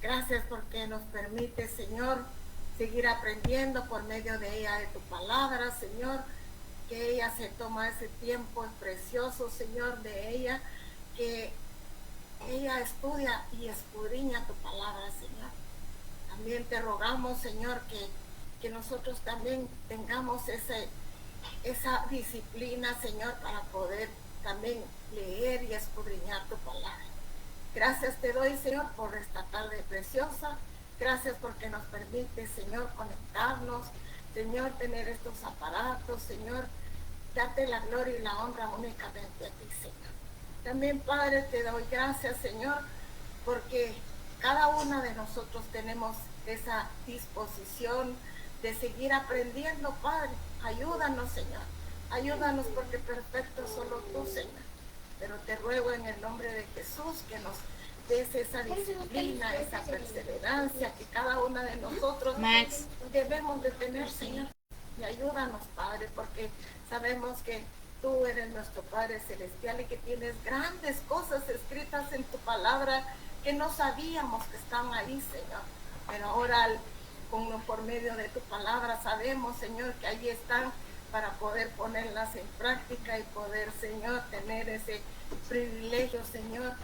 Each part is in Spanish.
Gracias porque nos permite, Señor, seguir aprendiendo por medio de ella, de tu palabra, Señor, que ella se toma ese tiempo precioso, Señor, de ella, que ella estudia y escudriña tu palabra, Señor. También te rogamos, Señor, que nosotros también tengamos esa disciplina, Señor, para poder también leer y escudriñar tu palabra. Gracias te doy, Señor, por esta tarde preciosa. Gracias porque nos permite, Señor, conectarnos, Señor, tener estos aparatos, Señor. Date la gloria y la honra únicamente a ti, Señor. También, Padre, te doy gracias, Señor, porque cada una de nosotros tenemos esa disposición de seguir aprendiendo, Padre. Ayúdanos, Señor. Ayúdanos porque perfecto solo tú, Señor. Pero te ruego en el nombre de Jesús que nos des esa disciplina, esa perseverancia que cada una de nosotros debemos de tener, Señor. Y ayúdanos, Padre, porque sabemos que tú eres nuestro Padre Celestial y que tienes grandes cosas escritas en tu palabra que no sabíamos que estaban ahí, Señor. Pero ahora, por medio de tu palabra, sabemos, Señor, que ahí están para poder ponerlas en práctica y poder, Señor, tener ese privilegio, Señor,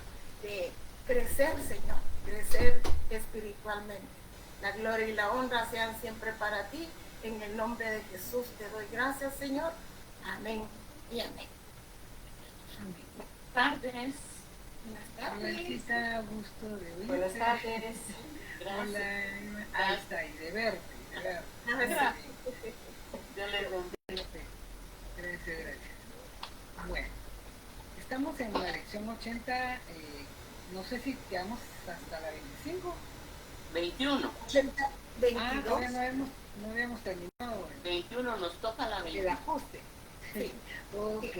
de crecer, Señor, crecer espiritualmente. La gloria y la honra sean siempre para ti. En el nombre de Jesús te doy gracias, Señor. Amén y amén. Buenas tardes. Hola, gusto de oírte. Buenas tardes. Gracias. Hola, ahí está, y de verte. Gracias. Dios les bendiga. Gracias. Bueno, estamos en la lección 80, no sé si quedamos hasta la 25. 21. 22. Todavía no habíamos terminado. 21 nos toca la 21. El ajuste. Sí. Ok.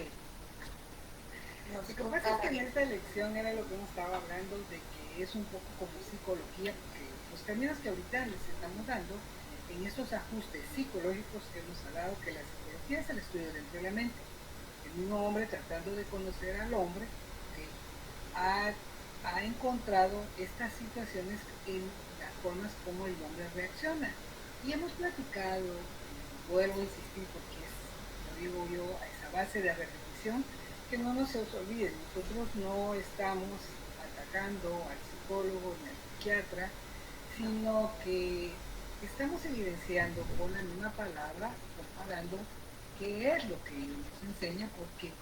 Lo que pasa es que en esta lección era lo que hemos estado hablando, de que es un poco como psicología, porque los caminos que ahorita les estamos dando en estos ajustes psicológicos que hemos hablado, que la psicología es el estudio dentro de la mente. El mismo hombre tratando de conocer al hombre, ¿sí? ha encontrado estas situaciones en las formas como el hombre reacciona. Y hemos platicado, vuelvo a insistir porque es, lo digo yo, a esa base de repetición, que no nos se os olvide, nosotros no estamos atacando al psicólogo ni al psiquiatra, sino que estamos evidenciando con la misma palabra, comparando qué es lo que nos enseña, porque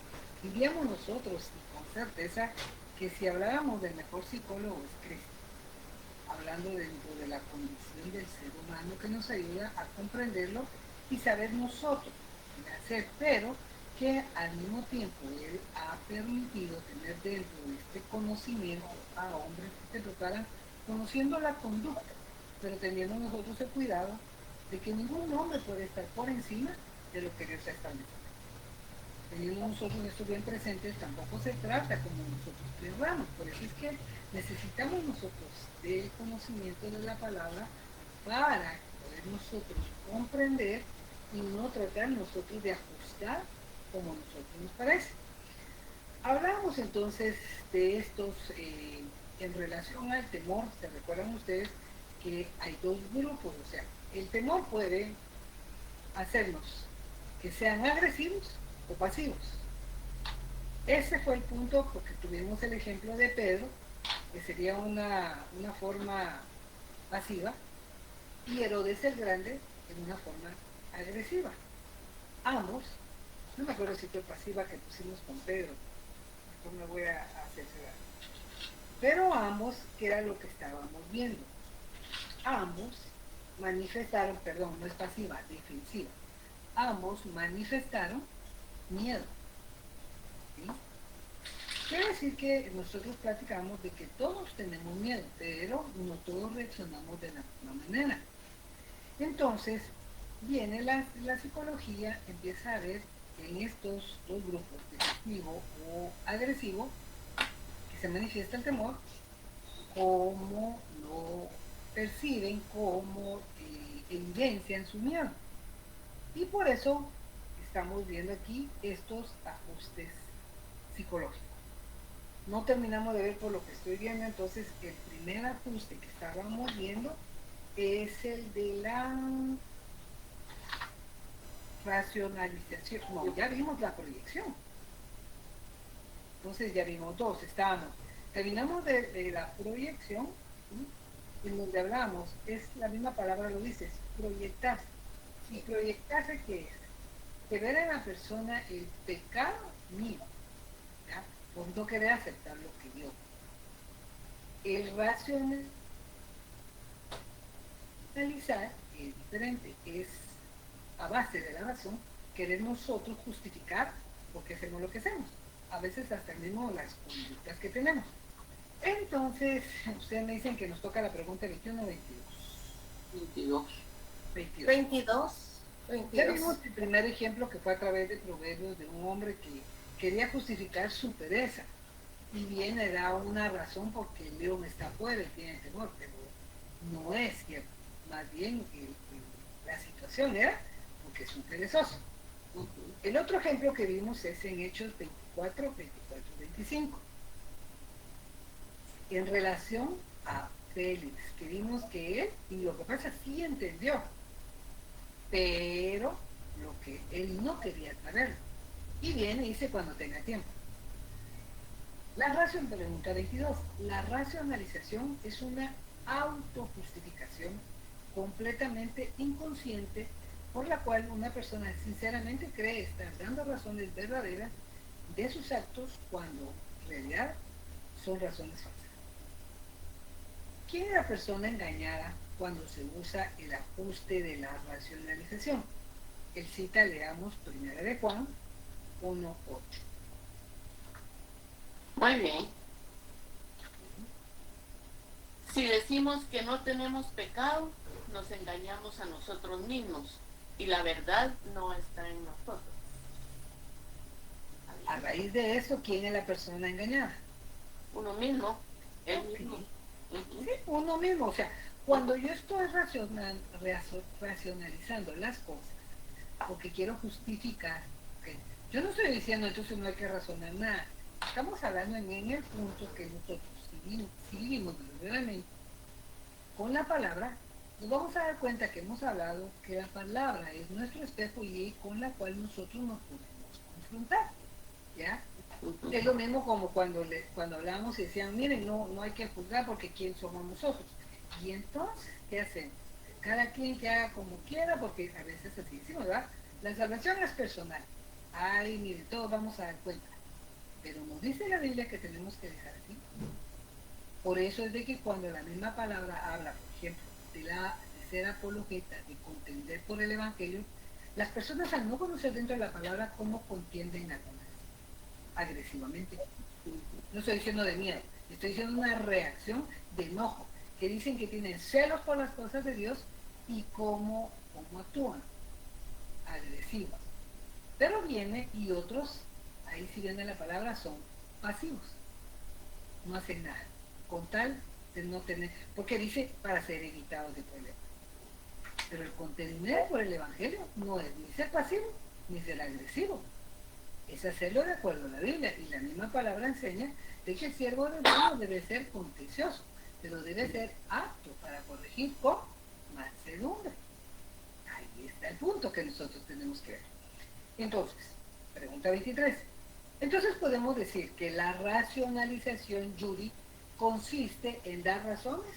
diríamos nosotros y con certeza que si habláramos del mejor psicólogo es Cristo, hablando dentro de la condición del ser humano que nos ayuda a comprenderlo y saber nosotros qué hacer, pero que al mismo tiempo él ha permitido tener dentro de este conocimiento a hombres que se preparan conociendo la conducta, pero teniendo nosotros el cuidado de que ningún hombre puede estar por encima de lo que Dios ha establecido. Teniendo nosotros esto bien presente, tampoco se trata como nosotros queramos, por eso es que necesitamos nosotros del conocimiento de la palabra para poder nosotros comprender y no tratar nosotros de ajustar como nosotros nos parece. Hablamos entonces de estos en relación al temor. Se recuerdan ustedes que hay dos grupos, o sea, el temor puede hacernos que sean agresivos o pasivos. Ese fue el punto, porque tuvimos el ejemplo de Pedro, que sería una forma pasiva, y Herodes el Grande en una forma agresiva. Ambos, no me acuerdo si fue pasiva que pusimos con Pedro, no me voy a hacer daño, pero ambos, que era lo que estábamos viendo, ambos manifestaron, perdón, no es pasiva, defensiva, ambos manifestaron miedo. ¿Sí? Quiere decir que nosotros platicamos de que todos tenemos miedo, pero no todos reaccionamos de la misma manera. Entonces, viene la psicología, empieza a ver en estos dos grupos, defensivo o agresivo, que se manifiesta el temor, cómo lo perciben, cómo evidencian su miedo. Y por eso estamos viendo aquí estos ajustes psicológicos. no terminamos de ver por lo que estoy viendo. Entonces el primer ajuste que estábamos viendo es el de la racionalización. No, ya vimos la proyección. Entonces ya vimos dos, terminamos de la proyección, ¿sí? En donde hablamos, es la misma palabra, lo dices, proyectarse. ¿Y proyectarse qué es? De ver en la persona el pecado mío, ¿ya? Por no querer aceptar lo que dio. El racionalizar es diferente, es a base de la razón, querer nosotros justificar por qué hacemos lo que hacemos. A veces hasta mismo las conductas que tenemos. Entonces, ustedes me dicen que nos toca la pregunta 21 o 22. 22. Ya vimos el primer ejemplo que fue a través de Proverbios de un hombre que quería justificar su pereza. Y viene, da una razón porque el león está afuera y tiene temor, pero no es cierto. Más bien la situación era porque es un perezoso. El otro ejemplo que vimos es en Hechos 24, 25. En relación a Félix, que vimos que él, y lo que pasa, sí entendió, pero lo que él no quería saber. Y viene y dice cuando tenga tiempo. Pregunta 22. La racionalización es una autojustificación completamente inconsciente por la cual una persona sinceramente cree estar dando razones verdaderas de sus actos cuando en realidad son razones falsas. ¿Quién es la persona engañada cuando se usa el ajuste de la racionalización? El cita, leamos 1 de Juan 1:8. Muy bien. Si decimos que no tenemos pecado, nos engañamos a nosotros mismos y la verdad no está en nosotros. A raíz de eso, ¿quién es la persona engañada? Uno mismo, él mismo. Sí, uno mismo. O sea, cuando yo estoy racionalizando las cosas porque quiero justificar, ¿okay? Yo no estoy diciendo entonces no hay que razonar nada. Estamos hablando en el punto que nosotros, si vivimos verdaderamente con la palabra, nos vamos a dar cuenta que hemos hablado que la palabra es nuestro espejo y con la cual nosotros nos podemos confrontar, ¿ya? Es lo mismo como cuando hablábamos y decían, miren, no hay que juzgar porque quién somos nosotros. Y entonces, ¿qué hacemos? Cada quien que haga como quiera, porque a veces así decimos, ¿verdad? La salvación es personal. Ay, mire, todos vamos a dar cuenta. Pero nos dice la Biblia que tenemos que dejar así. Por eso es de que cuando la misma palabra habla, por ejemplo, de ser apologeta, de contender por el Evangelio, las personas al no conocer dentro de la palabra cómo contienden agresivamente. No estoy diciendo de miedo, estoy diciendo una reacción de enojo, que dicen que tienen celos por las cosas de Dios y cómo actúan, agresivos. Pero viene y otros, ahí sí viene la palabra, son pasivos, no hacen nada, con tal de no tener, porque dice para ser evitados de problemas. Pero el contender por el Evangelio no es ni ser pasivo ni ser agresivo, es hacerlo de acuerdo a la Biblia, y la misma palabra enseña de que el siervo de Dios no debe ser contencioso, pero debe ser apto para corregir con mansedumbre. Ahí está el punto que nosotros tenemos que ver. Entonces, pregunta 23. Entonces podemos decir que la racionalización, Yuri, consiste en dar razones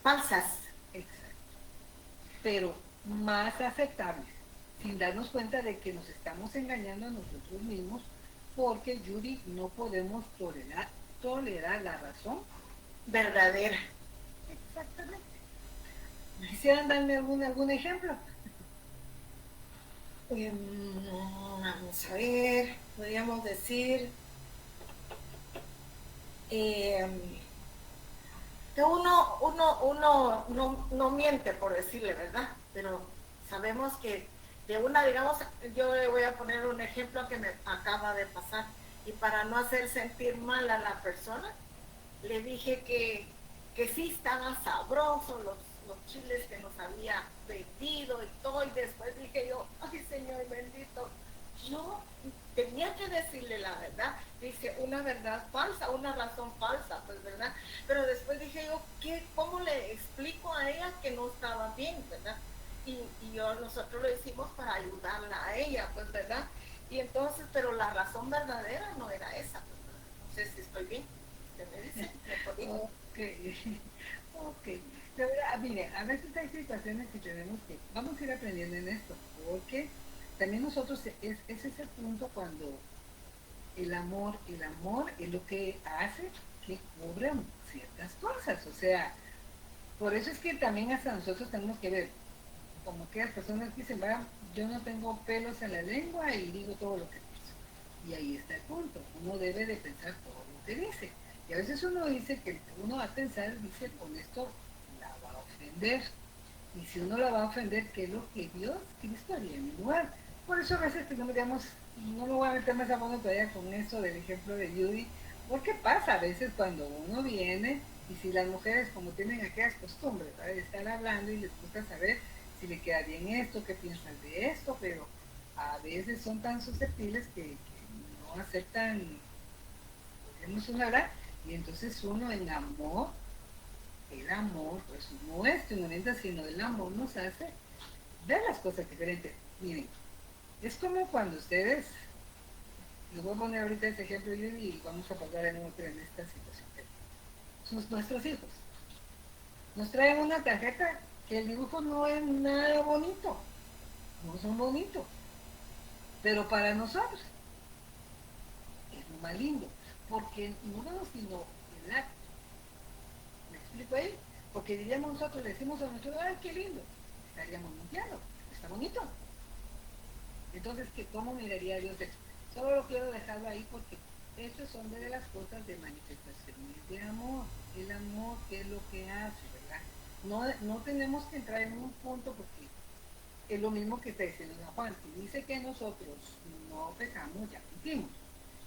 falsas. Exacto. Pero más aceptables, sin darnos cuenta de que nos estamos engañando a nosotros mismos, porque, Yuri, no podemos tolerar la razón verdadera. Exactamente. ¿Quisieran darme algún ejemplo? Vamos a ver, podríamos decir que uno no miente, por decirle, ¿verdad? Pero sabemos que de una, digamos, yo le voy a poner un ejemplo que me acaba de pasar, y para no hacer sentir mal a la persona, le dije que sí estaban sabrosos los chiles que nos había vendido y todo, y después dije yo, ay Señor bendito, yo tenía que decirle la verdad. Dice, una verdad falsa, una razón falsa, pues, ¿verdad? Pero después dije yo, ¿cómo le explico a ella que no estaba bien, ¿verdad? Nosotros lo hicimos para ayudarla a ella, pues, ¿verdad? Y entonces, pero la razón verdadera no era esa, pues, ¿verdad? No sé si estoy bien. ¿Usted me dice? ¿Me corrijo? Ok. De verdad, mire, a veces hay situaciones que tenemos que, vamos a ir aprendiendo en esto, porque también nosotros, ese es el punto cuando el amor es lo que hace que cubran ciertas cosas, o sea, por eso es que también hasta nosotros tenemos que ver, como que las personas dicen, va, yo no tengo pelos en la lengua y digo todo lo que pienso. Y ahí está el punto, uno debe de pensar todo lo que dice. Y a veces uno dice que uno va a pensar, dice, con esto la va a ofender. Y si uno la va a ofender, ¿qué es lo que Dios, Cristo haría en mi lugar? Por eso a veces que no digamos, no me voy a meter más a fondo todavía con eso del ejemplo de Judy, porque pasa a veces cuando uno viene y si las mujeres como tienen aquellas costumbres, ¿sabes? De estar hablando y les gusta saber si le queda bien esto, qué piensan de esto, pero a veces son tan susceptibles que no aceptan, tenemos una verdad, y entonces uno en amor, el amor, pues no es que uno mienta, sino el amor nos hace ver las cosas diferentes. Miren, es como cuando ustedes, les voy a poner ahorita ese ejemplo y vamos a pasar en otra en esta situación. Son nuestros hijos. Nos traen una tarjeta que el dibujo no es nada bonito, no son bonitos, pero para nosotros es lo más lindo, porque no vemos sino el acto. ¿Me explico ahí? Porque diríamos nosotros, le decimos a nuestro, ¡ay, qué lindo! Estaríamos mintiendo, está bonito. Entonces, ¿cómo miraría Dios esto? Solo lo quiero dejarlo ahí porque estas son de las cosas de manifestaciones de amor. El amor, ¿qué es lo que hace, verdad? No tenemos que entrar en un punto porque es lo mismo que está diciendo Juan. Si dice que nosotros no pecamos, ya mentimos.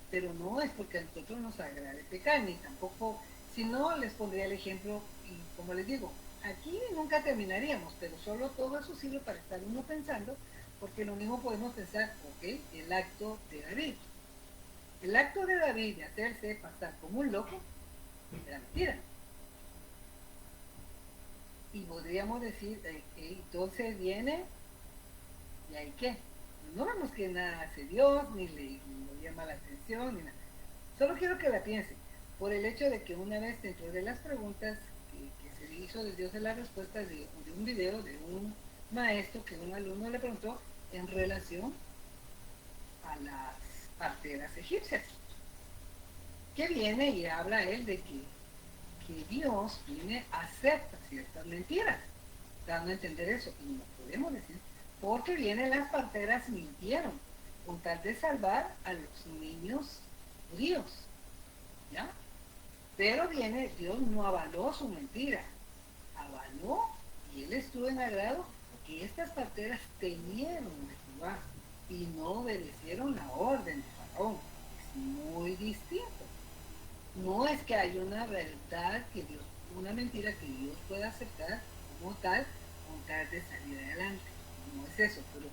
Pero no es porque a nosotros nos agrade pecar, ni tampoco, si no, les pondría el ejemplo, y como les digo, aquí nunca terminaríamos, pero solo todo eso sirve para estar uno pensando, porque lo mismo podemos pensar, ok, el acto de David. El acto de David de hacerse pasar como un loco era mentira. Y podríamos decir, entonces viene, ¿y ahí qué? No vemos que nada hace Dios, ni le llama la atención, ni nada. Solo quiero que la piensen, por el hecho de que una vez dentro de las preguntas que se hizo de Dios en las respuestas de un video de un maestro que un alumno le preguntó en relación a las parteras egipcias, que viene y habla él de que Dios viene a aceptar ciertas mentiras, dando a entender eso, y no podemos decir, porque vienen las parteras mintieron, con tal de salvar a los niños judíos, ¿ya? Pero viene, Dios no avaló su mentira, avaló y él estuvo en agrado que estas parteras temieron de Jehová y no obedecieron la orden de Faraón. Es muy distinto. No es que haya una verdad que Dios, una mentira que Dios pueda aceptar como tal, con tal de salir adelante. No es eso, pero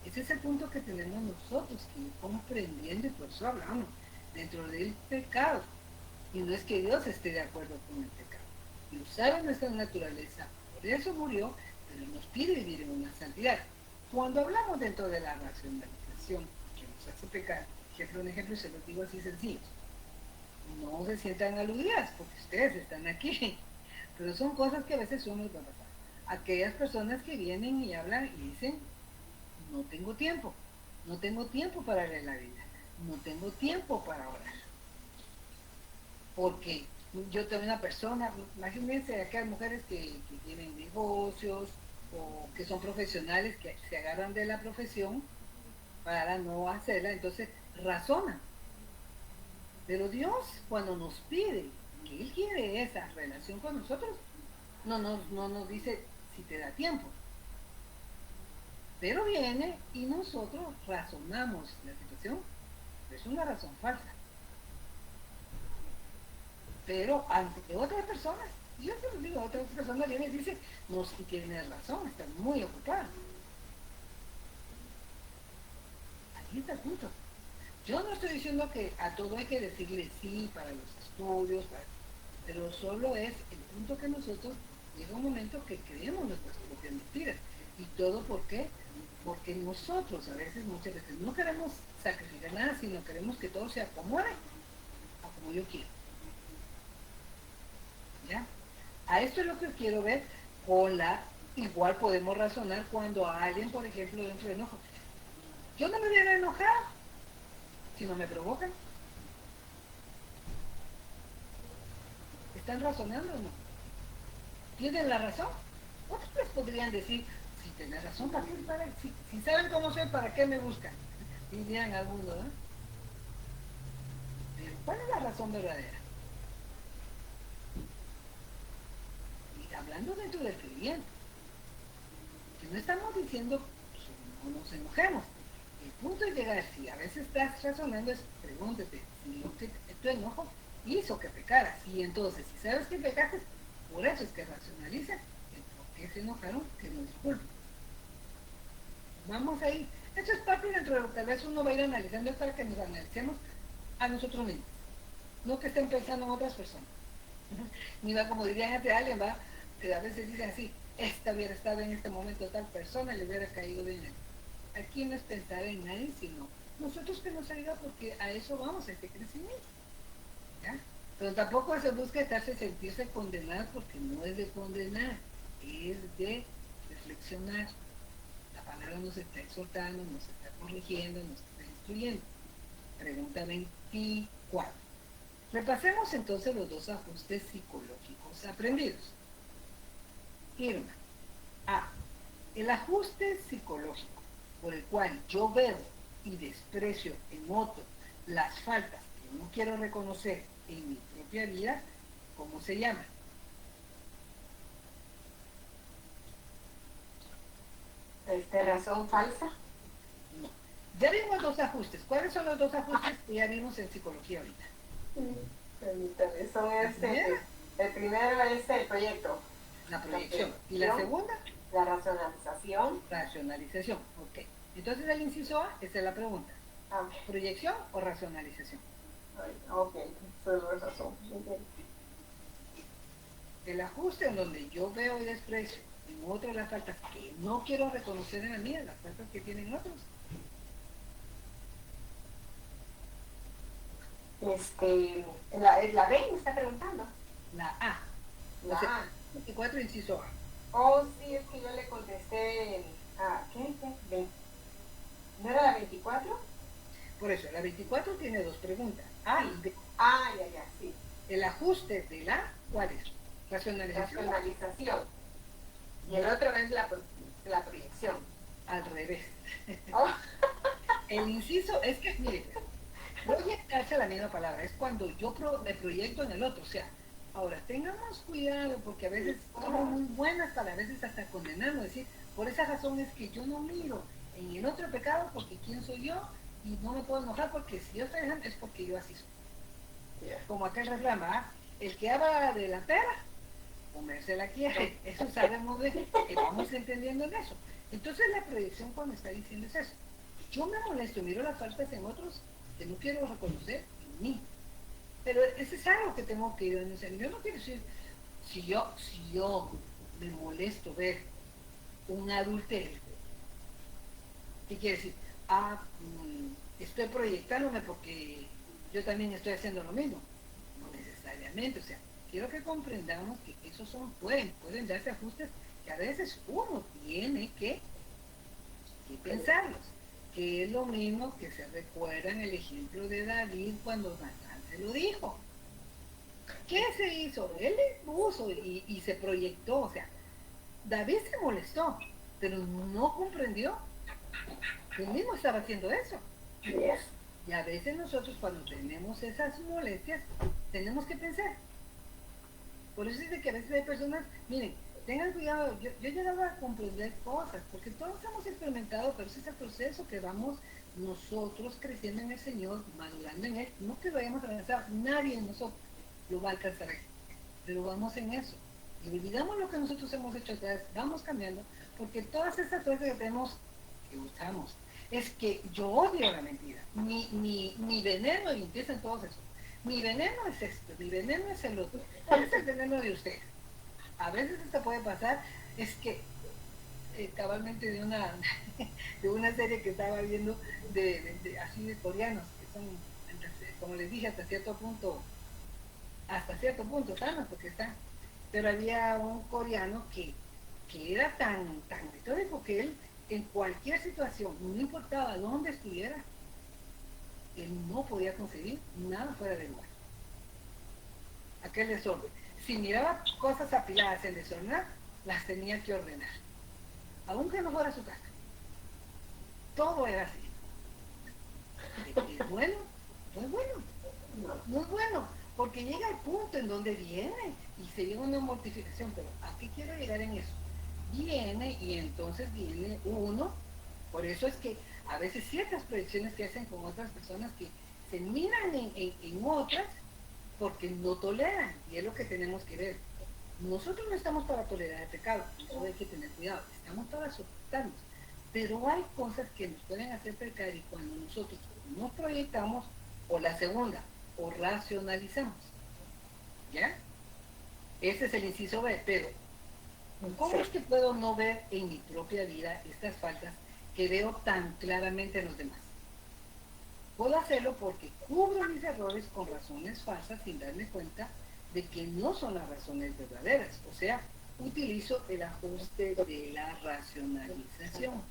ese es el punto que tenemos nosotros que ir comprendiendo y por eso hablamos dentro del pecado. Y no es que Dios esté de acuerdo con el pecado. Dios sabe nuestra naturaleza, por eso murió, pero nos pide vivir en una santidad. Cuando hablamos dentro de la racionalización que nos hace pecar, un ejemplo, se los digo así sencillo, no se sientan aludidas porque ustedes están aquí, pero son cosas que a veces uno nos va a pasar. Aquellas personas que vienen y hablan y dicen, no tengo tiempo, no tengo tiempo para leer la Biblia, no tengo tiempo para orar. Porque yo tengo una persona, imagínense aquellas mujeres que tienen negocios o que son profesionales, que se agarran de la profesión para no hacerla, entonces razonan. Pero Dios, cuando nos pide que Él quiere esa relación con nosotros, no nos dice si te da tiempo. Pero viene y nosotros razonamos la situación. Es una razón falsa. Pero ante otras personas, yo se lo digo, otras personas vienen y dicen, no, si tienen razón, están muy ocupadas. Ahí está el punto. Yo no estoy diciendo que a todo hay que decirle sí para los estudios, pero solo es el punto que nosotros llega un momento que creemos nuestras propias mentiras. ¿Y todo por qué? Porque nosotros a veces, muchas veces, no queremos sacrificar nada, sino queremos que todo se acomode a como yo quiero. ¿Ya? A esto es lo que quiero ver con igual podemos razonar cuando a alguien, por ejemplo, dentro de enojo. Yo no me voy a enojar si no me provocan. ¿Están razonando o no? ¿Tienen la razón? Otros les podrían decir, si tienen razón, ¿para qué? Si saben cómo soy, ¿para qué me buscan? Dirían algunos, ¿no? Pero ¿cuál es la razón verdadera? Y hablando dentro del creyente, que no estamos diciendo que no nos enojemos. El punto es llegar, si a veces estás razonando, es pregúntate si lo que tu enojo hizo que pecaras. Y entonces, si sabes que pecaste, por eso es que racionaliza el por qué se enojaron, que no disculpen. Vamos ahí. Esto es parte dentro de lo que tal vez uno va a ir analizando, es para que nos analicemos a nosotros mismos. No que estén pensando en otras personas. Ni va, como dirían de alguien, va, a veces dicen así, esta hubiera estado en este momento tal persona, le hubiera caído bien. Aquí no es pensar en nadie, sino nosotros que nos ayuda, porque a eso vamos, a este crecimiento. ¿Ya? Pero tampoco se busca sentirse condenado, porque no es de condenar, es de reflexionar. La palabra nos está exhortando, nos está corrigiendo, nos está instruyendo. Pregunta 24. Repasemos entonces los dos ajustes psicológicos aprendidos. Irma. A. El ajuste psicológico por el cual yo veo y desprecio en otro las faltas que no quiero reconocer en mi propia vida, ¿cómo se llama? Razón falsa. No. Ya vimos dos ajustes. ¿Cuáles son los dos ajustes que ya vimos en psicología ahorita? Permítame, son el primero es el proyecto. La proyección. ¿Y la segunda? La racionalización. Racionalización, ok. Entonces el inciso A, esa es la pregunta. ¿Proyección o racionalización? Ok, solo razón. El ajuste en donde yo veo y desprecio en otras las faltas que no quiero reconocer en la mía, las faltas que tienen otros. La B me está preguntando. La A. La A. 24, inciso A. Oh, sí, es que yo le contesté. ¿Qué? ¿No era la 24? Por eso, la 24 tiene dos preguntas. A y B. Ya, sí. El ajuste de la, ¿cuál es? Racionalización. Racionalización. Y el otro es la proyección. Al revés. Oh. El inciso es que, mire, proyectarse la misma palabra, es cuando yo me proyecto en el otro, o sea, ahora tengamos cuidado porque a veces somos muy buenas para a veces hasta condenarnos, decir, por esa razón es que yo no miro en el otro pecado porque quién soy yo y no me puedo enojar porque si yo estoy dejando es porque yo así soy. Yeah. Como aquel reclama, el que habla de la pera, comerse la quiere, eso sabemos de que vamos entendiendo en eso. Entonces la proyección cuando está diciendo es eso. Yo me molesto, miro las faltas en otros que no quiero reconocer en mí. Pero ese es algo que tengo que denunciar. Yo no quiero decir, si yo me molesto ver un adulterio, ¿qué quiere decir? Estoy proyectándome porque yo también estoy haciendo lo mismo. No necesariamente, o sea, quiero que comprendamos que esos pueden darse ajustes que a veces uno tiene que pensarlos. Que es lo mismo que se recuerda en el ejemplo de David cuando Natán se lo dijo. ¿Qué se hizo? Él le puso y se proyectó, o sea, David se molestó, pero no comprendió que él mismo estaba haciendo eso. Yes. Y a veces nosotros cuando tenemos esas molestias, tenemos que pensar. Por eso es de que a veces hay personas, miren, tengan cuidado, yo llegaba a comprender cosas, porque todos hemos experimentado, pero ese es el proceso que vamos nosotros creciendo en el Señor, madurando en Él, no que vayamos a avanzar, nadie de nosotros lo va a alcanzar ahí, pero vamos en eso, y olvidamos lo que nosotros hemos hecho atrás, vamos cambiando, porque todas esas cosas que tenemos, que usamos, es que yo odio la mentira. Mi veneno, y empiezan todos eso. Mi veneno es esto, mi veneno es el otro. ¿Cuál es el veneno de ustedes? A veces esto puede pasar, es que cabalmente de una de una serie que estaba viendo así de coreanos, que son, como les dije, hasta cierto punto sanos, porque están, pero había un coreano que era tan metódico que él en cualquier situación, no importaba dónde estuviera, él no podía conseguir nada fuera de lugar. Aquel desorden. Si miraba cosas apiladas en desorden, las tenía que ordenar, aunque no fuera su casa. Todo era así. ¿Es bueno? No es bueno. No es bueno, porque llega el punto en donde viene y se viene una mortificación, pero ¿a qué quiero llegar en eso? Viene y entonces viene uno, por eso es que a veces ciertas proyecciones que hacen con otras personas que se miran en otras porque no toleran, y es lo que tenemos que ver. Nosotros no estamos para tolerar el pecado, eso hay que tener cuidado, estamos para soportarnos, pero hay cosas que nos pueden hacer pecar y cuando nosotros nos proyectamos, o la segunda, o racionalizamos, ¿ya? Ese es el inciso B, pero ¿cómo es que puedo no ver en mi propia vida estas faltas que veo tan claramente en los demás? Puedo hacerlo porque cubro mis errores con razones falsas sin darme cuenta de que no son las razones verdaderas. O sea, utilizo el ajuste de la racionalización.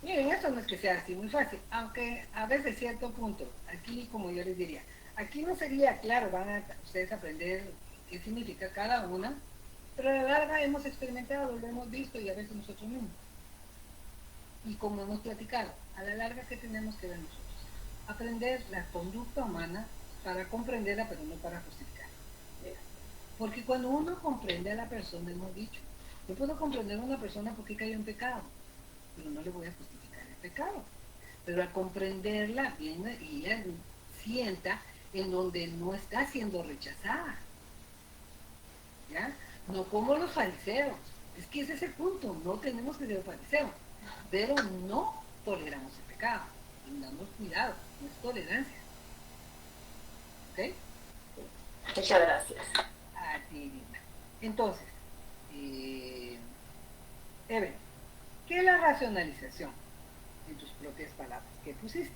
Miren, eso no es que sea así muy fácil, aunque a veces cierto punto, aquí como yo les diría, aquí no sería claro, van a ustedes aprender qué significa cada una, pero a la larga hemos experimentado, lo hemos visto y a veces nosotros mismos. Y como hemos platicado, a la larga, ¿qué tenemos que ver nosotros? Aprender la conducta humana para comprenderla, pero no para justificarla. Porque cuando uno comprende a la persona, hemos dicho, yo puedo comprender a una persona porque cayó en pecado, pero no le voy a justificar el pecado. Pero al comprenderla, viene y ella sienta en donde no está siendo rechazada. ¿Ya? No como los fariseos. Es que ese es el punto, no tenemos que ser fariseos, pero no toleramos el pecado. Tengamos cuidado, no es tolerancia. ¿Ok? Muchas gracias. A ti, Lina. Entonces, Evelyn, ¿qué es la racionalización? En tus propias palabras, ¿qué pusiste?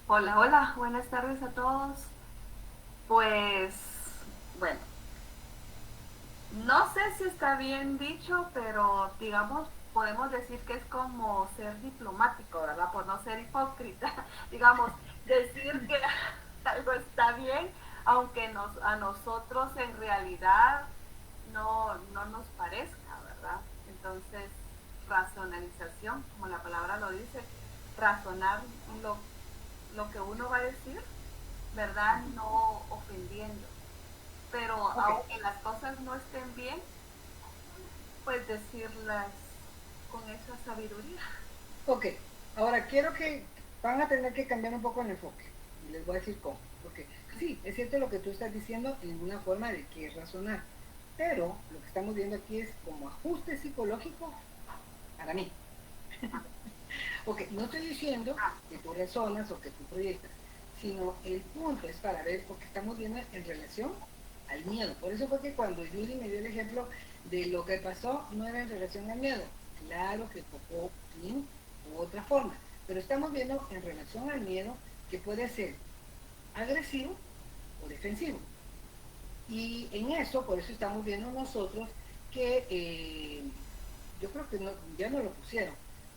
Hola, hola, buenas tardes a todos. Pues, bueno, no sé si está bien dicho, pero digamos, podemos decir que es como ser diplomático, ¿verdad? Por no ser hipócrita. Digamos, decir que algo está bien, aunque a nosotros en realidad no nos parezca, ¿verdad? Entonces, racionalización, como la palabra lo dice, razonar lo que uno va a decir, ¿verdad? No ofendiendo. Pero aunque las cosas no estén bien, pues decirlas con esa sabiduría. Ok, ahora quiero que van a tener que cambiar un poco el enfoque. Y les voy a decir cómo. Porque sí, es cierto lo que tú estás diciendo en una forma de que es razonar. Pero lo que estamos viendo aquí es como ajuste psicológico para mí. Ok, no estoy diciendo que tú razonas o que tú proyectas, sino el punto es para ver, porque estamos viendo en relación al miedo. Por eso fue que cuando Yuri me dio el ejemplo de lo que pasó, no era en relación al miedo. Claro que tocó bien u otra forma, pero estamos viendo en relación al miedo que puede ser agresivo o defensivo. Y en eso, por eso estamos viendo nosotros que yo creo que ya no lo pusieron,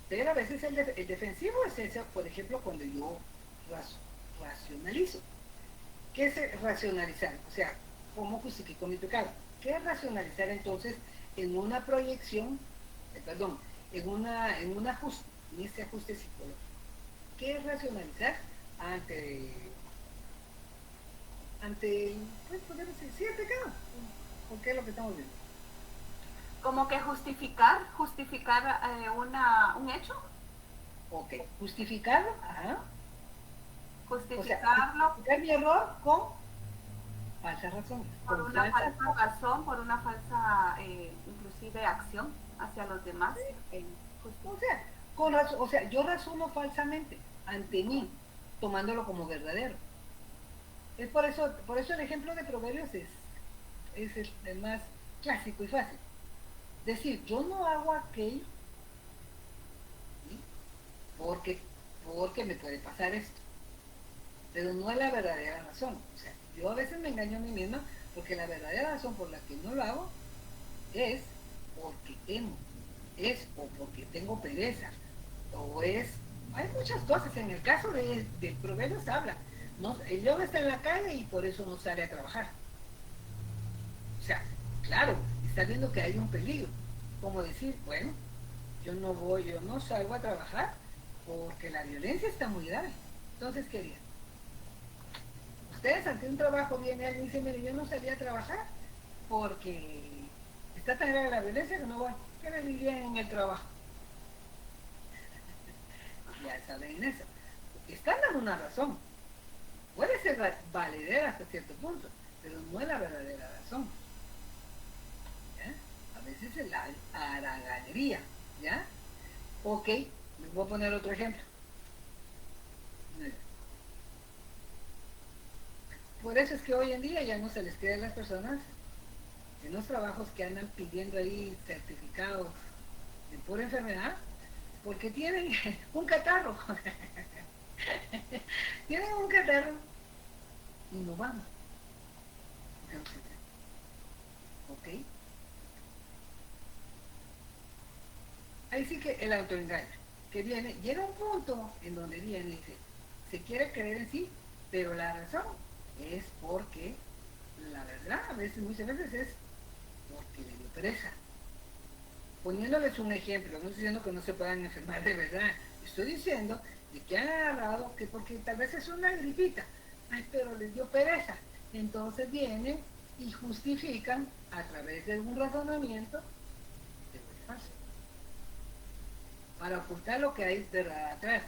pero a veces el defensivo es ese, por ejemplo, cuando yo racionalizo. ¿Qué es racionalizar? O sea, ¿cómo justifico mi pecado? ¿Qué es racionalizar entonces en una proyección, en un ajuste, en este ajuste psicológico? ¿Qué es racionalizar pues podemos decir, sí, el pecado? Porque es lo que estamos viendo. Como que justificar un hecho. Ok, justificarlo, ajá. Justificarlo. O sea, justificar mi error con falsa razón. Por una falsa razón, por una falsa, inclusive, acción hacia los demás. O sea, con razón, o sea, yo razono falsamente ante mí, tomándolo como verdadero. Es por eso el ejemplo de Proverbios es el más clásico y fácil. Decir, yo no hago aquello, ¿sí? porque me puede pasar esto. Pero no es la verdadera razón. O sea, yo a veces me engaño a mí misma porque la verdadera razón por la que no lo hago es porque temo, es o porque tengo pereza, o es... Hay muchas cosas. En el caso de Proverbios habla, ¿no? El león está en la calle y por eso no sale a trabajar. O sea, claro, está viendo que hay un peligro. Como decir, bueno, yo no salgo a trabajar porque la violencia está muy grave. Entonces, ¿qué harían? Ustedes ante un trabajo viene alguien y dice, mire, yo no salí a trabajar porque está tan grave la violencia que no voy. ¿Qué le dirían en el trabajo? Ya saben eso. Están dando una razón. Puede ser valedera hasta cierto punto, pero no es la verdadera razón. ¿Ya? A veces es la haraganería. ¿Ya? Ok, les voy a poner otro ejemplo. Por eso es que hoy en día ya no se les cree a las personas en los trabajos que andan pidiendo ahí certificados de pura enfermedad, porque tienen un catarro. Tienen un catarro y no van. ¿Ok? Ahí sí que el autoengaño, que viene, llega un punto en donde viene y dice, se quiere creer en sí, pero la razón es porque, la verdad, muchas veces es porque le dio pereza. Poniéndoles un ejemplo, no estoy diciendo que no se puedan enfermar de verdad, estoy diciendo de que han agarrado que porque tal vez es una gripita, ay, pero les dio pereza. Entonces vienen y justifican a través de algún razonamiento de lo falso, para ocultar lo que hay verdad atrás.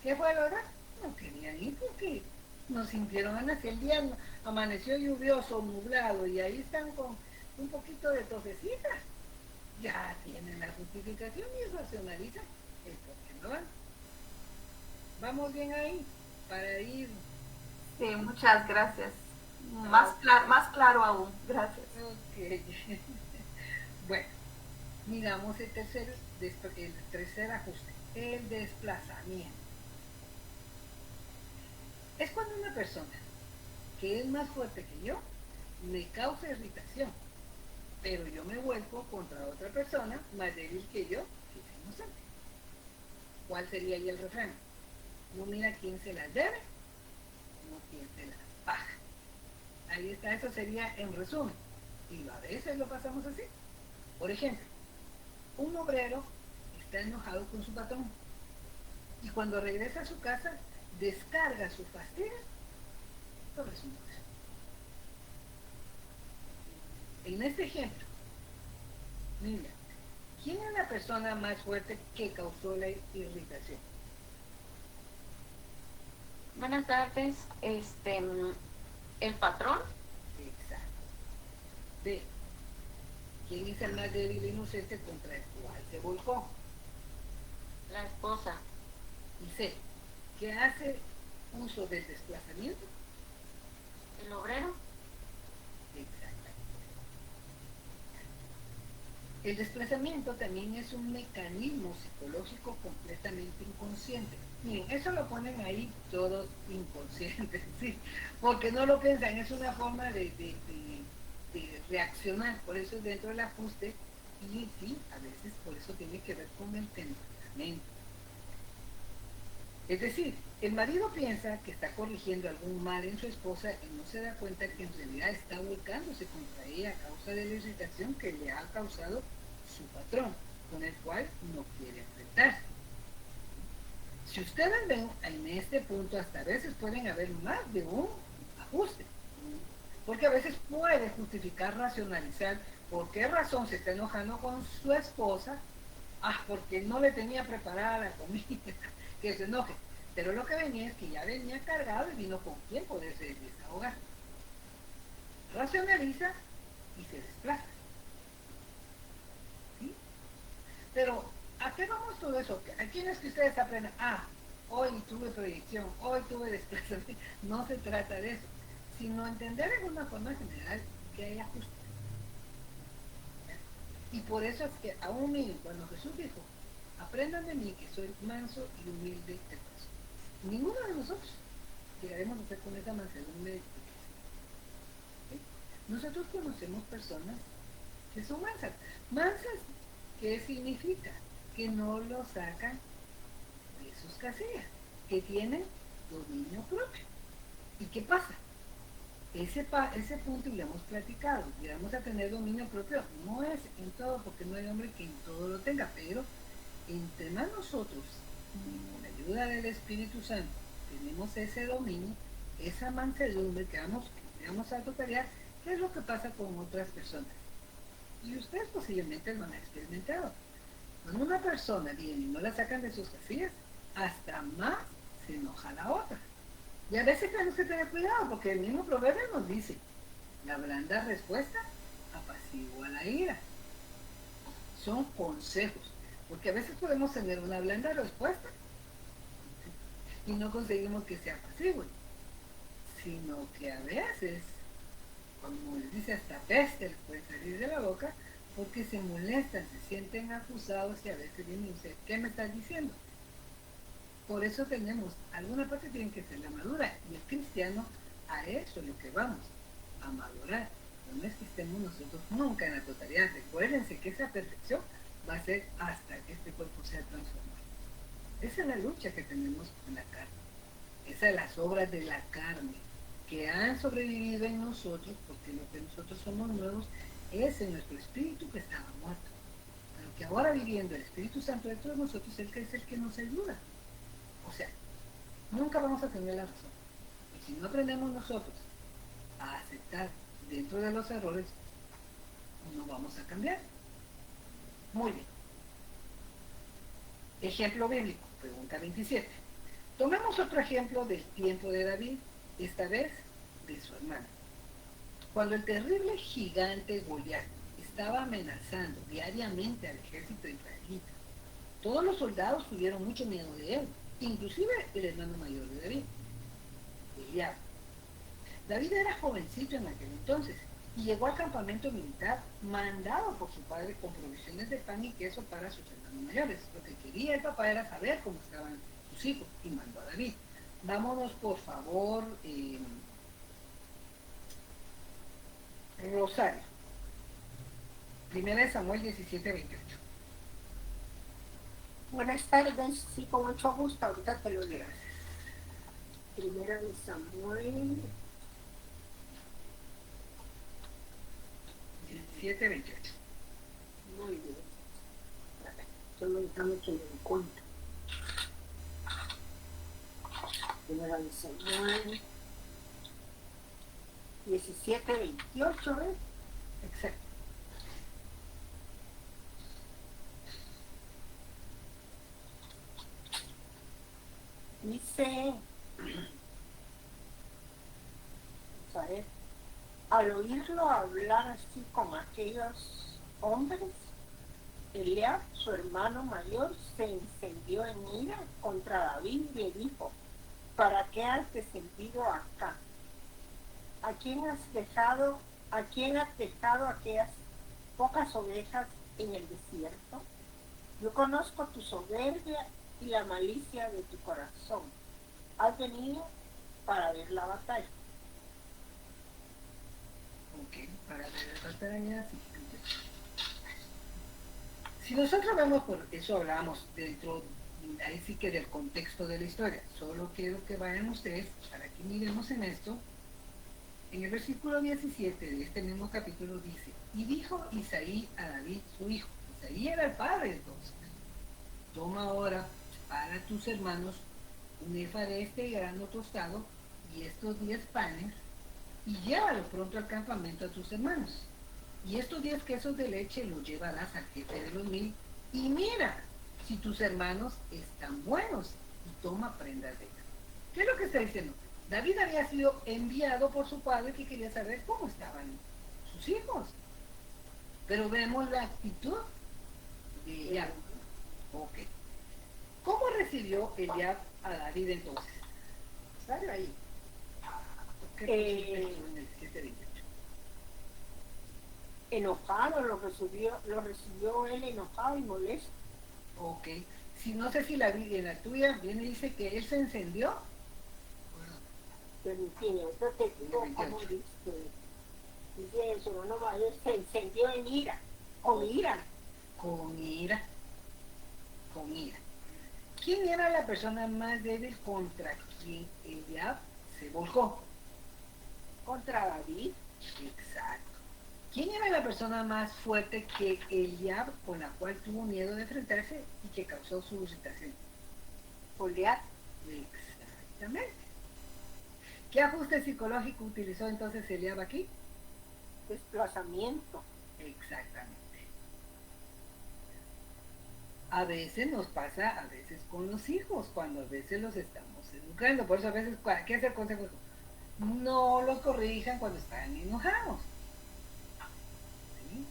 ¿Qué fue verdad? No querían ir porque no sintieron ganas. El día amaneció lluvioso, nublado, y ahí están con un poquito de tosecita, ya tienen la justificación y racionalizan el por qué no van. Vamos bien ahí, para ir... Sí, muchas gracias. Más claro aún, gracias. Ok. Bueno, miramos el tercer ajuste, el desplazamiento. Es cuando una persona que es más fuerte que yo me causa irritación, pero yo me vuelco contra otra persona más débil que yo, que es inocente. ¿Cuál sería ahí el refrán? No mira quién se las debe, no quién se las paga. Ahí está, eso sería en resumen. Y a veces lo pasamos así. Por ejemplo, un obrero está enojado con su patrón y cuando regresa a su casa descarga su fastidio sobre su mujer. En este ejemplo, mira, ¿quién es la persona más fuerte que causó la irritación? Buenas tardes, el patrón. Exacto. B, ¿quién es el más débil e inocente contra el cual se volcó? La esposa. Y C, ¿qué hace uso del desplazamiento? El obrero. Exactamente. El desplazamiento también es un mecanismo psicológico completamente inconsciente. Miren, eso lo ponen ahí todos inconscientes, ¿sí? Porque no lo piensan, es una forma de reaccionar, por eso es dentro del ajuste, y sí, a veces por eso tiene que ver con el temperamento. Es decir, el marido piensa que está corrigiendo algún mal en su esposa y no se da cuenta que en realidad está volcándose contra ella a causa de la irritación que le ha causado su patrón, con el cual no quiere enfrentarse. Si ustedes ven, en este punto hasta a veces pueden haber más de un ajuste, porque a veces puede justificar, racionalizar por qué razón se está enojando con su esposa, porque no le tenía preparada la comida, que se enoje. Pero lo que venía es que ya venía cargado y vino con quien poderse desahogar. racionaliza y se desplaza. ¿Sí? Pero, ¿a qué vamos todo eso? ¿A quién es que ustedes aprenden? Hoy tuve proyección, hoy tuve desplazamiento. No se trata de eso, sino entender en una forma general que hay ajustes. Y por eso es que aún mismo, cuando Jesús dijo, aprendan de mí que soy manso y humilde de corazón. Ninguno de nosotros llegaremos a ser con esa mansedumbre. ¿Sí? Nosotros conocemos personas que son mansas. Mansas, ¿qué significa? Que no lo sacan de sus casillas, que tienen dominio propio. ¿Y qué pasa? Ese punto, y lo hemos platicado, llegamos a tener dominio propio, no es en todo, porque no hay hombre que en todo lo tenga, pero entre más nosotros, con la ayuda del Espíritu Santo, tenemos ese dominio, esa mansedumbre que vamos a totalidad. ¿Qué es lo que pasa con otras personas? Y ustedes posiblemente lo han experimentado. Cuando una persona viene y no la sacan de sus casillas, hasta más se enoja la otra. Y a veces tenemos que tener cuidado, porque el mismo proverbio nos dice, la blanda respuesta apacigua la ira. Son consejos, porque a veces podemos tener una blanda respuesta y no conseguimos que sea apacigüe, sino que a veces, como les dice, hasta peste les puede salir de la boca, porque se molestan, se sienten acusados y a veces vienen y dicen, ¿qué me estás diciendo? Por eso tenemos, alguna parte tiene que ser la madura, y el cristiano a eso es lo que vamos, a madurar. No es que estemos nosotros nunca en la totalidad. Recuérdense que esa perfección va a ser hasta que este cuerpo sea transformado. Esa es la lucha que tenemos con la carne. Esas son las obras de la carne que han sobrevivido en nosotros, porque lo que nosotros somos nuevos es en nuestro espíritu que estaba muerto. Pero que ahora viviendo el Espíritu Santo dentro de nosotros, Él es el que nos ayuda. O sea, nunca vamos a tener la razón. Y si no aprendemos nosotros a aceptar dentro de los errores, no vamos a cambiar. Muy bien. Ejemplo bíblico, pregunta 27. Tomemos otro ejemplo del tiempo de David, esta vez de su hermano. Cuando el terrible gigante Goliat estaba amenazando diariamente al ejército israelita, todos los soldados tuvieron mucho miedo de él, inclusive el hermano mayor de David, Eliab. David era jovencito en aquel entonces y llegó al campamento militar mandado por su padre con provisiones de pan y queso para sus hermanos mayores. Lo que quería el papá era saber cómo estaban sus hijos y mandó a David. Vámonos por favor, Rosario. Primera de Samuel 17:28. Buenas tardes, sí, con mucho gusto, ahorita te lo leo. Primera de Samuel 17:28. Muy bien. Solo déjame que me dé cuenta. Primera de Samuel 17:28, ¿ves? Exacto. Dice, a ver, al oírlo hablar así con aquellos hombres, Eliab, su hermano mayor, se encendió en ira contra David y le dijo, ¿para qué has descendido acá? ¿A quién has dejado aquellas pocas ovejas en el desierto? Yo conozco tu soberbia y la malicia de tu corazón. Has venido para ver la batalla. Ok, para ver la batalla. Si nosotros vemos, por eso hablamos dentro, ahí sí que del contexto de la historia. Solo quiero que vayan ustedes, para que miremos en esto. En el versículo 17 de este mismo capítulo dice, y dijo Isaí a David su hijo. Isaí era el padre entonces. Toma ahora para tus hermanos un efa de este grano tostado y estos 10 panes y llévalo pronto al campamento a tus hermanos. Y estos 10 quesos de leche los llevarás al jefe de los 1000 y mira si tus hermanos están buenos y toma prendas de ellos. ¿Qué es lo que está diciendo? David había sido enviado por su padre que quería saber cómo estaban sus hijos. Pero vemos la actitud de Eliab. Ok. ¿Cómo recibió Eliab a David entonces? Sale ahí. ¿Qué en el 7:28? Enojado, lo recibió él enojado y molesto. Ok. Si no sé si en la tuya viene y dice que él se encendió. Permíteme, ahorita te digo cómo dice eso, no vaya, se encendió en ira, con ira. Con ira. Con ira. ¿Quién era la persona más débil contra quien Eliab se volcó? Contra David. Exacto. ¿Quién era la persona más fuerte que Eliab, con la cual tuvo miedo de enfrentarse y que causó su irritación? Goliat. Exactamente. ¿Qué ajuste psicológico utilizó entonces Eliab aquí? Desplazamiento. Exactamente. A veces nos pasa, a veces con los hijos, cuando a veces los estamos educando. Por eso a veces, ¿qué hacer consejo? No los corrijan cuando están enojados. ¿Sí?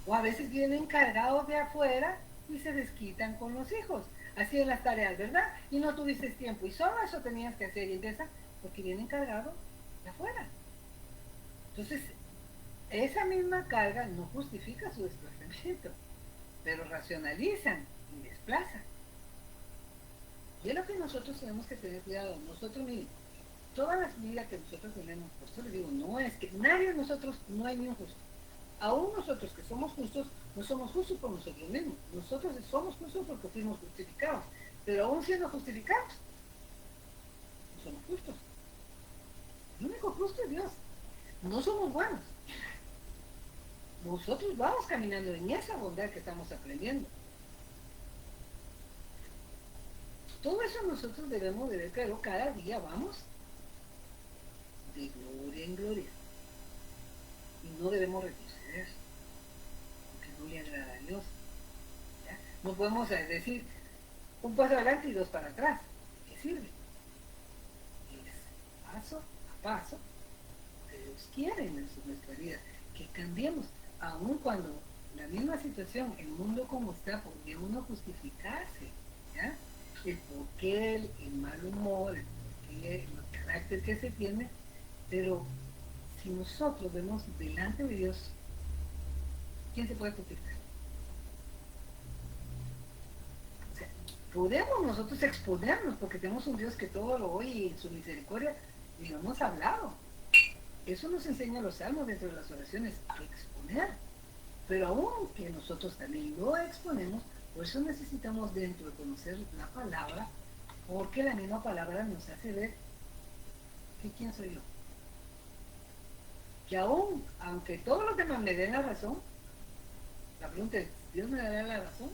O a veces vienen cargados de afuera y se desquitan con los hijos. Así en las tareas, ¿verdad? Y no tuviste tiempo y solo eso tenías que hacer y empieza porque vienen cargados de afuera. Entonces, esa misma carga no justifica su desplazamiento, pero racionalizan y desplazan. Y es lo que nosotros tenemos que tener cuidado. Nosotros, miren, todas las medidas que nosotros tenemos, por eso les digo, no es que nadie de nosotros, no hay ni un justo. Aún nosotros que somos justos, no somos justos por nosotros mismos. Nosotros somos justos porque fuimos justificados. Pero aún siendo justificados, no somos justos. El único justo es Dios. No somos buenos. Nosotros vamos caminando en esa bondad que estamos aprendiendo. Todo eso nosotros debemos de ver claro, cada día vamos de gloria en gloria. Y no debemos retroceder, porque no le agrada a Dios. ¿Ya? No podemos decir un paso adelante y dos para atrás. ¿Qué sirve? Es paso a paso que Dios quiere en nuestra vida, que cambiemos, aun cuando la misma situación, el mundo como está, podría uno justificarse, ¿ya? El porqué, el mal humor, el porqué, el carácter que se tiene, pero si nosotros vemos delante de Dios, ¿quién se puede justificar? O sea, podemos nosotros exponernos porque tenemos un Dios que todo lo oye y en su misericordia y lo hemos hablado. Eso nos enseña los salmos dentro de las oraciones, exponer. Pero aún que nosotros también lo exponemos, por eso necesitamos dentro de conocer la palabra, porque la misma palabra nos hace ver que quién soy yo. Que aún, aunque todos los demás me den la razón, la pregunta es, ¿Dios me dará la razón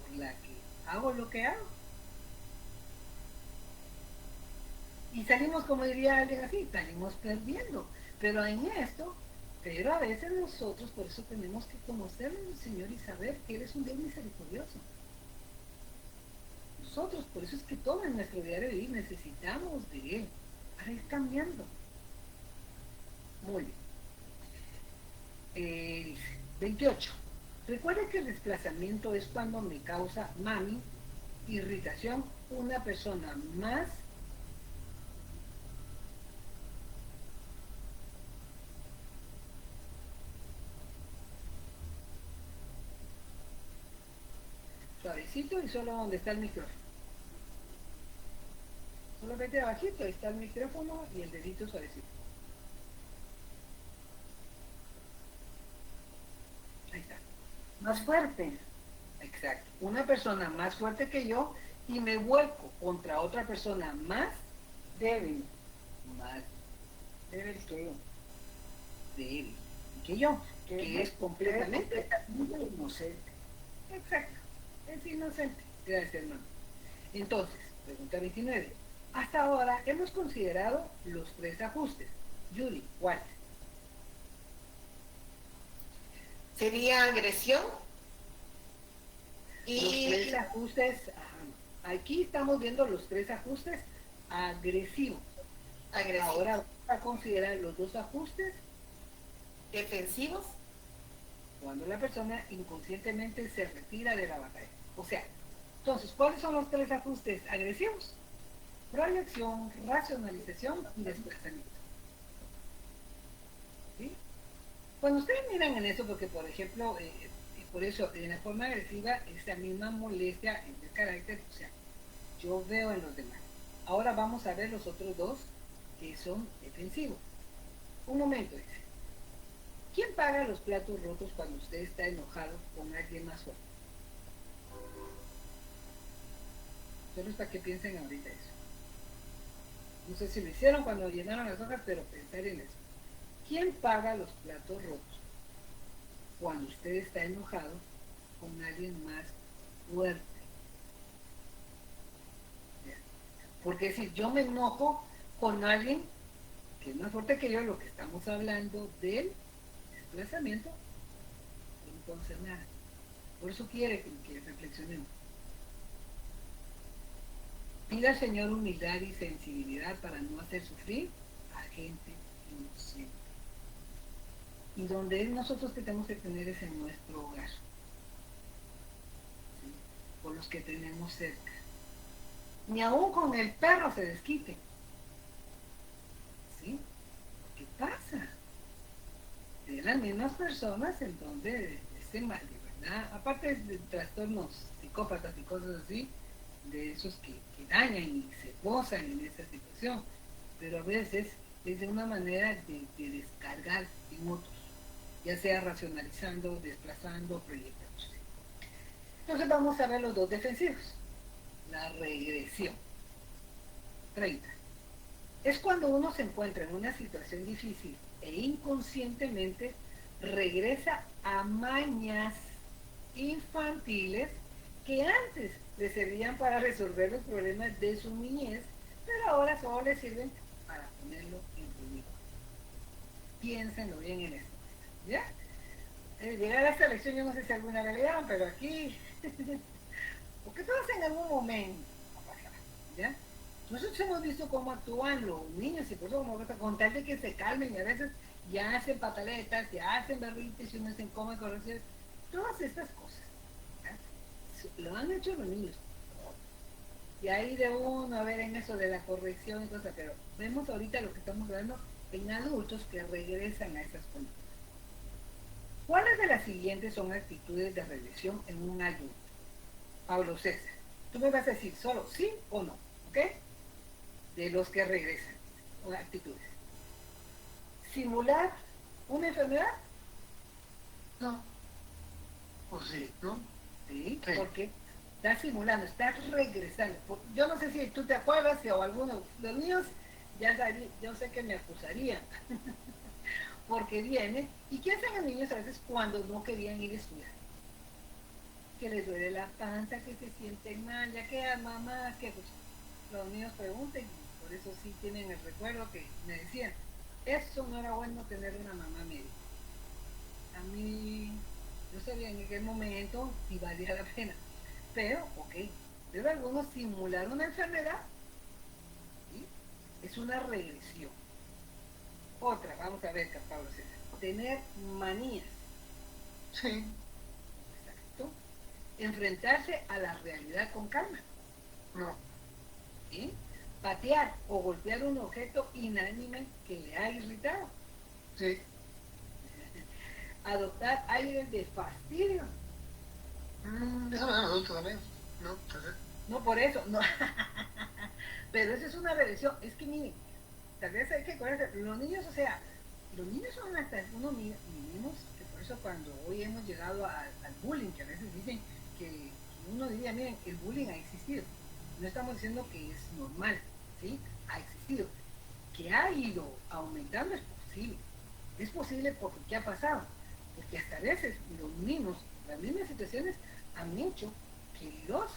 por la que hago lo que hago? Y salimos, como diría alguien así, salimos perdiendo. Pero en esto, pero a veces nosotros, por eso tenemos que conocer al Señor y saber que Él es un Dios misericordioso. Nosotros, por eso es que todo en nuestro diario vivir necesitamos de Él, para ir cambiando. Muy bien. 28. Recuerden que el desplazamiento es cuando me causa mami, irritación, una persona más suavecito y solo donde está el micrófono. Solamente abajito está el micrófono y el dedito suavecito. Ahí está. Más fuerte. Exacto. Una persona más fuerte que yo y me vuelco contra otra persona más débil. Más débil que yo. Débil que yo. Que es completamente inocente. Exacto. Es inocente. Gracias, hermano. Entonces, pregunta 29. Hasta ahora hemos considerado los tres ajustes. Judy, ¿cuál? Sería agresión Los y tres ajustes, aquí estamos viendo los tres ajustes agresivos. agresivos, Ahora vamos a considerar los dos ajustes defensivos, cuando la persona inconscientemente se retira de la batalla. O sea, entonces, ¿cuáles son los 3 ajustes agresivos? Proyección, racionalización y desplazamiento. ¿Sí? Cuando ustedes miran en eso, porque por ejemplo, por eso en la forma agresiva, esa misma molestia en el carácter, o sea, yo veo en los demás. Ahora vamos a ver los otros 2 que son defensivos. Un momento, dice. ¿Quién paga los platos rotos cuando usted está enojado con alguien más fuerte? Solo es para que piensen ahorita eso. No sé si lo hicieron cuando llenaron las hojas, pero pensar en eso. ¿Quién paga los platos rotos cuando usted está enojado con alguien más fuerte? Porque si yo me enojo con alguien que es más fuerte que yo, lo que estamos hablando del desplazamiento, entonces nada. Por eso quiere que reflexionemos. Pida al Señor humildad y sensibilidad para no hacer sufrir a gente inocente. Y donde nosotros que tenemos que tener es en nuestro hogar, ¿sí? Por los que tenemos cerca. Ni aún con el perro se desquite. ¿Sí? ¿Qué pasa? De las mismas personas en donde este mal, ¿verdad? Aparte de trastornos psicópatas y cosas así, de esos que dañan y se gozan en esa situación, pero a veces es de una manera de descargar en otros, ya sea racionalizando, desplazando, proyectándose. Entonces vamos a ver los 2 defensivos. La regresión. 30. Es cuando uno se encuentra en una situación difícil e inconscientemente regresa a mañas infantiles que antes le servían para resolver los problemas de su niñez, pero ahora solo le sirven para ponerlo en ridículo. Piénsenlo bien en esto. ¿Ya? Llegar a esta lección, yo no sé si alguna vez le dieron, pero aquí, porque todos en algún momento, ¿ya? Nosotros hemos visto cómo actúan los niños y por eso con tal de que se calmen y a veces ya hacen pataletas, ya hacen berrinches y uno se come corrección, todas estas cosas. Lo han hecho los niños. Y ahí de uno a ver en eso de la corrección y cosas, pero vemos ahorita lo que estamos hablando en adultos que regresan a esas conductas. ¿Cuáles de las siguientes son actitudes de regresión en un adulto? Pablo César, tú me vas a decir solo sí o no, ¿ok? De los que regresan, o actitudes. ¿Simular una enfermedad? No. ¿O sí, no? Sí, Sí. porque estás simulando, estás regresando. Yo no sé si tú te acuerdas o alguno de los míos, yo sé que me acusarían. Porque viene, ¿y qué hacen los niños a veces cuando no querían ir a estudiar? Que les duele la panza, que se sienten mal, ya que mamá, que pues, los niños pregunten, por eso sí tienen el recuerdo que me decían, eso no era bueno tener una mamá médica. A mí, yo sabía en aquel momento si valía la pena, pero, ok, pero algunos simular una enfermedad, ¿sí? Es una regresión. Otra, vamos a ver, Pablo César, tener manías. Sí. Exacto. Enfrentarse a la realidad con calma. No. ¿Sí? Patear o golpear un objeto inanime que le ha irritado. Sí. Adoptar aires de fastidio. Eso me da adulto también. No, entonces. No por eso, no. Pero eso es una regresión. Es que miren, tal vez hay que acordarse, los niños, o sea, los niños son hasta unos mínimos, que por eso cuando hoy hemos llegado al bullying, que a veces dicen que uno diría, miren, el bullying ha existido. No estamos diciendo que es normal, ¿sí? Ha existido. Que ha ido aumentando es posible. Es posible porque ¿qué ha pasado? Porque hasta a veces los mismos, las mismas situaciones han hecho que los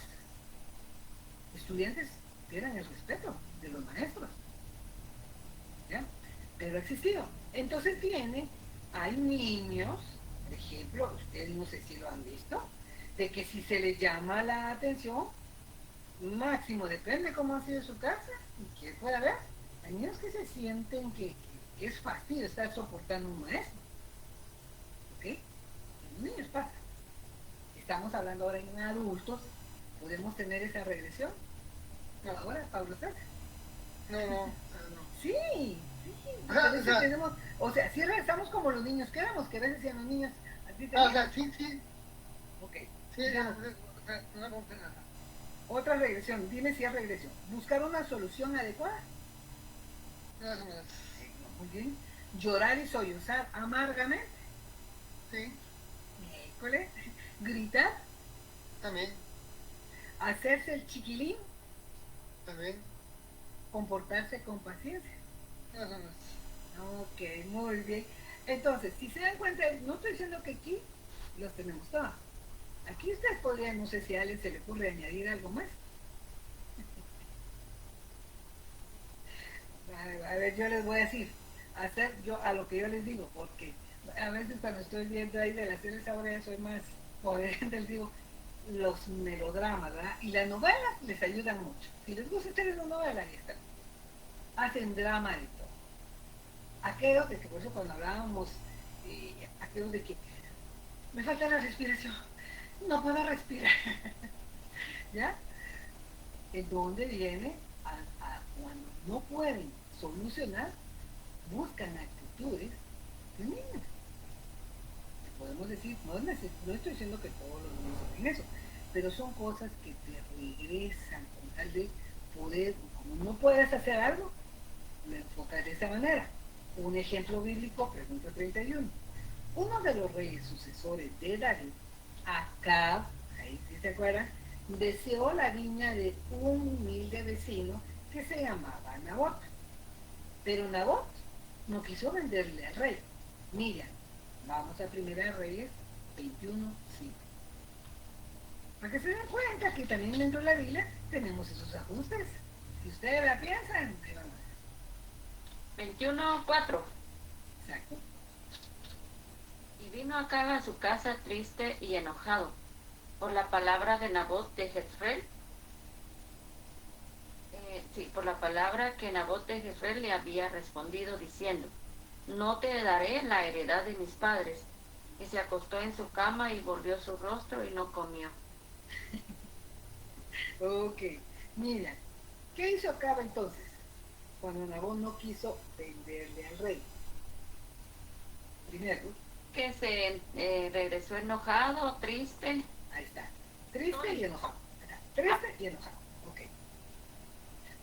estudiantes pierdan el respeto de los maestros. ¿Ya? Pero ha existido. Entonces hay niños, por ejemplo, ustedes no sé si lo han visto, de que si se les llama la atención, máximo, depende cómo ha sido su casa, y que pueda haber, Hay niños que se sienten que es fácil estar soportando un maestro. ¿Ok? En los niños pasa. Estamos hablando ahora en adultos. ¿Podemos tener esa regresión? No. Ahora, Pablo César. No. Sí, sí. A veces tenemos, o sea, si regresamos como los niños, ¿qué éramos? Que a veces decían los niños, a ti te O sea, sí. Ok. Sí, Ya. no compré nada. Otra regresión, dime si es regresión. Buscar una solución adecuada. Más o menos. Muy bien. Llorar y sollozar amargamente. Sí, Miércoles. Gritar. también. Hacerse el chiquilín. También. Comportarse con paciencia. Más o menos. Ok, muy bien. Entonces, si se dan cuenta, no estoy diciendo que aquí los tenemos todos. Aquí ustedes podrían, no sé si a alguien se le ocurre añadir algo más. A ver, yo les voy a decir, hacer yo a lo que yo les digo, porque a veces cuando estoy viendo ahí de las series ahora ya soy más poderosa, les digo, los melodramas, ¿verdad? Y las novelas les ayudan mucho. Si les gusta ustedes una novela, ahí están. Hacen drama de todo. Aquello de que por eso cuando hablábamos, aquello de que me falta la respiración, no puedo respirar, ¿ya? ¿De dónde viene? Cuando no pueden solucionar, buscan actitudes femeninas. Podemos decir, no estoy diciendo que todos los niños hacen eso, pero son cosas que te regresan con tal de poder, como no puedes hacer algo, lo enfocas de esa manera. Un ejemplo bíblico, pregunta 31. Uno de los reyes sucesores de David, Acab, ahí sí se acuerdan, deseó la viña de un humilde vecino que se llamaba Nabot. Pero Nabot no quiso venderle al rey. Mira, vamos a Primera Reyes 21:5. Para que se den cuenta que también dentro de la Biblia tenemos esos ajustes. Si ustedes la piensan, ¿qué van a hacer? 21:4. Exacto. Y vino Acab a su casa triste y enojado por la palabra de Nabot de Jezreel. Por la palabra que Nabot de Jezreel le había respondido diciendo, no te daré la heredad de mis padres. Y se acostó en su cama y volvió su rostro y no comió. Ok, mira, ¿qué hizo Acab entonces? Cuando Nabot no quiso venderle al rey. Primero, Que se regresó enojado, triste. ahí está, triste y enojado. Triste y enojado, ok.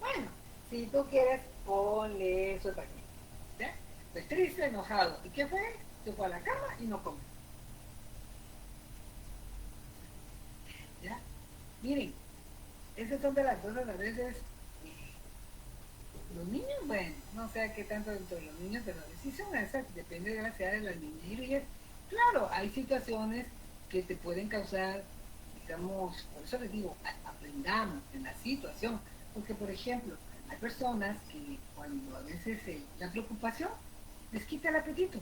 Bueno, si tú quieres, ponle eso también. ¿Ya? Pues triste, enojado. ¿Y qué fue? Se fue a la cama y no comió. ¿Ya? Miren, esas son de las cosas a veces. Los niños, bueno, no sé qué tanto dentro de los niños, pero sí son esas, depende de la edad de las niñas. Claro, hay situaciones que te pueden causar, digamos, por eso les digo, aprendamos en la situación. Porque, por ejemplo, hay personas que cuando a veces la preocupación les quita el apetito,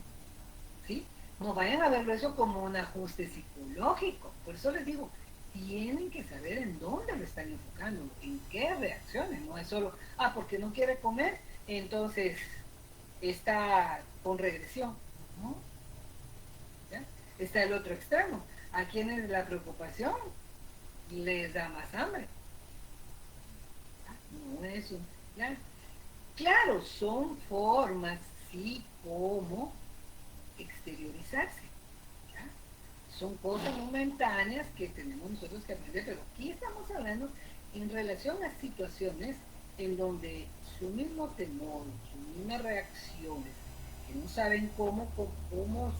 ¿sí? No vayan a verlo eso como un ajuste psicológico. Por eso les digo, tienen que saber en dónde lo están enfocando, en qué reacciones. No es solo, porque no quiere comer, entonces está con regresión, ¿no? ¿Ya? Está el otro extremo. A quienes la preocupación les da más hambre. No es un, ¿ya? Claro, son formas, sí, como exteriorizarse. ¿Ya? Son cosas momentáneas que tenemos nosotros que aprender, pero aquí estamos hablando en relación a situaciones en donde su mismo temor, sus mismas reacciones, que no saben cómo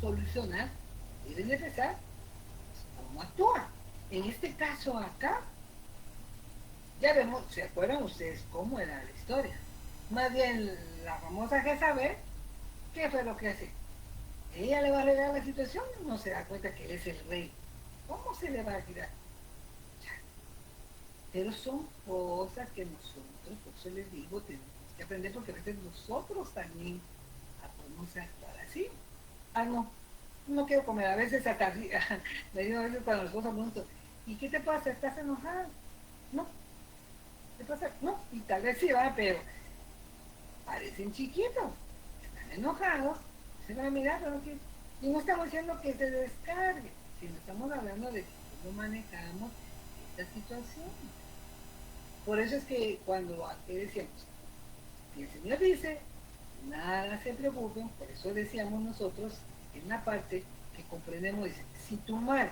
solucionar, deben empezar cómo actuar. En este caso acá, ya vemos, ¿se acuerdan ustedes cómo era la historia? Más bien la famosa Jezabel, ¿qué fue lo que hace? Ella le va a arreglar la situación, no se da cuenta que él es el rey. ¿Cómo se le va a girar? Pero son cosas que nosotros, por eso les digo, tenemos que aprender, porque a veces nosotros también podemos actuar así. No quiero comer, a veces hasta me digo a veces cuando los cosas pregunto, ¿y qué te pasa? ¿Estás enojada? No. ¿Qué pasa? No, y tal vez sí va, pero parecen chiquitos, están enojados, se van a mirar, pero que, y no estamos diciendo que se descargue, sino estamos hablando de cómo manejamos esta situación. Por eso es que cuando aquí decíamos, si el Señor dice, nada se preocupen, por eso decíamos nosotros, en la parte que comprendemos, dice, si tu mal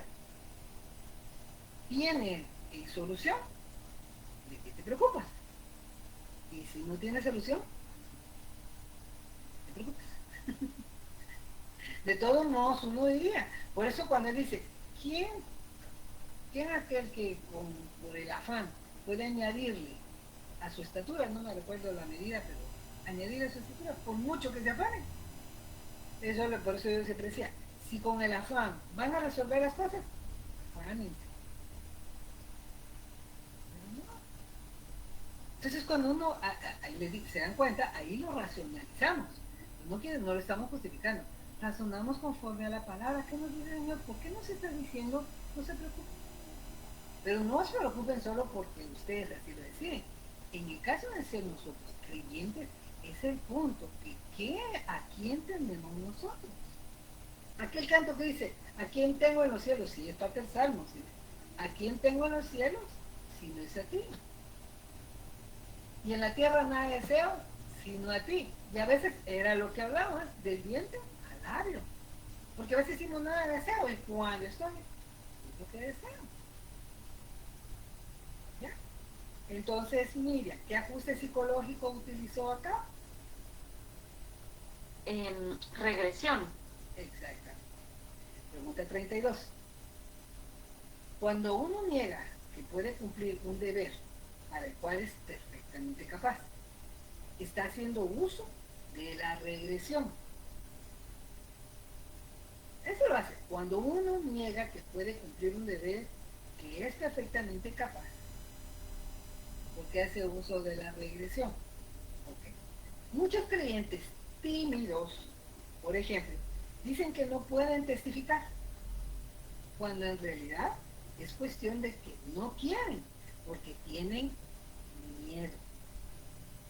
tiene solución, ¿de qué te preocupas? Y si no tiene solución, no te preocupes. De todos modos, uno diría, por eso cuando él dice, ¿quién es aquel que por el afán puede añadirle a su estatura? No me recuerdo la medida, pero añadirle a su estatura, por mucho que se afane. Por eso yo siempre decía, si con el afán van a resolver las cosas, afánense. Entonces cuando uno se dan cuenta, ahí lo racionalizamos. No lo estamos justificando. Razonamos conforme a la palabra. ¿Qué nos dice el Señor? ¿Por qué nos está diciendo no se preocupen? Pero no se preocupen solo porque ustedes así lo deciden. En el caso de ser nosotros creyentes, es el punto. ¿A quién tenemos nosotros? Aquel canto que dice, ¿a quién tengo en los cielos? Sí, es parte del Salmo. ¿Sí? ¿A quién tengo en los cielos? Si no es a ti. Y en la tierra nada deseo, sino a ti. Y a veces era lo que hablaban, del vientre al labio. Porque a veces decimos nada deseo, y cuando estoy, es lo que deseo. ¿Ya? Entonces, mira, ¿qué ajuste psicológico utilizó acá? En regresión. Exactamente. Pregunta 32. Cuando uno niega que puede cumplir un deber para el cual es perfectamente capaz, está haciendo uso de la regresión. Eso lo hace cuando uno niega que puede cumplir un deber que es perfectamente capaz, porque hace uso de la regresión. Okay. Muchos creyentes tímidos, por ejemplo, dicen que no pueden testificar, cuando en realidad es cuestión de que no quieren, porque tienen miedo.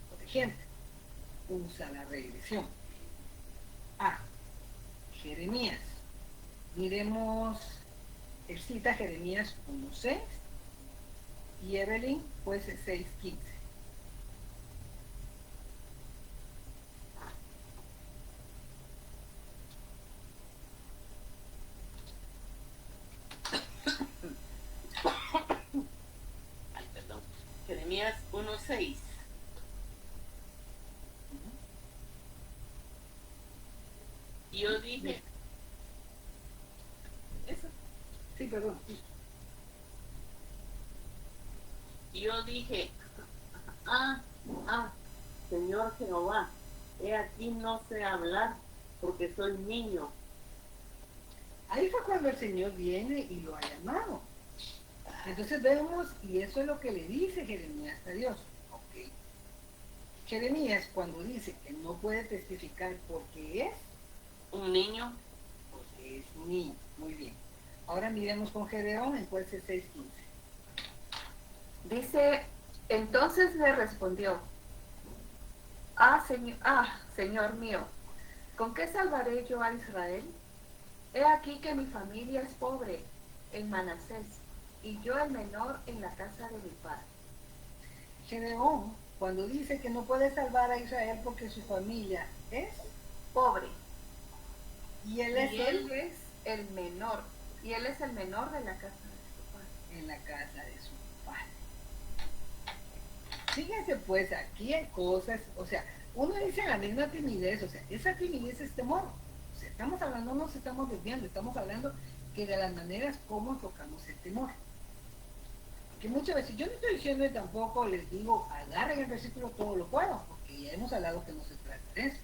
Por ejemplo, usa la regresión. Jeremías. Miremos, cita Jeremías 1:6 y Evelyn, pues 6:15. Jeremías 1:6. Yo dije, ¿eso? Sí, perdón. Yo dije, Señor Jehová, he aquí no sé hablar porque soy niño. Ahí fue cuando el Señor viene y lo ha llamado. Entonces vemos, y eso es lo que le dice Jeremías a Dios. Okay. Jeremías, cuando dice que no puede testificar porque es un niño, porque es niño. Muy bien. Ahora miremos con Gedeón en Jueces 6:15. Dice, entonces le respondió, Señor mío, ¿con qué salvaré yo a Israel? He aquí que mi familia es pobre en Manasés, y yo el menor en la casa de mi padre. Gedeón, cuando dice que no puede salvar a Israel porque su familia es pobre, y él es el menor, y él es el menor de la casa de su padre. En la casa de su padre. Fíjense pues, aquí hay cosas, o sea, uno dice la misma timidez, o sea, esa timidez es temor. O sea, estamos hablando, no nos estamos desviando, estamos hablando que de las maneras como enfocamos el temor. Que muchas veces, yo no estoy diciendo y tampoco les digo, agarren el versículo todo lo puedo, porque ya hemos hablado que no se trata de eso.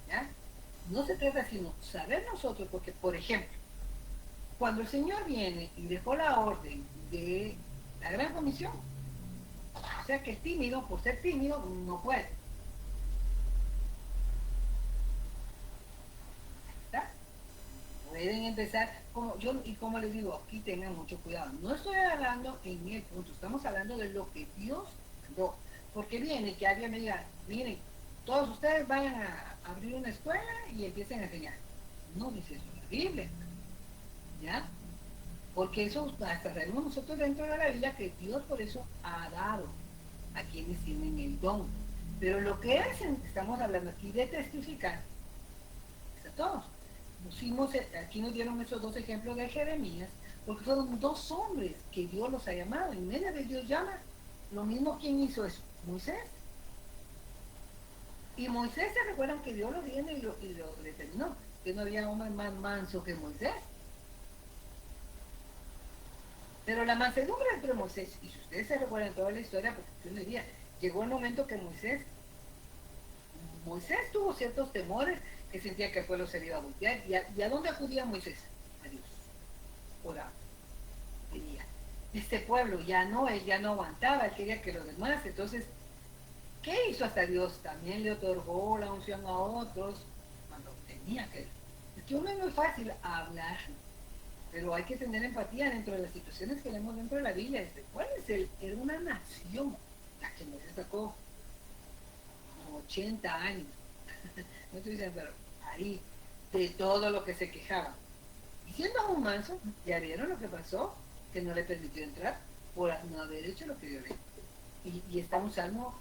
¿Ya? No se trata sino saber nosotros, porque por ejemplo, cuando el Señor viene y dejó la orden de la gran comisión, o sea que es tímido, por ser tímido, no puede. ¿Está? Pueden empezar, como les digo, aquí tengan mucho cuidado. No estoy hablando en el punto, estamos hablando de lo que Dios mandó. Porque viene que alguien me diga, miren, todos ustedes vayan a abrir una escuela y empiecen a enseñar. No dice eso la Biblia, ¿ya? Porque eso hasta sabemos nosotros dentro de la Biblia que Dios por eso ha dado a quienes tienen el don. Pero lo que estamos hablando aquí de testificar, es a todos. Aquí nos dieron esos dos ejemplos de Jeremías, porque fueron dos hombres que Dios los ha llamado. En medio de Dios llama. Lo mismo, ¿quién hizo eso? Moisés. Y Moisés, ¿se recuerdan que Dios lo viene y lo determinó? Que no había hombre más manso que Moisés. Pero la mansedumbre entre Moisés, y si ustedes se recuerdan toda la historia, porque yo les diría, llegó el momento que Moisés tuvo ciertos temores, que sentía que el pueblo se le iba a voltear. ¿Y a dónde acudía Moisés? A Dios. Oraba. Venía. Este pueblo él ya no aguantaba, él quería que los demás, entonces, ¿qué hizo hasta Dios? También le otorgó la unción a otros, cuando tenía que. Es que uno no es fácil hablar, pero hay que tener empatía dentro de las situaciones que leemos dentro de la Biblia. Era una nación la que Moisés sacó como 80 años, no estoy diciendo, pero ahí, de todo lo que se quejaba. Y siendo un manso, ya vieron lo que pasó, que no le permitió entrar por no haber hecho lo que Dios le dijo. Y está un salmo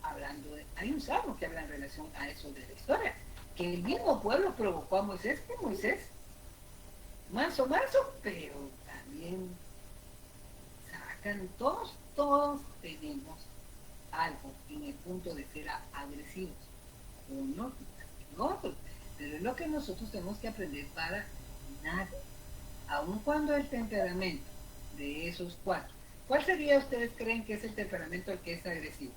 hay un salmo que habla en relación a eso de la historia, que el mismo pueblo provocó a Moisés, que Moisés, manso, pero también sacan, todos tenemos algo en el punto de ser agresivos, unos más que otros, pero es lo que nosotros tenemos que aprender para nada, aun cuando el temperamento de esos cuatro, ¿cuál sería, ustedes creen que es el temperamento al que es agresivo?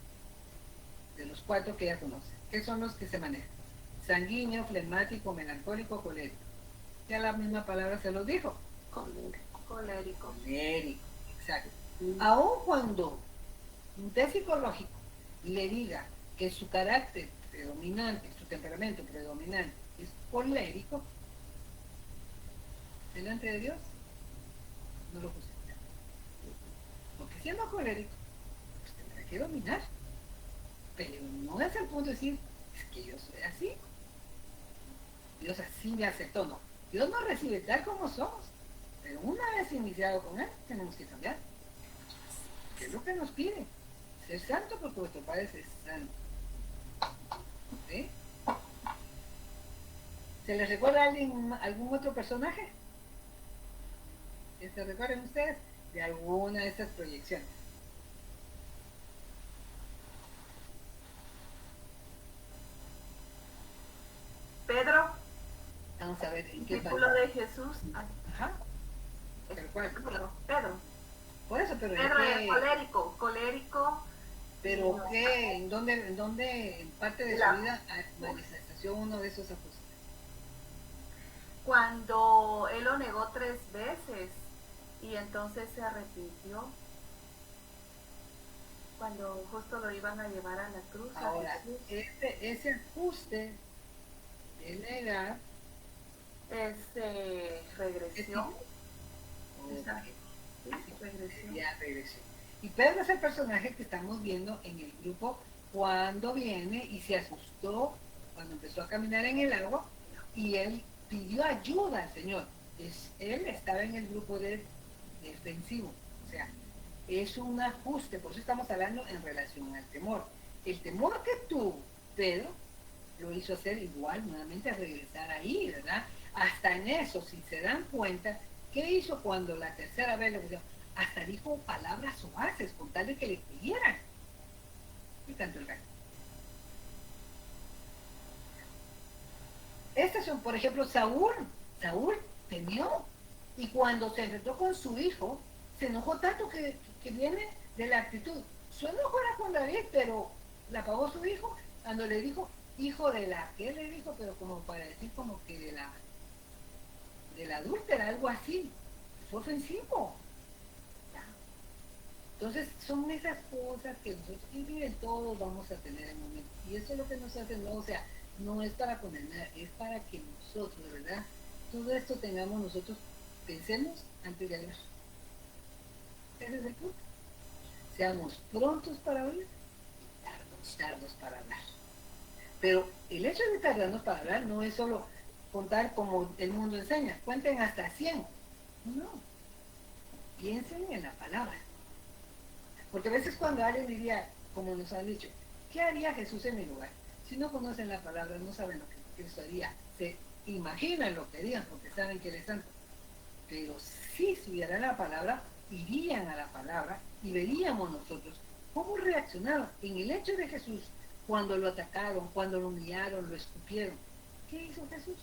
De los cuatro que ya conocen, ¿qué son los que se manejan? Sanguíneo, flemático, melancólico, colérico. Ya la misma palabra se los dijo. Colérico. Colérico, exacto. Aun cuando un test psicológico le diga que su carácter predominante, su temperamento predominante es colérico, delante de Dios no lo justifica. Porque siendo colérico, pues tendrá que dominar. Pero no es el punto de decir, es que yo soy así. Dios así me aceptó, no. Dios nos recibe tal como somos. Pero una vez iniciado con Él, tenemos que cambiar. ¿Qué es lo que nos pide? Ser santo porque vuestro Padre es santo. ¿Sí? ¿Se les recuerda a alguien, algún otro personaje? ¿Que se recuerden ustedes de alguna de estas proyecciones? Pedro, Vamos a ver en qué discípulo parte. de Jesús. Ajá. Tal cual. Pedro. Por eso, pero Pedro es colérico. ¿pero qué? ¿En dónde en parte de su vida manifestación uno de esos apóstoles? Cuando él lo negó 3 veces y entonces se arrepintió. Cuando justo lo iban a llevar a la cruz. Ahora, ese ajuste de negar es regresión. Regresión. Ya, regresión. Y Pedro es el personaje que estamos viendo en el grupo cuando viene y se asustó cuando empezó a caminar en el agua y él pidió ayuda al Señor. Él estaba en el grupo defensivo. O sea, es un ajuste, por eso estamos hablando en relación al temor. El temor que tuvo Pedro lo hizo hacer igual, nuevamente a regresar ahí, ¿verdad? Hasta en eso, si se dan cuenta, ¿qué hizo cuando la tercera vez le dijo? Hasta dijo palabras suaves con tal de que le creyeran. Y tanto el gato. Estas son, por ejemplo, Saúl temió. Y cuando se enfrentó con su hijo, se enojó tanto que viene de la actitud. Su enojo era con David, pero la pagó su hijo cuando le dijo, hijo de la, ¿qué le dijo? Pero como para decir como que de la adúltera, algo así. Fue ofensivo. Entonces son esas cosas que nosotros, y miren, todos vamos a tener en un momento. Y eso es lo que nos hace, no, o sea, no es para condenar, es para que nosotros, ¿verdad? Todo esto tengamos nosotros, pensemos antes de hablar. Ese es el punto. Seamos prontos para oír y tardos para hablar. Pero el hecho de tardarnos para hablar no es solo contar como el mundo enseña, cuenten hasta 100. No, piensen en la palabra. Porque a veces cuando alguien diría, como nos han dicho, ¿qué haría Jesús en mi lugar? Si no conocen la palabra, no saben lo que Cristo haría. Se imaginan lo que harían porque saben que Él es santo. Pero si estudiaran la palabra, irían a la palabra y veríamos nosotros cómo reaccionaron en el hecho de Jesús cuando lo atacaron, cuando lo humillaron, lo escupieron. ¿Qué hizo Jesús?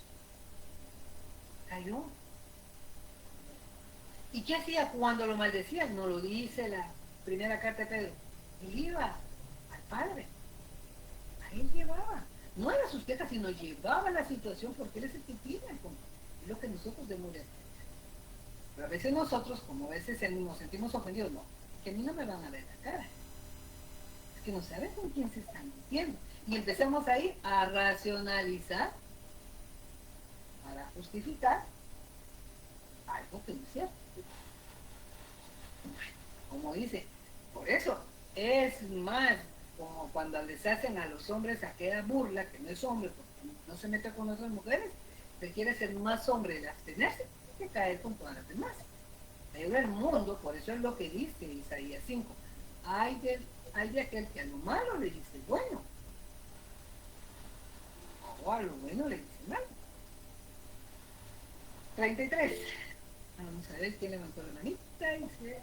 Cayó. ¿Y qué hacía cuando lo maldecían? No lo dice la primera carta de Pedro. Él iba al Padre. A Él llevaba. No era sus quejas, sino llevaba la situación porque Él es el que tiene el control. Es lo que nosotros debemos de hacer. Pero a veces nosotros, como a veces nos sentimos ofendidos, no, que a mí no me van a ver la cara. Es que no saben con quién se están metiendo. Y empezamos ahí a racionalizar para justificar algo que no es cierto. Como dice, por eso es más como cuando les hacen a los hombres aquella burla, que no es hombre, porque no se mete con otras mujeres, requiere ser más hombre de abstenerse que caer con todas las demás. Pero el mundo, por eso es lo que dice Isaías 5, hay de aquel que a lo malo le dice bueno, o a lo bueno le dice malo. 33. Vamos a ver quién levantó la manita y se...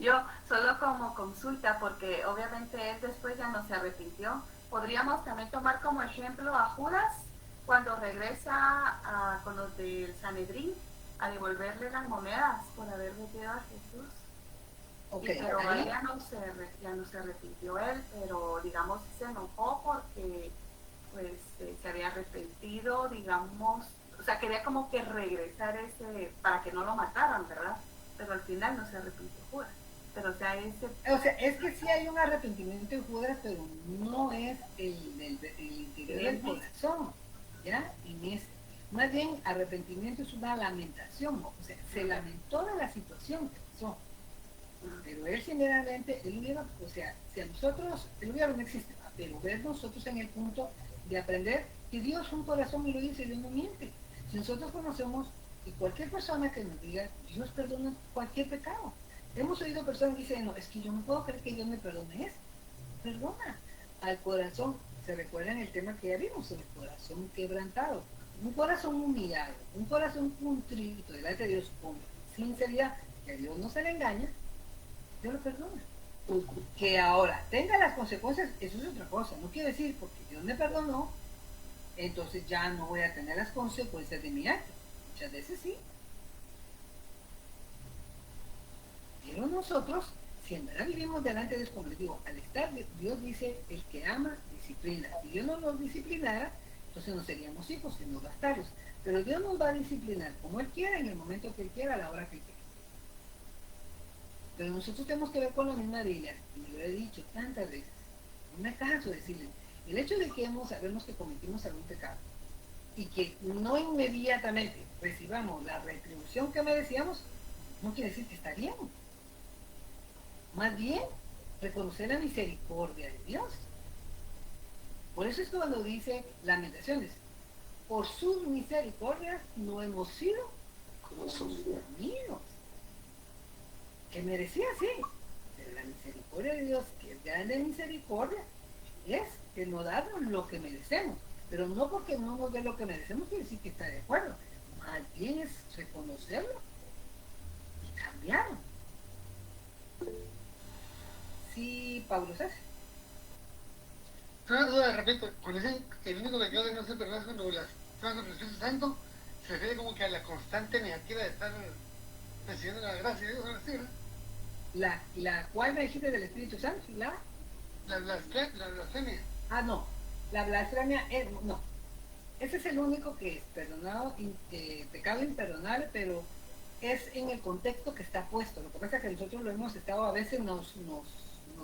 Yo solo como consulta, porque obviamente él después ya no se arrepintió. Podríamos también tomar como ejemplo a Judas cuando regresa con los del Sanedrín a devolverle las monedas por haber metido a Jesús. Okay, pero ya no se arrepintió él, pero digamos se enojó porque pues se había arrepentido, digamos, o sea, quería como que regresar para que no lo mataran, ¿verdad? Pero al final no se arrepintió Judas. Pero o sea, es que sí hay un arrepentimiento en Judas, pero no es el interior del corazón, ¿ya? En ese. Más bien, arrepentimiento es una lamentación, o sea, se lamentó de la situación que pasó. Pero él sinceramente, él hubiera, o sea, si a nosotros, el hubiera no existe, pero ver nosotros en el punto de aprender que Dios es un corazón y lo dice, Dios no miente. Si nosotros conocemos, y cualquier persona que nos diga, Dios perdona cualquier pecado. Hemos oído personas que dicen, no, es que yo no puedo creer que Dios me perdone eso. Perdona al corazón. Se recuerdan el tema que ya vimos, el corazón quebrantado. Un corazón humillado, un corazón contrito delante de Dios con sinceridad, que a Dios no se le engaña, Dios lo perdona. Que ahora tenga las consecuencias, eso es otra cosa. No quiere decir, porque Dios me perdonó, entonces ya no voy a tener las consecuencias de mi acto. Muchas veces sí. Pero nosotros, si en verdad vivimos delante de Dios, como les digo, al estar, Dios dice, el que ama, disciplina. Si Dios no nos disciplinara, entonces no seríamos hijos, sino bastardos. Pero Dios nos va a disciplinar como Él quiera, en el momento que Él quiera, a la hora que Él quiera. Pero nosotros tenemos que ver con la misma Biblia, y lo he dicho tantas veces, no me canso de decirles, el hecho de que sabemos que cometimos algún pecado, y que no inmediatamente recibamos la retribución que merecíamos, no quiere decir que está bien. Más bien, reconocer la misericordia de Dios. Por eso es cuando dice Lamentaciones, por sus misericordias no hemos sido consumidos. Que merecía, sí, pero la misericordia de Dios, que es grande misericordia, es que nos da lo que merecemos. Pero no porque no nos dé lo que merecemos quiere decir que está de acuerdo. Más bien es reconocerlo y cambiarlo. Sí, Pablo César. Una duda de repente, cuando dicen que el único pecado de no ser perdonado cuando las personas con el Espíritu Santo, se refiere como que a la constante negativa de estar recibiendo la gracia de Dios, ¿sí, no? La cual me dijiste del Espíritu Santo, la blasfemia. Ah, no, la blasfemia es, no. Ese es el único que es perdonado, pecado imperdonable, pero es en el contexto que está puesto. Lo que pasa es que nosotros lo hemos estado, a veces nos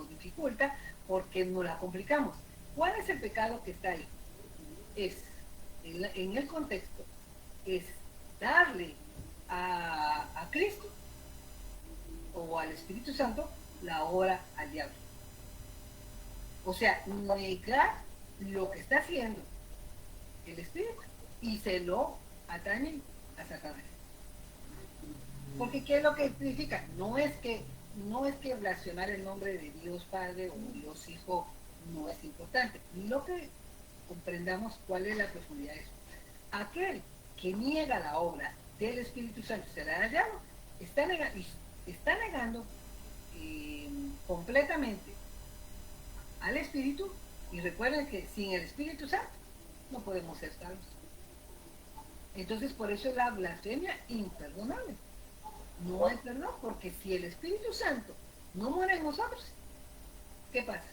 dificulta porque nos la complicamos. ¿Cuál es el pecado que está ahí? Es, en el contexto, es darle a Cristo o al Espíritu Santo la hora al diablo. O sea, negar lo que está haciendo el Espíritu y se lo atañen a Satanás. Porque ¿qué es lo que significa? No es que blasfemar el nombre de Dios Padre o Dios Hijo no es importante. Lo que comprendamos cuál es la profundidad de eso. Aquel que niega la obra del Espíritu Santo será hallado, está negando completamente al Espíritu, y recuerden que sin el Espíritu Santo no podemos ser salvos. Entonces por eso es la blasfemia imperdonable. No hay perdón, porque si el Espíritu Santo no muere en nosotros, ¿qué pasa?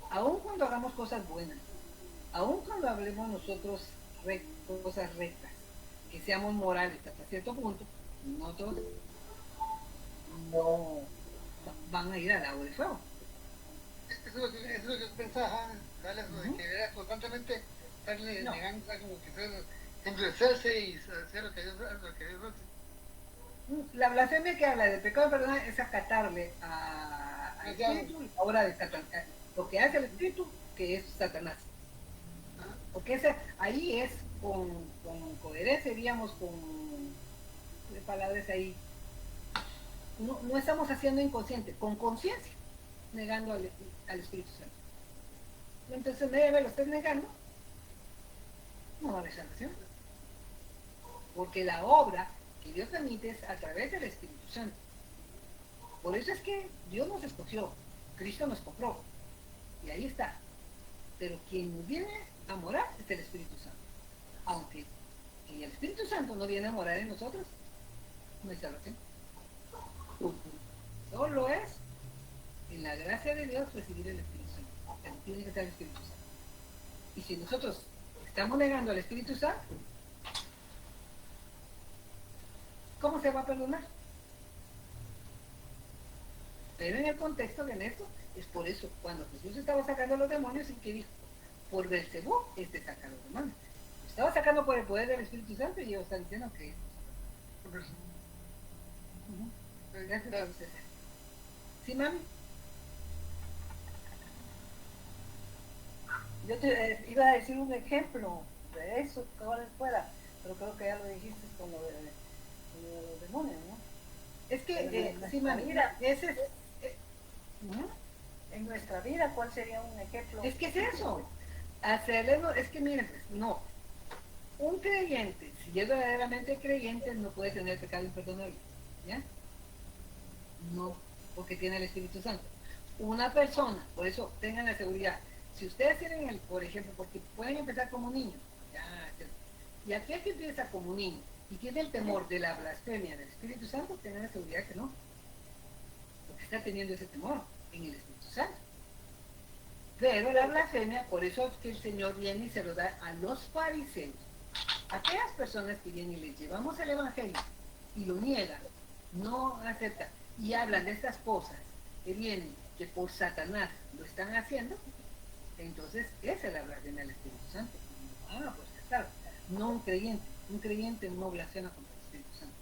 Aun cuando hagamos cosas buenas, aun cuando hablemos nosotros cosas rectas, que seamos morales hasta cierto punto, nosotros no van a ir al lago de fuego. Eso es lo que yo pensaba, ¿vale? De que era constantemente estarle negando, como que endurecerse y hacer lo que Dios hace. La blasfemia que habla del pecado perdón es acatarle al Espíritu la obra de Satanás, lo que hace el Espíritu, que es Satanás. Porque ahí es con coherencia, diríamos, con palabras ahí. No estamos haciendo inconsciente, con conciencia, negando al Espíritu Santo. Entonces, media vez lo estés negando, no va a haber salvación. Porque la obra que Dios permite es a través del Espíritu Santo. Por eso es que Dios nos escogió, Cristo nos compró, y ahí está. Pero quien viene a morar es el Espíritu Santo. Aunque el Espíritu Santo no viene a morar en nosotros, no hay salvación. Solo es en la gracia de Dios recibir el Espíritu Santo. Tiene que ser el Espíritu Santo. Y si nosotros estamos negando al Espíritu Santo, ¿cómo se va a perdonar? Pero en el contexto de esto, es por eso, cuando Jesús estaba sacando a los demonios, ¿y qué dijo? Por Belcebú, saca a los demonios. Estaba sacando por el poder del Espíritu Santo y ellos están diciendo que es por Belcebú. Gracias a ustedes. ¿Sí, mami? Yo te iba a decir un ejemplo de eso, que ahora fuera, pero creo que ya lo dijiste con lo de los demonios, ¿no? Es que, sí, mami, mira, ese es... En nuestra vida, ¿cuál sería un ejemplo? Es que es eso. Es que miren, pues, no. Un creyente, si es verdaderamente creyente, no puede tener pecado imperdonable. ¿Ya? No, porque tiene el Espíritu Santo. Una persona, por eso tengan la seguridad. Si ustedes tienen por ejemplo, porque pueden empezar como niños, y aquel que empieza como niño y tiene el temor de la blasfemia del Espíritu Santo, tengan la seguridad que no. Porque está teniendo ese temor en el Espíritu Santo. Pero la blasfemia, por eso es que el Señor viene y se lo da a los fariseos. Aquellas personas que vienen y les llevamos el Evangelio y lo niegan, no aceptan y hablan de estas cosas que vienen, que por Satanás lo están haciendo, entonces esa es la blasfemia del Espíritu Santo. Pues ya sabes, no un creyente no blasfema contra el Espíritu Santo.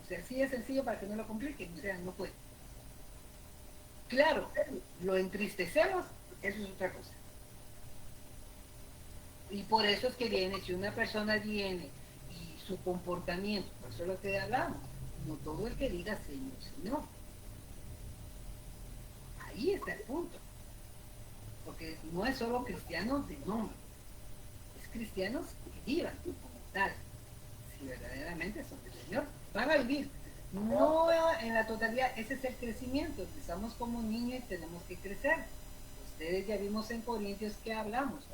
O sea, sí es sencillo para que no lo compliquen, o sea, no puede. Claro, lo entristecemos, eso es otra cosa. Y por eso es que viene, si una persona viene y su comportamiento, por eso es lo que hablamos, no todo el que diga Señor, Señor. Ahí está el punto. Porque no es solo cristianos de nombre, es cristianos que vivan como tal. Si verdaderamente son del Señor, van a vivir. No en la totalidad, ese es el crecimiento. Empezamos como niños y tenemos que crecer. Ustedes ya vimos en Corintios que hablamos.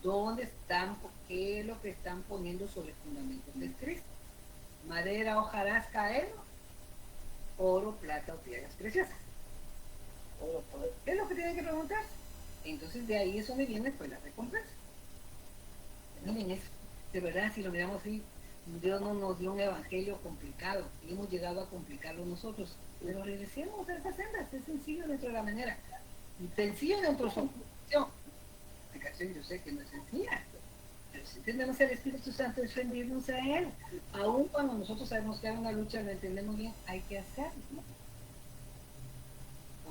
¿Dónde están? ¿Qué es lo que están poniendo sobre fundamentos de Cristo? Madera, hojarasca, oro, plata o piedras preciosas. Es lo que tienen que preguntar. Entonces de ahí es donde viene pues la recompensa. Miren, de verdad, si lo miramos así, Dios no nos dio un evangelio complicado y hemos llegado a complicarlo nosotros, pero regresemos a esa senda. Es sencillo dentro de la manera, sencillo dentro de su función. La explicación yo sé que no es sencilla, pero si entendemos el Espíritu Santo es rendirnos a Él. Aún cuando nosotros sabemos que hay una lucha, lo entendemos bien, hay que hacerlo, ¿no?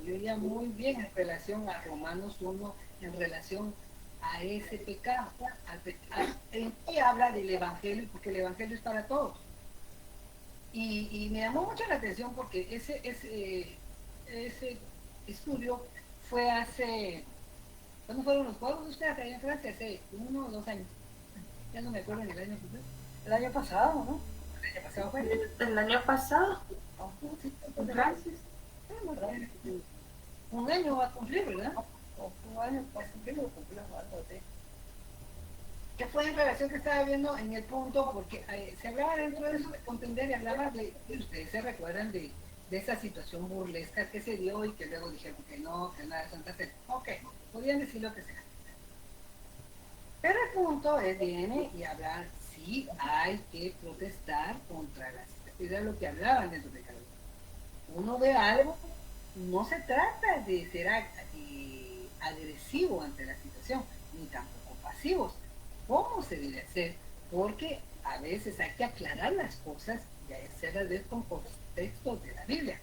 desarrolló ya muy bien en relación a Romanos 1, en relación a ese pecado. En que habla del Evangelio, porque el Evangelio es para todos. Y me llamó mucho la atención porque ese estudio fue hace... ¿Cuándo fueron los juegos ustedes allá en Francia? Hace 1 o 2 años. Ya no me acuerdo en el año pasado. El año pasado, ¿no? El año pasado fue. El año pasado. Sí, Gracias. un año va a cumplir, ¿verdad? Un año para cumplirlo, algo así. Que fue en relación que estaba viendo en el punto, porque se hablaba dentro de eso de contender y hablaba de, ustedes se recuerdan de esa situación burlesca que se dio y que luego dijeron que no, que nada de Santa Fe. Ok, podían decir lo que sea. Pero el punto es, viene y hablar, sí hay que protestar contra las... Era lo que hablaban dentro de cada uno. Uno ve algo, no se trata de ser agresivo ante la situación, ni tampoco pasivos. ¿Cómo se debe hacer? Porque a veces hay que aclarar las cosas y hacerlas ver con contextos de la Biblia.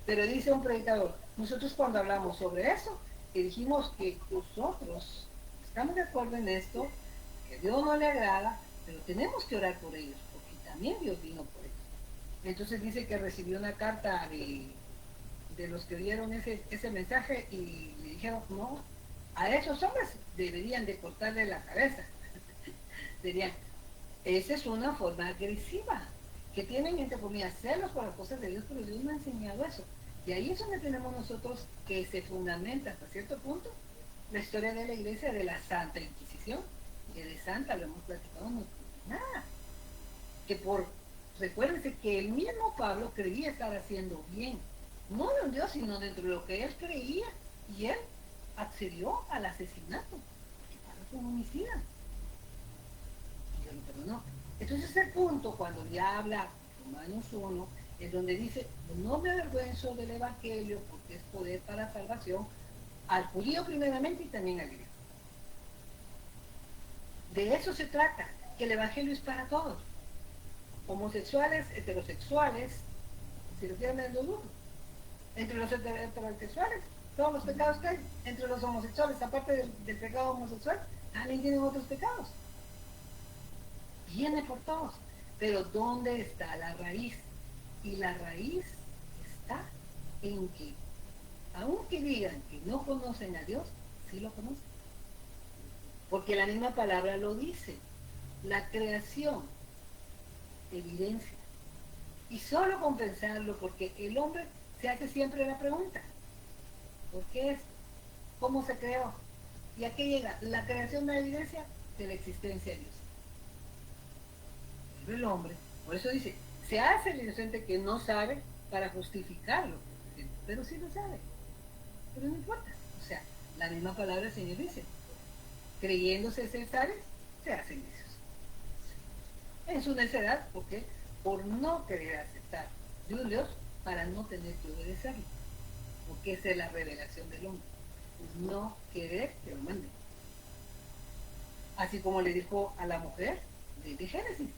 Pero dice un predicador, nosotros cuando hablamos sobre eso, que dijimos que nosotros estamos de acuerdo en esto, que Dios no le agrada, pero tenemos que orar por ellos, porque también Dios vino por ellos. Entonces dice que recibió una carta de los que dieron ese mensaje y le dijeron, no, a esos hombres deberían de cortarle la cabeza. Dirían, esa es una forma agresiva, que tienen entre comillas celos por las cosas de Dios, pero Dios no ha enseñado eso. Y ahí es donde tenemos nosotros que se fundamenta hasta cierto punto la historia de la iglesia de la Santa Inquisición, que de Santa lo hemos platicado, no nada. Recuérdense que el mismo Pablo creía estar haciendo bien, no de un Dios, sino dentro de lo que él creía, y él accedió al asesinato, porque Pablo fue un homicida. Y Dios lo perdonó. Entonces el punto, cuando ya habla Romanos 1, es donde dice, no me avergüenzo del Evangelio, porque es poder para salvación, al judío primeramente y también al griego. De eso se trata, que el Evangelio es para todos. Homosexuales, heterosexuales, si lo quieren ver en los grupos. Entre los heterosexuales, todos los pecados que hay. Entre los homosexuales, aparte del pecado homosexual, también tienen otros pecados. Viene por todos. Pero ¿dónde está la raíz? Y la raíz está en que, aunque digan que no conocen a Dios, sí lo conocen. Porque la misma palabra lo dice. La creación evidencia. Y solo con pensarlo, porque el hombre se hace siempre la pregunta, ¿por qué es? ¿Cómo se creó? ¿Y a qué llega? La creación de la evidencia de la existencia de Dios. Pero el hombre, por eso dice, se hace el inocente que no sabe para justificarlo, pero sí lo sabe, pero no importa. O sea, la misma palabra el Señor dice, creyéndose ser sabios, se hacen necios. En su necedad, porque por no querer aceptar de un Dios para no tener que obedecerlo, porque esa es la revelación del hombre, no querer que lo manden. Así como le dijo a la mujer desde Génesis.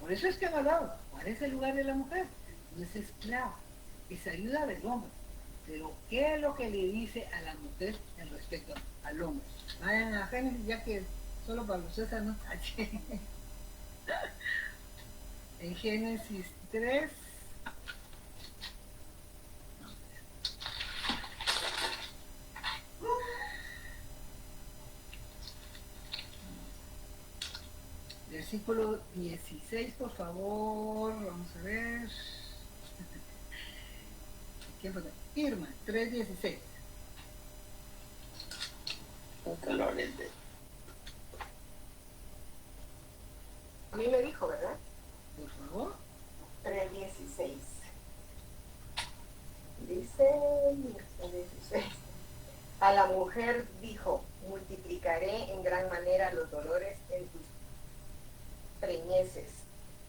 Por eso es que ha hablado, ¿cuál es el lugar de la mujer? No es esclava, es ayuda del hombre. Pero ¿qué es lo que le dice a la mujer en respecto al hombre? Vayan a Génesis, ya que solo Pablo César no tache. En Génesis 3, versículo 16, por favor, vamos a ver. ¿Quién fue? Irma, 3:16. A mí me dijo, ¿verdad? Por favor. 3:16. Dice 16. A la mujer dijo, multiplicaré en gran manera los dolores en tus preñeces.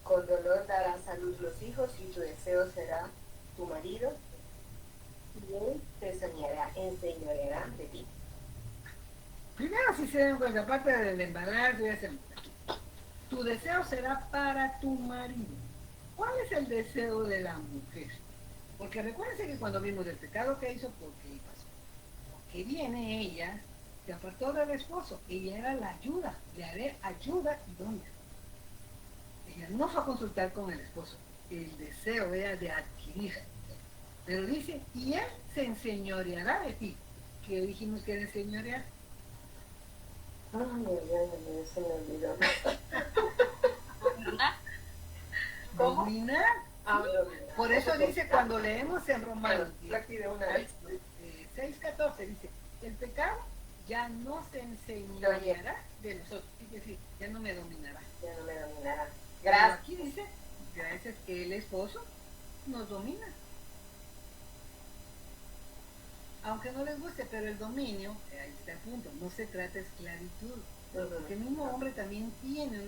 Con dolor darás a luz los hijos y tu deseo será tu marido y él te enseñoreará de ti. Primero, si se dan cuenta, aparte del embarazo, ya se... tu deseo será para tu marido. ¿Cuál es el deseo de la mujer? Porque recuérdense que cuando vimos el pecado que hizo, ¿por qué pasó? Porque viene ella, se apartó del esposo, ella era la ayuda, le haré ayuda idónea. Ella no fue a consultar con el esposo, el deseo era de adquirir. Pero dice, y él se enseñoreará de ti. ¿Qué dijimos que era enseñorear? Ay, se me olvidó. ¿Cómo? Dominar. Dominar. Por eso dice cuando leemos en Romanos Aquí de una vez. 6:14 dice, el pecado ya no se enseñoreará de nosotros. Es decir, ya no me dominará. Ya no me dominará. Pero Gracias. aquí dice, gracias que el esposo nos domina. Aunque no les guste, pero el dominio, ahí está el punto, no se trata de esclavitud. Porque el mismo hombre también tiene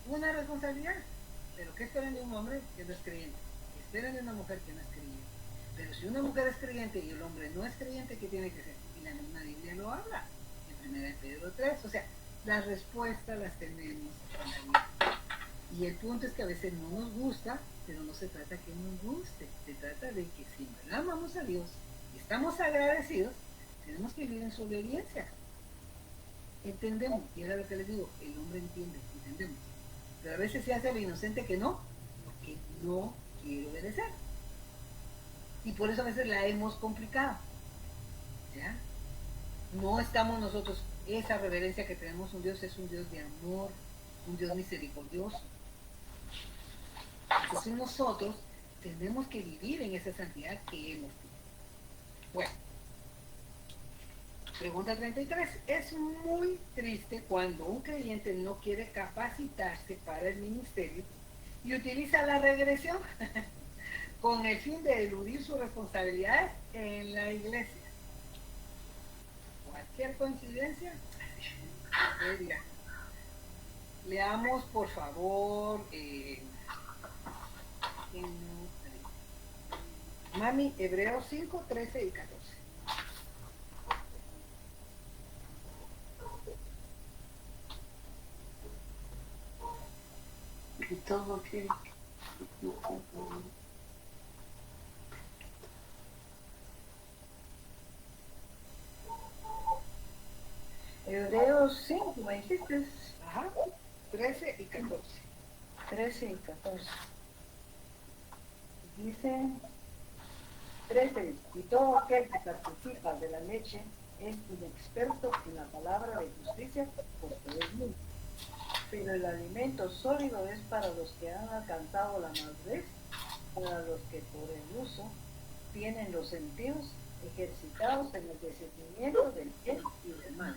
una responsabilidad. Pero ¿qué esperan de un hombre que no es creyente? ¿Qué esperan de una mujer que no es creyente? Pero si una mujer es creyente y el hombre no es creyente, ¿qué tiene que ser? Y la misma Biblia lo habla, en 1 Pedro 3. O sea, las respuestas las tenemos en la Biblia. Y el punto es que a veces no nos gusta, pero no se trata que nos guste. Se trata de que si amamos a Dios y estamos agradecidos, tenemos que vivir en su obediencia. Entendemos, y era lo que les digo, el hombre entiende, entendemos. Pero a veces se hace el inocente que no, porque no quiere obedecer. Y por eso a veces la hemos complicado. ¿Ya? No estamos nosotros, esa reverencia que tenemos un Dios es un Dios de amor, un Dios misericordioso. Entonces nosotros tenemos que vivir en esa santidad que hemos tenido. Bueno, pregunta 33. Es muy triste cuando un creyente no quiere capacitarse para el ministerio y utiliza la regresión con el fin de eludir sus responsabilidades en la iglesia. Cualquier coincidencia, leamos por favor Mami, Hebreos 5, 13 y 14. Y todo que Hebreos 5, me dijiste. Ajá, 13 y 14. 13 y 14. Dice 13. Y todo aquel que participa de la leche es inexperto en la palabra de justicia porque es mucho. Pero el alimento sólido es para los que han alcanzado la madurez, para los que por el uso tienen los sentidos ejercitados en el discernimiento del bien y del mal.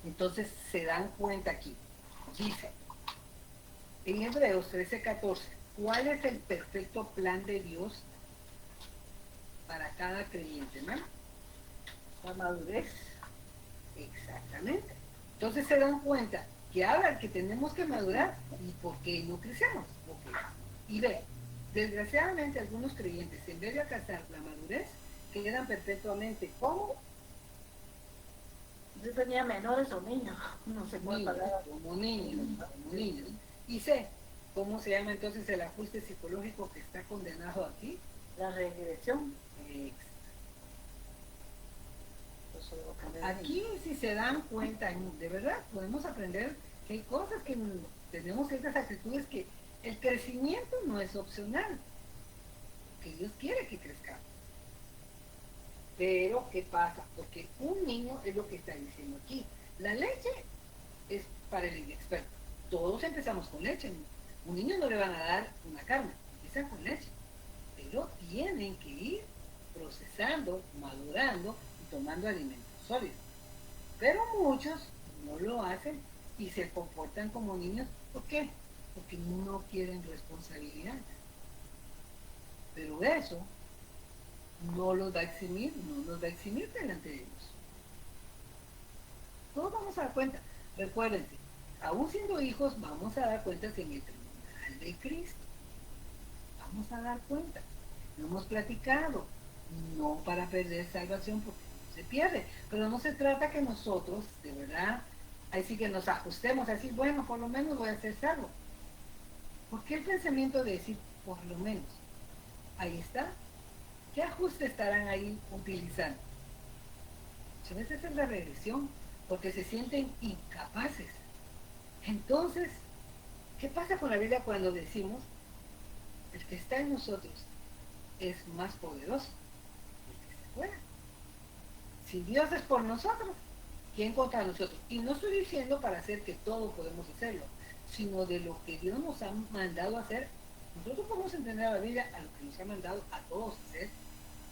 Entonces se dan cuenta aquí. Dice, en Hebreos 13:14, ¿cuál es el perfecto plan de Dios para cada creyente, ¿no? La madurez. Exactamente. Entonces se dan cuenta que ahora que tenemos que madurar, ¿y por qué no crecemos? Okay. Y ve, desgraciadamente algunos creyentes, en vez de alcanzar la madurez, quedan perpetuamente como Yo tenía menores o niños, no sé cuál palabra. como niños. Y sé cómo se llama entonces el ajuste psicológico que está condenado aquí. La regresión. Aquí, si se dan cuenta, de verdad podemos aprender que hay cosas que tenemos ciertas actitudes que el crecimiento no es opcional, que Dios quiere que crezcamos. Pero, ¿qué pasa? Porque un niño es lo que está diciendo aquí. La leche es para el inexperto. Todos empezamos con leche. Un niño no le van a dar una carne, empieza con leche. Pero tienen que ir procesando, madurando y tomando alimentos sólidos. Pero muchos no lo hacen y se comportan como niños. ¿Por qué? Porque no quieren responsabilidad. Pero eso no los va a eximir, no los va a eximir delante de Dios. Todos vamos a dar cuenta. Recuérdense, aún siendo hijos, vamos a dar cuentas en el tribunal de Cristo. Vamos a dar cuenta. Lo hemos platicado. No para perder salvación, porque no se pierde. Pero no se trata que nosotros, de verdad, ahí sí que nos ajustemos, así, bueno, por lo menos voy a ser salvo. ¿Por qué el pensamiento de decir por lo menos? Ahí está. ¿Qué ajuste estarán ahí utilizando? Muchas veces es la regresión, porque se sienten incapaces. Entonces, ¿qué pasa con la Biblia cuando decimos el que está en nosotros es más poderoso que el que está fuera? Si Dios es por nosotros, ¿quién contra nosotros? Y no estoy diciendo para hacer que todos podemos hacerlo, sino de lo que Dios nos ha mandado a hacer. Nosotros podemos entender a la Biblia a lo que nos ha mandado a todos hacer,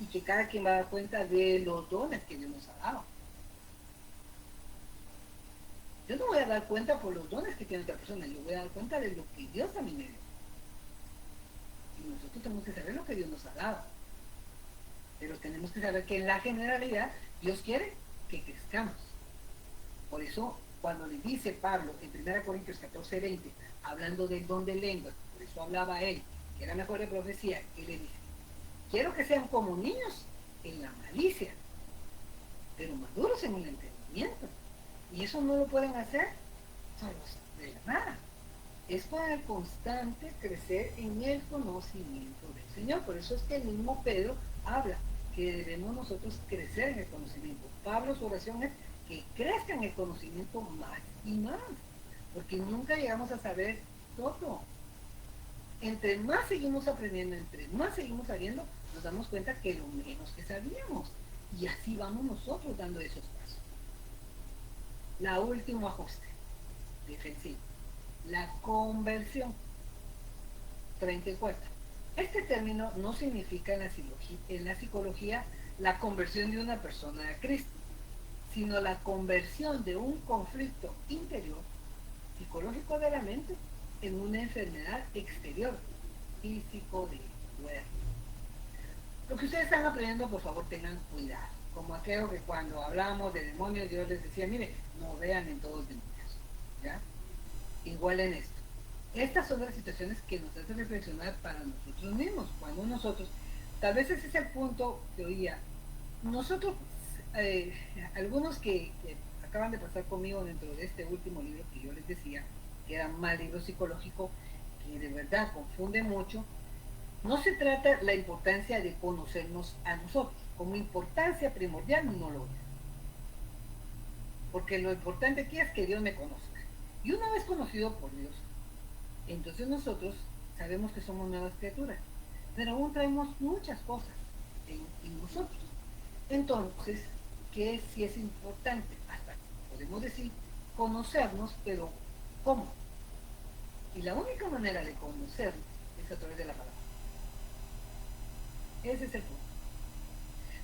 y que cada quien va a dar cuenta de los dones que Dios nos ha dado. Yo no voy a dar cuenta por los dones que tiene otra persona, yo voy a dar cuenta de lo que Dios a mí me dio. Y nosotros tenemos que saber lo que Dios nos ha dado. Pero tenemos que saber que en la generalidad Dios quiere que crezcamos. Por eso, cuando le dice Pablo en 1 Corintios 14:20, hablando del don de lenguas, por eso hablaba él, que era mejor de profecía, él le dice, quiero que sean como niños en la malicia, pero maduros en el entendimiento. Y eso no lo pueden hacer solos de la nada. Es para el constante crecer en el conocimiento del Señor. Por eso es que el mismo Pedro habla que debemos nosotros crecer en el conocimiento. Pablo, su oración es que crezca en el conocimiento más y más, porque nunca llegamos a saber todo. Entre más seguimos aprendiendo, entre más seguimos sabiendo, nos damos cuenta que lo menos que sabíamos. Y así vamos nosotros dando esos pasos. La último ajuste defensivo, la conversión. 34. Este término no significa en la psicología la conversión de una persona a Cristo, sino la conversión de un conflicto interior, psicológico de la mente, en una enfermedad exterior, físico de cuerpo. Lo que ustedes están aprendiendo, por favor, tengan cuidado. Como aquello que cuando hablamos de demonios, Dios les decía, mire, no vean en todos demonios, ¿ya? Igual en esto. Estas son las situaciones que nos hacen reflexionar para nosotros mismos. Cuando nosotros, tal vez ese es el punto que oía, nosotros, algunos que acaban de pasar conmigo dentro de este último libro que yo les decía, que era un mal libro psicológico, que de verdad confunde mucho, no se trata la importancia de conocernos a nosotros, como importancia primordial no lo es. Porque lo importante aquí es que Dios me conozca. Y una vez conocido por Dios, entonces nosotros sabemos que somos nuevas criaturas, pero aún traemos muchas cosas en nosotros. Entonces, ¿qué sí es importante? Hasta podemos decir conocernos, pero ¿cómo? Y la única manera de conocernos es a través de la palabra. Ese es el punto.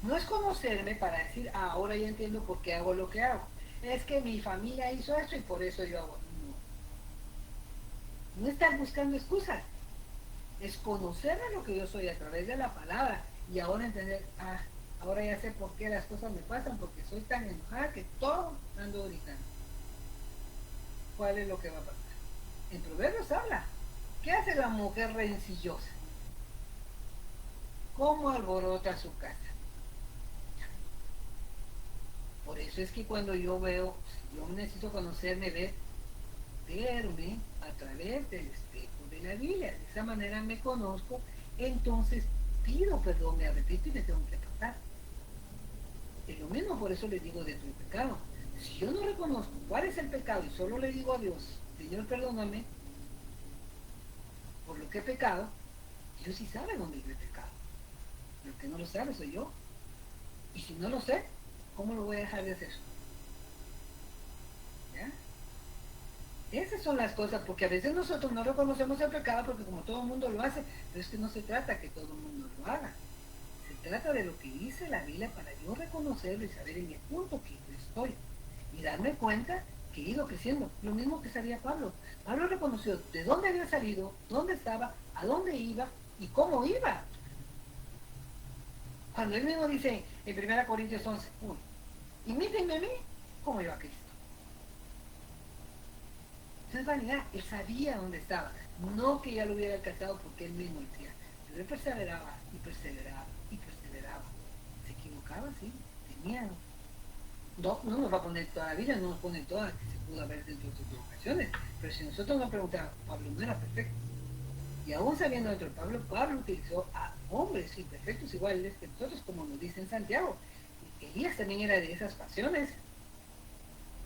No es conocerme para decir, ahora ya entiendo por qué hago lo que hago. Es que mi familia hizo esto y por eso yo hago. No estar buscando excusas, es conocer lo que yo soy a través de la palabra y ahora entender, ahora ya sé por qué las cosas me pasan, porque soy tan enojada que todo ando gritando. ¿Cuál es lo que va a pasar? En Proverbios habla, ¿qué hace la mujer rencillosa? ¿Cómo alborota su casa? Por eso es que cuando yo veo, si yo necesito conocerme, verme a través del espejo de la Biblia. De esa manera me conozco, entonces pido perdón, me arrepiento y me tengo que apartar. Es lo mismo, por eso les digo dentro del pecado. Si yo no reconozco cuál es el pecado y solo le digo a Dios, Señor, perdóname por lo que he pecado, Dios sí sabe dónde yo he pecado. Lo que no lo sabe soy yo. Y si no lo sé, ¿cómo lo voy a dejar de hacer? ¿Ya? Esas son las cosas, porque a veces nosotros no reconocemos el pecado porque como todo el mundo lo hace, pero es que no se trata que todo el mundo lo haga. Se trata de lo que dice la Biblia para yo reconocerlo y saber en el punto que yo estoy. Y darme cuenta que he ido creciendo. Lo mismo que sabía Pablo. Pablo reconoció de dónde había salido, dónde estaba, a dónde iba y cómo iba. Cuando él mismo dice en 1 Corintios 11:1, imítenme a mí como yo a Cristo. Eso es vanidad, él sabía dónde estaba, no que ya lo hubiera alcanzado porque él mismo decía, pero él perseveraba y perseveraba y perseveraba. Se equivocaba, sí, tenía. No nos va a poner toda la vida, no nos pone toda, que se pudo haber dentro de sus ocasiones, pero si nosotros nos preguntamos, Pablo no era perfecto, Y aún sabiendo nuestro Pablo utilizó a hombres imperfectos iguales que nosotros, como nos dice en Santiago. Elías también era de esas pasiones,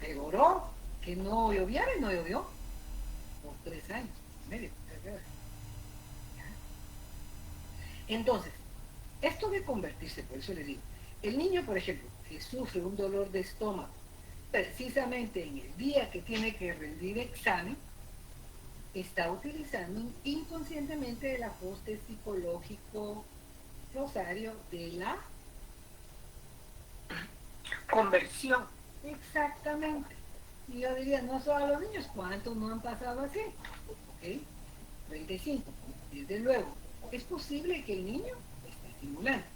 pero oró que no lloviera y no llovió por 3 años y medio. Entonces, esto de convertirse, por eso les digo, el niño, por ejemplo, que sufre un dolor de estómago, precisamente en el día que tiene que rendir examen, está utilizando inconscientemente el ajuste psicológico rosario de la conversión. Exactamente. Y yo diría, no solo a los niños, ¿cuántos no han pasado así? ¿Ok? 35. Desde luego, es posible que el niño esté simulando,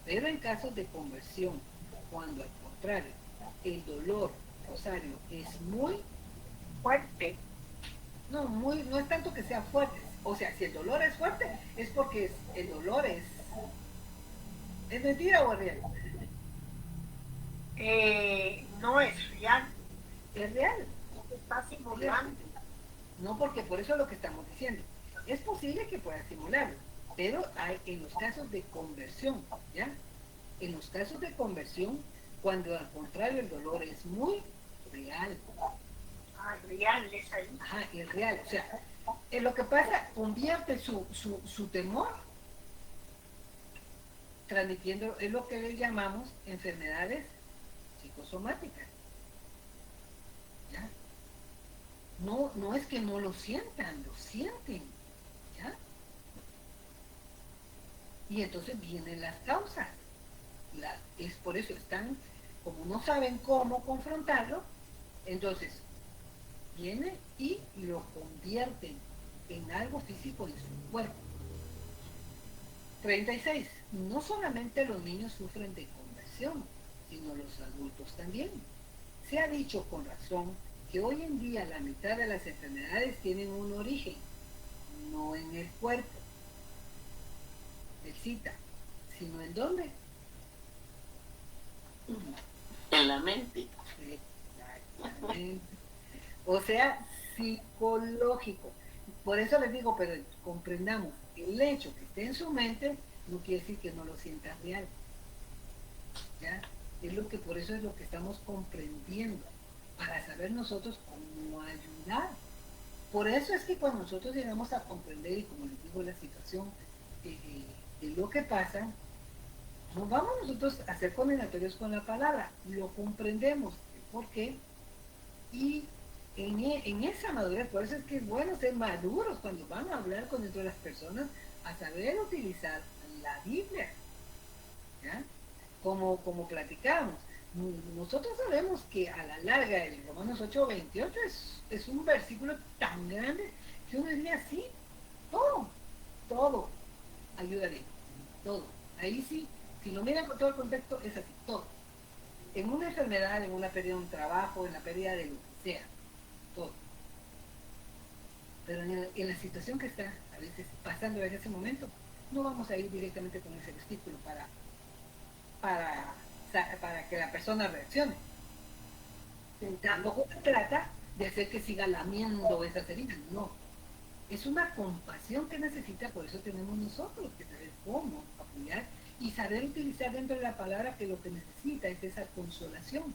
pero en casos de conversión, cuando al contrario, el dolor rosario es muy Fuerte. no es tanto que sea fuerte, o sea, si el dolor es fuerte, es porque el dolor es mentira o es real. No es real, Es real. está simulando. No, porque por eso es lo que estamos diciendo. Es posible que pueda simularlo, pero hay en los casos de conversión, ¿ya? En los casos de conversión, cuando al contrario el dolor es muy real. Ah, real es ahí. Ajá, es real. O sea, lo que pasa, convierte su temor transmitiendo, es lo que le llamamos enfermedades psicosomáticas. ¿Ya? No es que no lo sientan, lo sienten. ¿Ya? Y entonces vienen las causas. Es por eso están, como no saben cómo confrontarlo, entonces viene y lo convierten en algo físico en su cuerpo. 36. No solamente los niños sufren de conversión, sino los adultos también. Se ha dicho con razón que hoy en día la mitad de las enfermedades tienen un origen, no en el cuerpo, cita, sino en dónde. En la mente. Exactamente. O sea, psicológico. Por eso les digo, pero comprendamos, el hecho que esté en su mente no quiere decir que no lo sienta real. ¿Ya? Es lo que, por eso es lo que estamos comprendiendo, para saber nosotros cómo ayudar. Por eso es que cuando nosotros llegamos a comprender, y como les digo, la situación de lo que pasa, no vamos nosotros a ser condenatorios con la palabra, lo comprendemos, ¿por qué? Y en esa madurez, por eso es que es bueno ser maduros cuando van a hablar con otras las personas, a saber utilizar la Biblia, ¿ya? Como platicamos, nosotros sabemos que a la larga el Romanos 8:28 es un versículo tan grande que uno diría, sí, todo ayuda bien, todo. Ahí sí, si lo miran con todo el contexto, es así, todo. En una enfermedad, en una pérdida de un trabajo, en la pérdida de lo que sea, todo. Pero en la situación que está a veces pasando en ese momento, no vamos a ir directamente con ese versículo para que la persona reaccione. Tampoco se trata de hacer que siga lamiendo esas heridas, no. Es una compasión que necesita, por eso tenemos nosotros que saber cómo apoyar y saber utilizar dentro de la palabra que lo que necesita es esa consolación.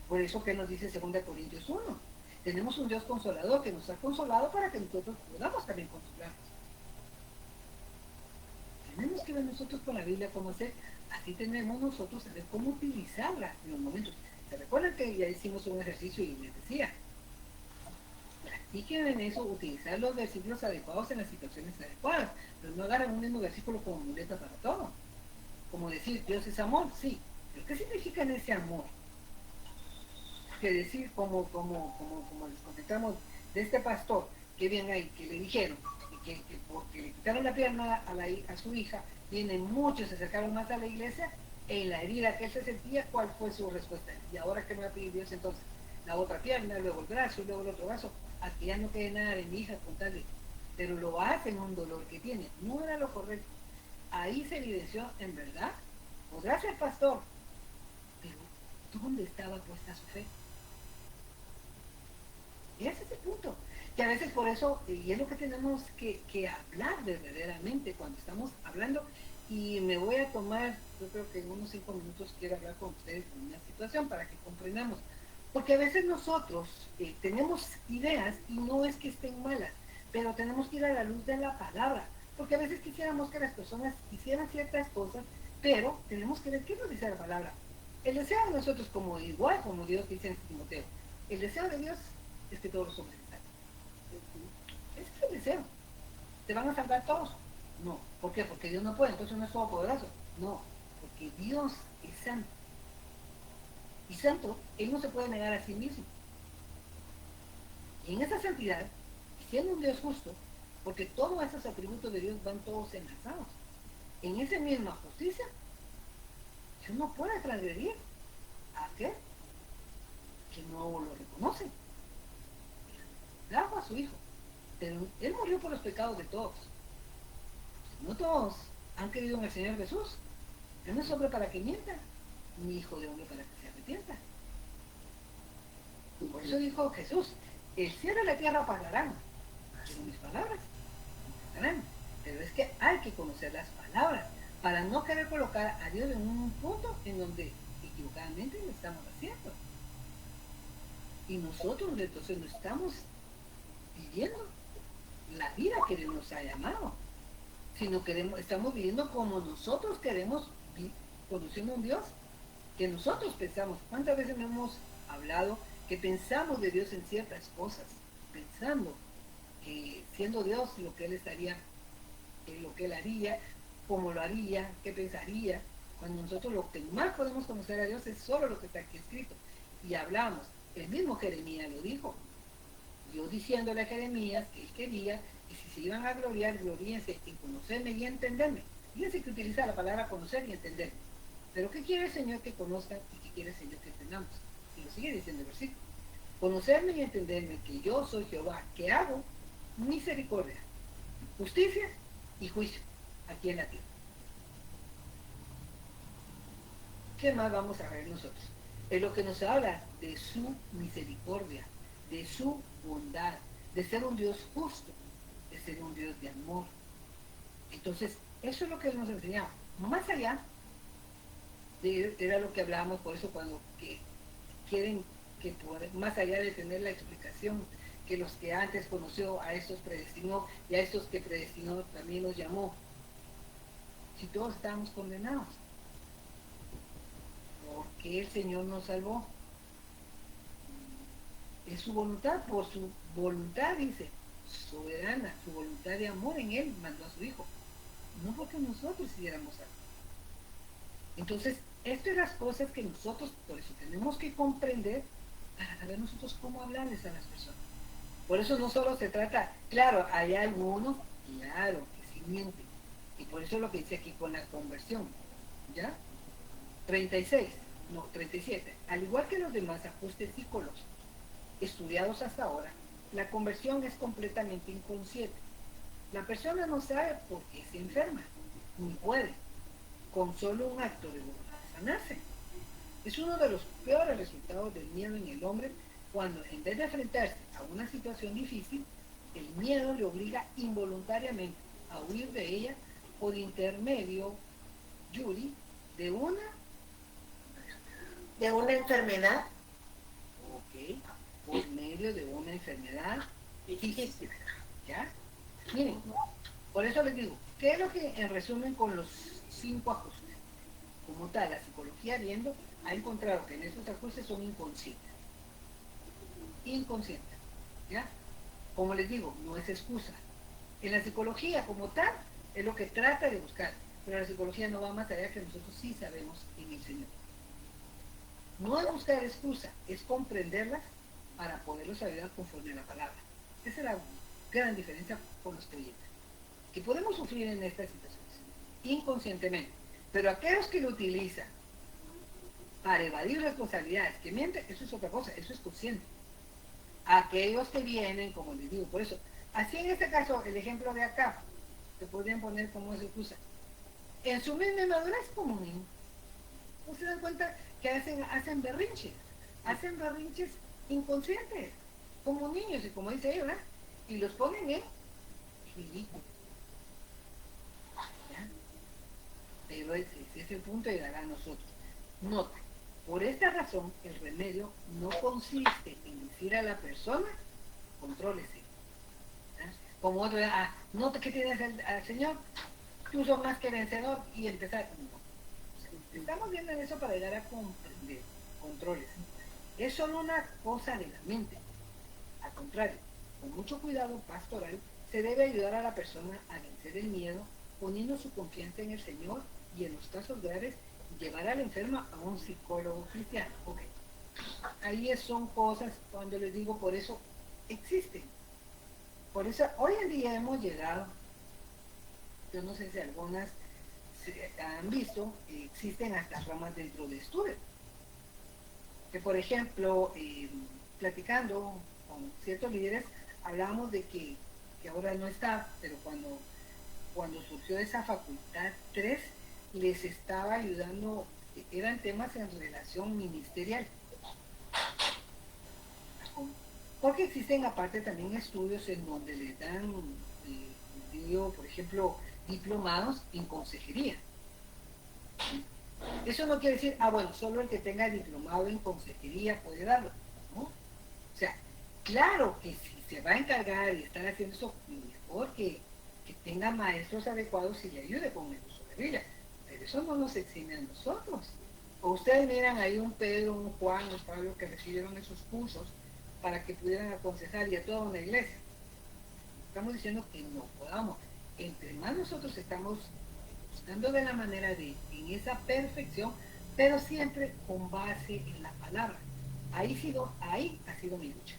Por eso que nos dice 2 Corintios 1. Tenemos un Dios consolador que nos ha consolado para que nosotros podamos también consolarnos. Tenemos que ver nosotros con la Biblia cómo hacer, así tenemos nosotros saber cómo utilizarla en los momentos. ¿Se recuerdan que ya hicimos un ejercicio y les decía? Practiquen en eso, utilizar los versículos adecuados en las situaciones adecuadas, pero no agarran un mismo versículo como muleta para todo. Como decir, Dios es amor, sí, pero ¿qué significa en ese amor? Que decir, como les comentamos de este pastor, que viene ahí, que le dijeron, que porque le quitaron la pierna a su hija, vienen muchos, se acercaron más a la iglesia, en la herida que él se sentía, ¿cuál fue su respuesta? Y ahora que me va a pedir Dios entonces, la otra pierna, luego el brazo, luego el otro brazo, hasta que ya no quede nada de mi hija con tal de, pero lo hace en un dolor que tiene, no era lo correcto. Ahí se evidenció, en verdad, podrá ser pastor, pero ¿dónde estaba puesta su fe? Ese es el punto. Que a veces por eso, y es lo que tenemos que hablar verdaderamente cuando estamos hablando, y me voy a tomar, yo creo que en unos 5 minutos quiero hablar con ustedes de una situación para que comprendamos, porque a veces nosotros tenemos ideas y no es que estén malas, pero tenemos que ir a la luz de la palabra, porque a veces quisiéramos que las personas hicieran ciertas cosas, pero tenemos que ver qué nos dice la palabra. El deseo de nosotros, como igual como Dios dice en Timoteo, el deseo de Dios es que todos los hombres se salven. Ese es el deseo. ¿Te van a salvar todos? No. ¿Por qué? Porque Dios no puede, entonces no es todopoderoso. No, porque Dios es santo. Y santo, Él no se puede negar a sí mismo. Y en esa santidad, siendo un Dios justo, porque todos esos atributos de Dios van todos enlazados, en esa misma justicia, Dios no puede transgredir a aquel que no lo reconoce. Trajo a su Hijo, pero Él murió por los pecados de todos. No todos han creído en el Señor Jesús. Él no es hombre para que mienta, ni hijo de hombre para que se arrepienta. Por eso dijo Jesús, el cielo y la tierra pasarán, pero mis palabras no pasarán. Pero es que hay que conocer las palabras para no querer colocar a Dios en un punto en donde equivocadamente lo estamos haciendo. Y nosotros entonces no estamos viviendo la vida que Dios nos ha llamado, sino estamos viviendo como nosotros queremos, conociendo a un Dios que nosotros pensamos. ¿Cuántas veces no hemos hablado que pensamos de Dios en ciertas cosas, pensando que siendo Dios lo que Él estaría, lo que Él haría, cómo lo haría, qué pensaría, cuando nosotros lo que más podemos conocer a Dios es solo lo que está aquí escrito? Y hablamos, el mismo Jeremías lo dijo, Dios diciéndole a Jeremías que él quería que si se iban a gloriar, gloríense en conocerme y entenderme. Fíjense que utiliza la palabra conocer y entender. Pero ¿qué quiere el Señor que conozcan y qué quiere el Señor que entendamos? Y lo sigue diciendo el versículo. Conocerme y entenderme que yo soy Jehová, que hago misericordia, justicia y juicio aquí en la tierra. ¿Qué más vamos a ver nosotros? Es lo que nos habla de su misericordia, de su bondad, de ser un Dios justo, de ser un Dios de amor. Entonces, eso es lo que Él nos enseñaba. Más allá, era lo que hablábamos, por eso cuando quieren que más allá de tener la explicación, que los que antes conoció, a estos predestinó, y a estos que predestinó también los llamó. Si todos estábamos condenados, ¿por qué el Señor nos salvó? Es su voluntad, por su voluntad, dice, soberana, su voluntad de amor en Él mandó a su Hijo, no porque nosotros hiciéramos algo. Entonces, esto es las cosas que nosotros, por eso tenemos que comprender para saber nosotros cómo hablarles a las personas. Por eso no solo se trata, claro, hay algunos, claro, que sí mienten, y por eso es lo que dice aquí con la conversión, ¿ya? 37, al igual que los demás ajustes psicológicos estudiados hasta ahora, la conversión es completamente inconsciente. La persona no sabe por qué se enferma, ni puede, con solo un acto de voluntad, sanarse. Es uno de los peores resultados del miedo en el hombre cuando, en vez de enfrentarse a una situación difícil, el miedo le obliga involuntariamente a huir de ella por intermedio, Yuri, de una enfermedad. Ok, por medio de una enfermedad física. ¿Ya? Miren, por eso les digo, ¿qué es lo que en resumen con los 5 ajustes? Como tal, la psicología viendo ha encontrado que en estos ajustes son inconscientes. Inconscientes. ¿Ya? Como les digo, no es excusa. En la psicología como tal es lo que trata de buscar, pero la psicología no va más allá que nosotros sí sabemos en el Señor. No es buscar excusa, es comprenderlas para poderlos ayudar conforme a la palabra. Esa es la gran diferencia con los creyentes, que podemos sufrir en estas situaciones, inconscientemente, pero aquellos que lo utilizan para evadir responsabilidades, que mienten, eso es otra cosa, eso es consciente. Aquellos que vienen, como les digo, por eso, así en este caso, el ejemplo de acá, se podrían poner como excusa. En su misma madurez como un niño. ¿No se dan cuenta que hacen berrinches inconscientes, como niños, y como dice ella, ¿verdad? y los ponen en ridículo. ¿Ya? Pero ese es el punto de llegar a nosotros. Nota, por esta razón el remedio no consiste en decir a la persona, contrólese. ¿Ya? Como otro, nota que tienes al Señor, tú sos más que vencedor, y empezar. No. Estamos viendo en eso para llegar a comprender, controles. Es solo una cosa de la mente. Al contrario, con mucho cuidado pastoral, se debe ayudar a la persona a vencer el miedo, poniendo su confianza en el Señor y en los casos graves, llevar a la enferma a un psicólogo cristiano. Okay. Ahí son cosas, cuando les digo, por eso existen. Por eso hoy en día hemos llegado, yo no sé si algunas se han visto, existen hasta ramas dentro de estudio. Que por ejemplo, platicando con ciertos líderes, hablábamos de que ahora no está, pero cuando surgió esa facultad 3, les estaba ayudando, eran temas en relación ministerial. Porque existen aparte también estudios en donde les dan, por ejemplo, diplomados en consejería. Eso no quiere decir, bueno, solo el que tenga diplomado en consejería puede darlo, ¿no? O sea, claro que si se va a encargar y estar haciendo eso, mejor que tenga maestros adecuados y le ayude con el uso de Biblia. Pero eso no nos exime a nosotros. O ustedes miran ahí un Pedro, un Juan, un Pablo que recibieron esos cursos para que pudieran aconsejar y a toda una iglesia. Estamos diciendo que no podamos. Entre más nosotros estamos buscando de la manera de en esa perfección, pero siempre con base en la palabra. Ahí ha sido mi lucha.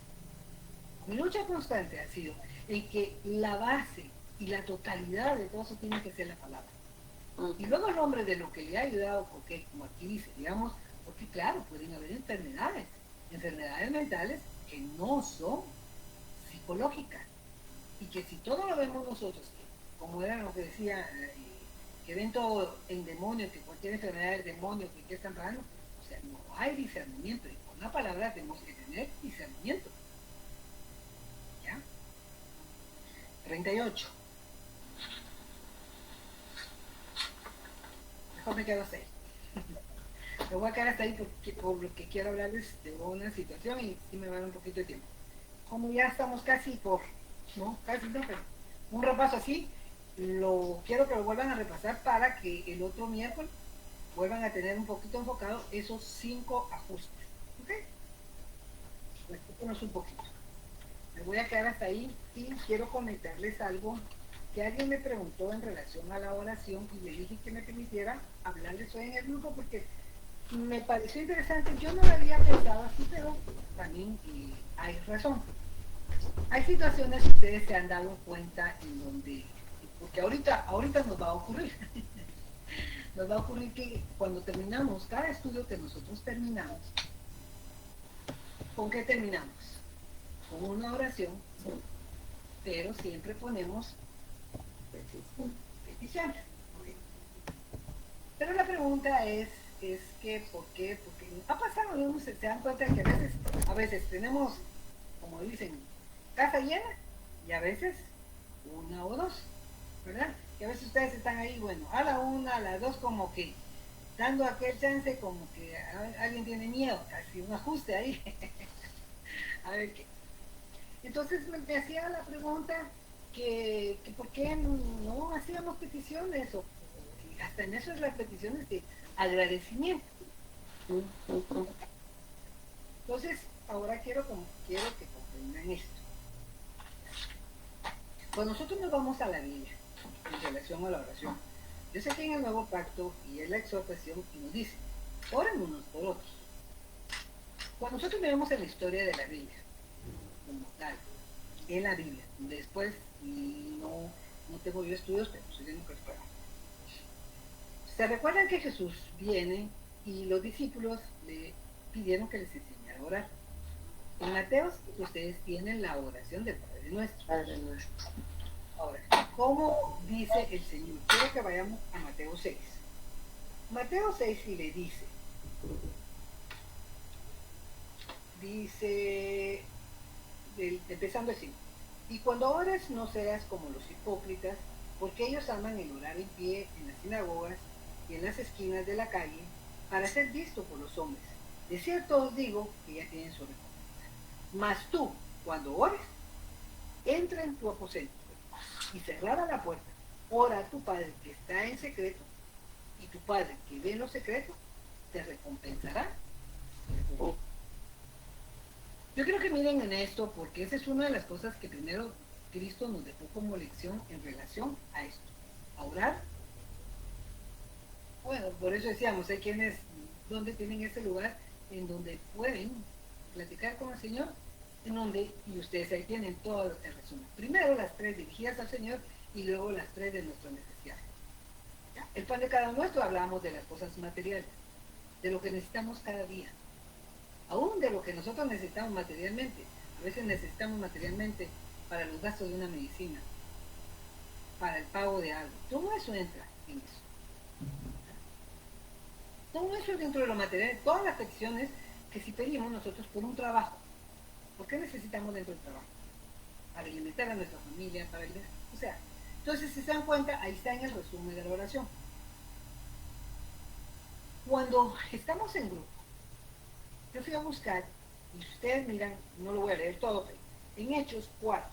Mi lucha constante ha sido en que la base y la totalidad de todo eso tiene que ser la palabra. Y luego el hombre de lo que le ha ayudado, porque como aquí dice, digamos, porque claro, pueden haber enfermedades mentales que no son psicológicas. Y que si todo lo vemos nosotros, como era lo que decía, que ven todo en demonio, que cualquier enfermedad es demonio, que están pagando, o sea, no hay discernimiento. Y con la palabra tenemos que tener discernimiento. ¿Ya? 38. Mejor me quedo hasta ahí. Me voy a quedar hasta ahí por lo que quiero hablarles de una situación y sí me va a dar un poquito de tiempo. Como ya estamos casi pero un repaso así, quiero que lo vuelvan a repasar para que el otro miércoles vuelvan a tener un poquito enfocado esos 5 ajustes. ¿Ok? Explíquenos un poquito. Me voy a quedar hasta ahí y quiero comentarles algo que alguien me preguntó en relación a la oración y le dije que me permitiera hablarles hoy en el grupo porque me pareció interesante. Yo no lo había pensado así, pero también hay razón. Hay situaciones que ustedes se han dado cuenta en donde, porque ahorita nos va a ocurrir, nos va a ocurrir que cuando terminamos, cada estudio que nosotros terminamos, ¿con qué terminamos? Con una oración, pero siempre ponemos peticiones. Pero la pregunta es que, ¿por qué? Porque ha pasado, ¿no? Se dan cuenta que a veces tenemos, como dicen, casa llena y a veces 1 o 2, ¿verdad? Que a veces ustedes están ahí, bueno, a la 1, a la 2, como que dando aquel chance, como que alguien tiene miedo, casi un ajuste ahí. A ver qué. Entonces me hacía la pregunta que por qué no hacíamos peticiones o hasta en esas las peticiones de agradecimiento. Entonces, ahora quiero que comprendan esto. Cuando nosotros nos vamos a la Biblia en relación a la oración, yo sé que en el Nuevo Pacto y en la exhortación y nos dice, oren unos por otros. Cuando nosotros vemos en la historia de la Biblia, como tal, en la Biblia, después no tengo yo estudios, pero estoy viendo que fuera. ¿Se recuerdan que Jesús viene y los discípulos le pidieron que les enseñara a orar? En Mateo ustedes tienen la oración del Padre Nuestro. Padre Nuestro. Ahora, ¿cómo dice el Señor? Quiero que vayamos a Mateo 6. Mateo 6 y le dice, empezando así, Y cuando ores no seas como los hipócritas, porque ellos aman el orar en pie en las sinagogas y en las esquinas de la calle para ser visto por los hombres. De cierto os digo que ya tienen su recompensa. Mas tú, cuando ores, entra en tu aposento y cerrada la puerta, ora a tu Padre que está en secreto, y tu Padre que ve en lo secreto te recompensará. Yo creo que miren en esto, porque esa es una de las cosas que primero Cristo nos dejó como lección en relación a esto, a orar. Bueno, por eso decíamos, hay quienes donde tienen ese lugar en donde pueden platicar con el Señor, en donde, y ustedes ahí tienen todo el resumen. Primero las 3 dirigidas al Señor y luego las 3 de nuestras necesidades. ¿Ya? El pan de cada nuestro hablamos de las cosas materiales, de lo que necesitamos cada día, aún de lo que nosotros necesitamos materialmente. A veces necesitamos materialmente para los gastos de una medicina, para el pago de algo. Todo eso entra en eso. Todo eso dentro de lo material, todas las peticiones que si pedimos nosotros por un trabajo. ¿Por qué necesitamos dentro del trabajo? Para alimentar a nuestra familia, para alimentar, o sea, entonces si se dan cuenta, ahí está en el resumen de la oración. Cuando estamos en grupo, yo fui a buscar, y ustedes miran, no lo voy a leer todo, pero en Hechos 4,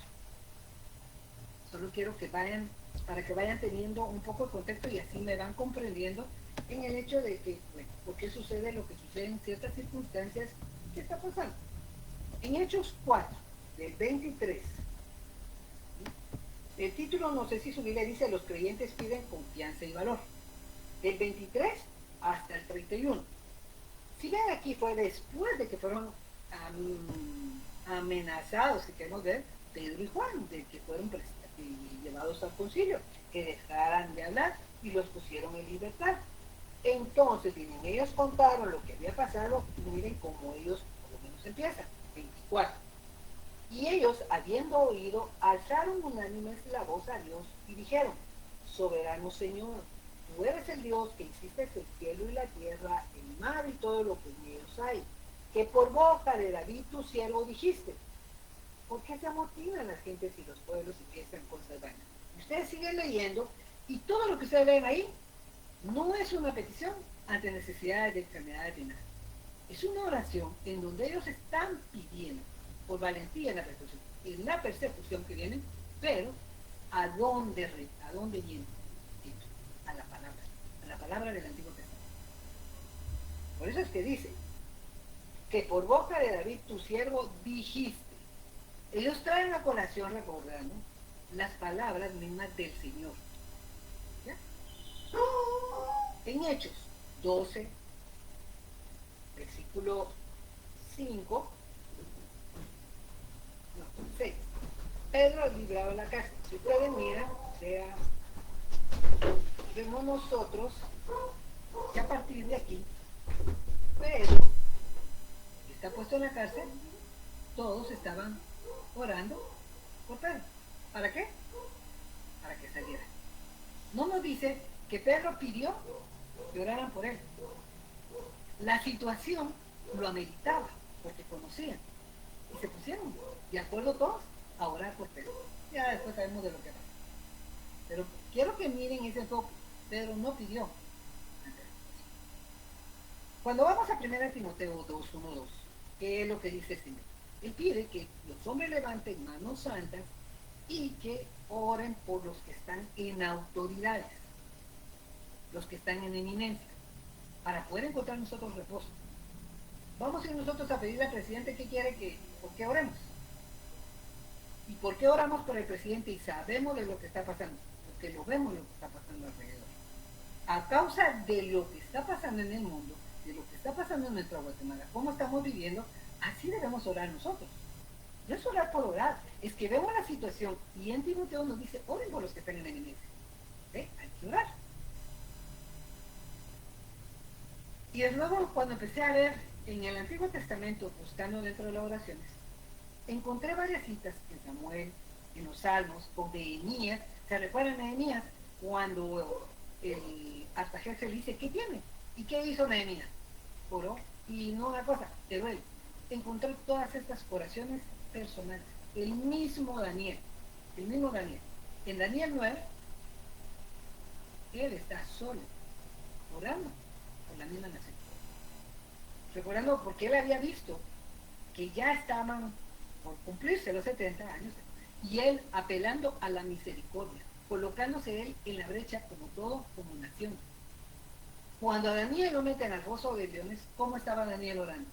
solo quiero que vayan, para que vayan teniendo un poco de contexto y así me van comprendiendo en el hecho de que, bueno, ¿por qué sucede lo que sucede en ciertas circunstancias? ¿Qué está pasando? En Hechos 4, del 23, el título, no sé si su Biblia dice, los creyentes piden confianza y valor. Del 23 hasta el 31. Si ven aquí, fue después de que fueron amenazados, si queremos ver, Pedro y Juan, de que fueron llevados al concilio, que dejaran de hablar y los pusieron en libertad. Entonces, miren, ellos contaron lo que había pasado, y miren cómo ellos, por lo menos empiezan, 24. Y ellos, habiendo oído, alzaron unánimes la voz a Dios y dijeron, soberano Señor, tú eres el Dios que hiciste el cielo y la tierra, el mar y todo lo que en ellos hay, que por boca de David tu siervo dijiste. ¿Por qué se amotinan las gentes y los pueblos y piensan cosas vanas? Ustedes siguen leyendo y todo lo que ustedes leen ahí no es una petición ante necesidades de enfermedades de nada. Es una oración en donde ellos están pidiendo por valentía en la persecución que viene, pero ¿a dónde viene? A la palabra del Antiguo Testamento. Por eso es que dice que por boca de David tu siervo dijiste. Ellos traen a colación, recordando, las palabras mismas del Señor. ¿Ya? En Hechos 12, versículo 5, no, 6. Pedro libraba la casa. Si ustedes miran, vemos nosotros que a partir de aquí, Pedro está puesto en la cárcel, todos estaban orando por Pedro. ¿Para qué? Para que saliera. No nos dice que Pedro pidió que oraran por él. La situación lo ameritaba, porque conocían. Y se pusieron, de acuerdo todos, a orar por Pedro. Ya después sabemos de lo que pasa. Pero quiero que miren ese enfoque. Pedro no pidió. Cuando vamos a 1 Timoteo 2, 1, 2, ¿qué es lo que dice el Señor? Él pide que los hombres levanten manos santas y que oren por los que están en autoridades, los que están en eminencia, para poder encontrar nosotros reposo. Vamos a ir nosotros a pedirle al presidente qué quiere por qué oremos. ¿Y por qué oramos por el presidente y sabemos de lo que está pasando? Porque lo vemos lo que está pasando alrededor. A causa de lo que está pasando en el mundo, de lo que está pasando en nuestra Guatemala, cómo estamos viviendo, así debemos orar nosotros. No es orar por orar, es que vemos la situación y en Timoteo nos dice, oren por los que están en la eminencia. ¿Ve? Hay que orar. Y luego cuando empecé a ver en el Antiguo Testamento, buscando dentro de las oraciones, encontré varias citas en Samuel, en los Salmos, con Nehemías. ¿Se recuerdan de Nehemías? Cuando el Artajerjes le dice, ¿qué tiene? ¿Y qué hizo Nehemías? Oró, y no una cosa, pero él encontró todas estas oraciones personales, el mismo Daniel. En Daniel 9, él está solo, orando por la misma nación. Recordando porque él había visto que ya estaban por cumplirse los 70 años y él apelando a la misericordia, colocándose él en la brecha como nación. Cuando a Daniel lo meten al foso de leones, ¿cómo estaba Daniel orando?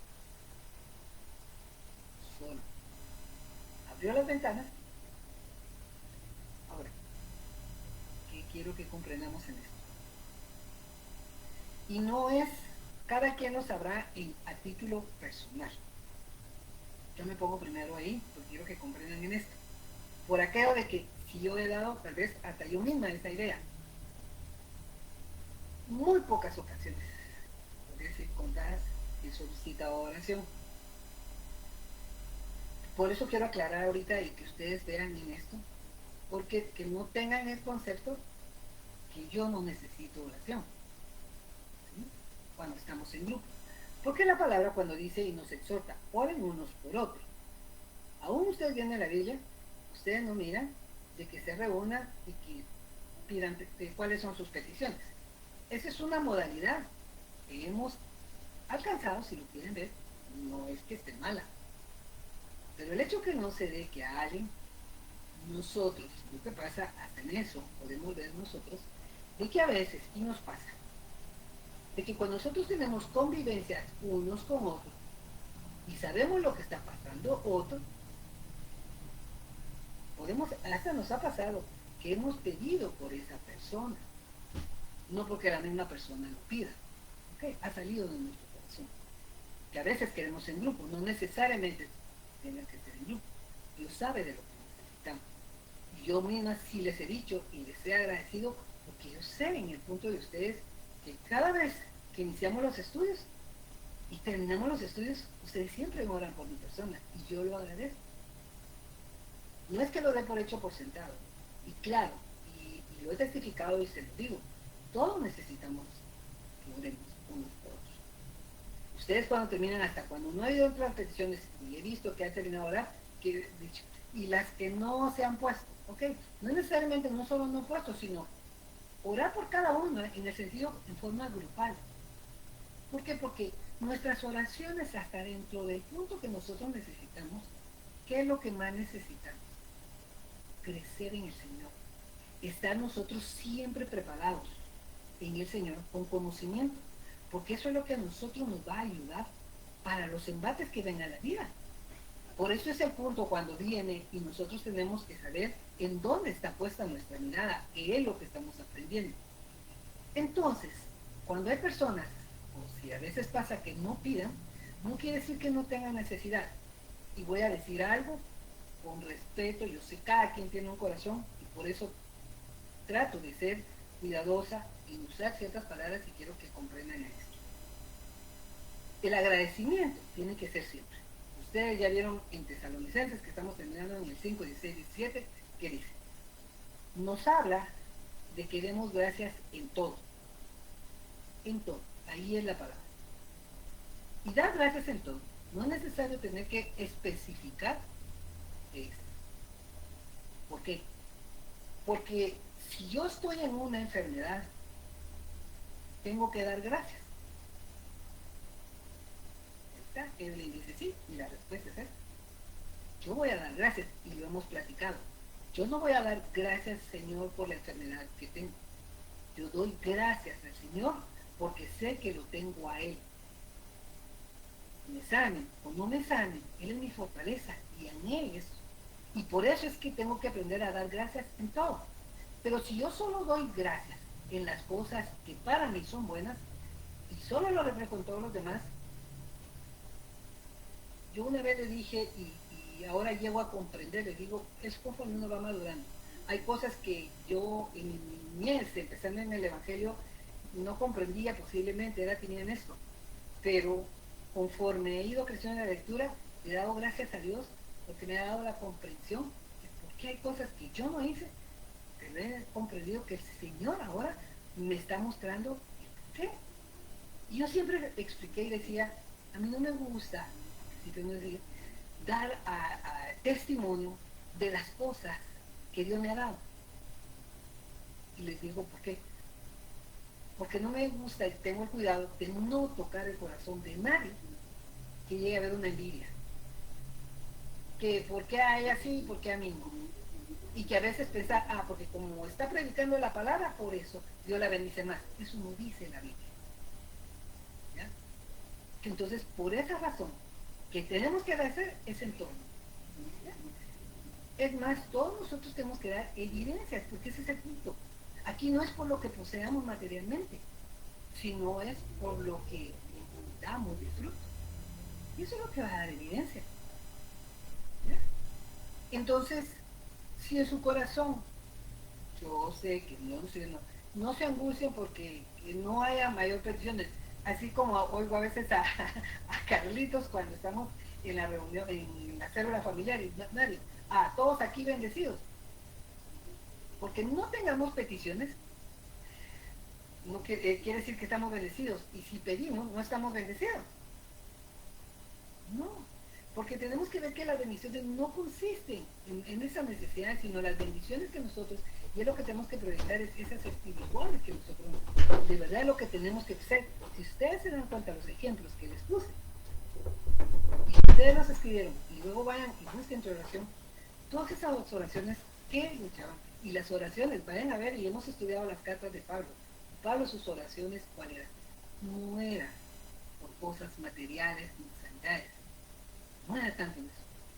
Solo. Abrió las ventanas. Ahora, ¿qué quiero que comprendamos en esto? Y no es, cada quien lo sabrá a título personal. Yo me pongo primero ahí, porque quiero que comprendan en esto. Por aquello de que si yo he dado, tal vez hasta yo misma esa idea. Muy pocas ocasiones, podría decir contadas, he solicitado oración. Por eso quiero aclarar ahorita y que ustedes vean en esto, porque que no tengan el concepto que yo no necesito oración, ¿sí? Cuando estamos en grupo. Porque la palabra cuando dice y nos exhorta, oren unos por otros. Aún ustedes vienen a la Biblia, ustedes no miran de que se reúnan y que pidan cuáles son sus peticiones. Esa es una modalidad que hemos alcanzado, si lo quieren ver, no es que esté mala. Pero el hecho que no se dé que a alguien, nosotros, lo que pasa hasta en eso, podemos ver nosotros, de que a veces, y nos pasa, de que cuando nosotros tenemos convivencias unos con otros, y sabemos lo que está pasando otro, hasta nos ha pasado que hemos pedido por esa persona, no porque la misma persona lo pida, ¿okay? Ha salido de nuestro corazón. Que a veces queremos en grupo, no necesariamente tiene que ser en grupo. Dios sabe de lo que necesitamos. Y yo misma sí les he dicho y les he agradecido, porque yo sé en el punto de ustedes que cada vez que iniciamos los estudios y terminamos los estudios, ustedes siempre oran por mi persona y yo lo agradezco. No es que lo dé por hecho por sentado. Y claro, y lo he testificado y se lo digo, todos necesitamos que oremos unos por otros. Ustedes cuando terminan, hasta cuando no ha habido otras peticiones y he visto que han terminado de orar, y las que no se han puesto, ¿ok? No necesariamente no solo no puesto, sino orar por cada uno en el sentido en forma grupal. ¿Por qué? Porque nuestras oraciones hasta dentro del punto que nosotros necesitamos, ¿qué es lo que más necesitamos? Crecer en el Señor. Estar nosotros siempre preparados en el Señor con conocimiento, porque eso es lo que a nosotros nos va a ayudar para los embates que ven a la vida. Por eso es el punto cuando viene y nosotros tenemos que saber en dónde está puesta nuestra mirada, qué es lo que estamos aprendiendo. Entonces, cuando hay personas, o si a veces pasa que no pidan, no quiere decir que no tengan necesidad. Y voy a decir algo con respeto, yo sé cada quien tiene un corazón y por eso trato de ser cuidadosa y usar ciertas palabras y quiero que comprendan esto. El agradecimiento tiene que ser siempre. Ustedes ya vieron en Tesalonicenses, que estamos terminando en el 5, 16, 17, que dice, nos habla de que demos gracias en todo. En todo. Ahí es la palabra. Y dar gracias en todo. No es necesario tener que especificar qué es. ¿Por qué? Porque si yo estoy en una enfermedad, tengo que dar gracias. Evelyn dice sí, y la respuesta es esa. Yo voy a dar gracias, y lo hemos platicado. Yo no voy a dar gracias, Señor, por la enfermedad que tengo. Yo doy gracias al Señor porque sé que lo tengo a Él. Me sane o no me sane, Él es mi fortaleza y en Él es. Y por eso es que tengo que aprender a dar gracias en todo. Pero si yo solo doy gracias en las cosas que para mí son buenas y solo lo reflejo en todos los demás, yo una vez le dije y ahora llego a comprender, le digo, es conforme uno va madurando. Hay cosas que yo en mi niñez, empezando en el Evangelio, no comprendía posiblemente, tenía en esto. Pero conforme he ido creciendo en la lectura, le he dado gracias a Dios porque me ha dado la comprensión de por qué hay cosas que yo no hice, pero he comprendido que el Señor ahora me está mostrando el por qué. Y yo siempre expliqué y decía, a mí no me gusta, siempre me decía, dar testimonio de las cosas que Dios me ha dado. Y les digo, ¿por qué? Porque no me gusta y tengo el cuidado de no tocar el corazón de nadie que llegue a ver una envidia. Que ¿por qué a ella sí y por qué a mí no? Y que a veces piensa, porque como está predicando la palabra, por eso Dios la bendice más. Eso no dice la Biblia. ¿Ya? Entonces, por esa razón, que tenemos que hacer ese entorno. ¿Ya? Es más, todos nosotros tenemos que dar evidencias, porque ese es el punto. Aquí no es por lo que poseamos materialmente, sino es por lo que damos de fruto. Y eso es lo que va a dar evidencia. ¿Ya? Entonces, si en su corazón, yo sé que no se angustien porque no haya mayor peticiones, así como oigo a veces a Carlitos cuando estamos en la reunión, en la célula familiar, y nadie, todos aquí bendecidos. Porque no tengamos peticiones, no quiere decir que estamos bendecidos, y si pedimos, no estamos bendecidos. No, porque tenemos que ver que las bendiciones no consisten en esas necesidades, sino las bendiciones que nosotros, y es lo que tenemos que proyectar, es esas espirituales que nosotros, de verdad es lo que tenemos que hacer. Si ustedes se dan cuenta de los ejemplos que les puse, y ustedes los escribieron, y luego vayan y busquen tu oración, todas esas oraciones que luchaban, y las oraciones, vayan a ver, y hemos estudiado las cartas de Pablo. Pablo, sus oraciones, ¿cuál era? No era por cosas materiales ni sanidades. No era tanto eso.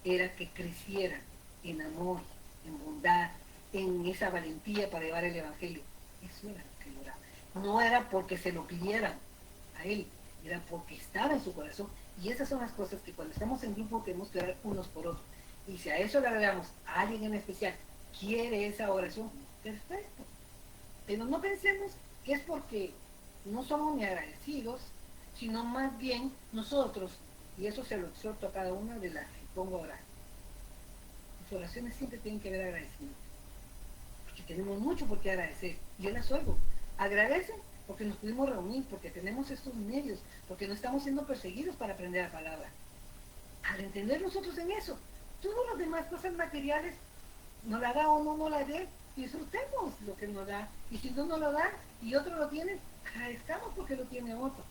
Era que crecieran en amor, en bondad, en esa valentía para llevar el evangelio. Eso era lo que él oraba. No era porque se lo pidieran a él, era porque estaba en su corazón. Y esas son las cosas que cuando estamos en grupo tenemos que orar unos por otros. Y si a eso le agregamos a alguien en especial, quiere esa oración, perfecto. Pero no pensemos que es porque no somos ni agradecidos, sino más bien nosotros, y eso se lo exhorto a cada una de las que pongo a orar. Las oraciones siempre tienen que ver agradecimiento, porque tenemos mucho por qué agradecer. Yo las oigo. Agradecen porque nos pudimos reunir, porque tenemos estos medios, porque no estamos siendo perseguidos para aprender la palabra. Al entender nosotros en eso, todas las demás cosas materiales, nos la da o no nos la dé, disfrutemos lo que nos da. Y si no nos lo da y otro lo tiene, agradezcamos porque lo tiene otro.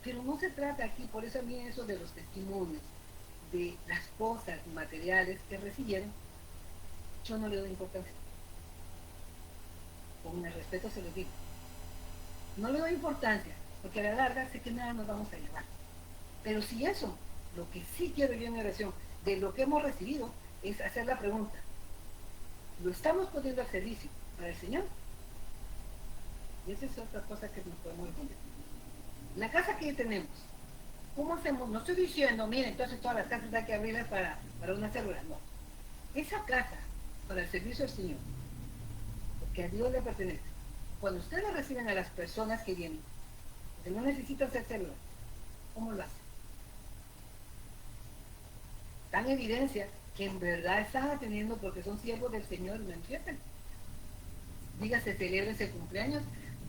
Pero no se trata aquí, por eso a mí eso de los testimonios, de las cosas materiales que recibieron, yo no le doy importancia. Con el respeto se los digo. No le doy importancia, porque a la larga sé que nada nos vamos a llevar. Pero si eso, lo que sí quiero yo en mi oración, de lo que hemos recibido, es hacer la pregunta, ¿lo estamos poniendo al servicio para el Señor? Y esa es otra cosa que nos podemos responder. La casa que tenemos, ¿cómo hacemos? No estoy diciendo, miren, entonces todas las casas hay que abrirlas para una célula. No. Esa casa, para el servicio del Señor, porque a Dios le pertenece. Cuando ustedes reciben a las personas que vienen, que no necesitan ser células, ¿cómo lo hacen? Dan evidencia que en verdad están atendiendo porque son siervos del Señor y lo entienden. Dígase, celebrense cumpleaños,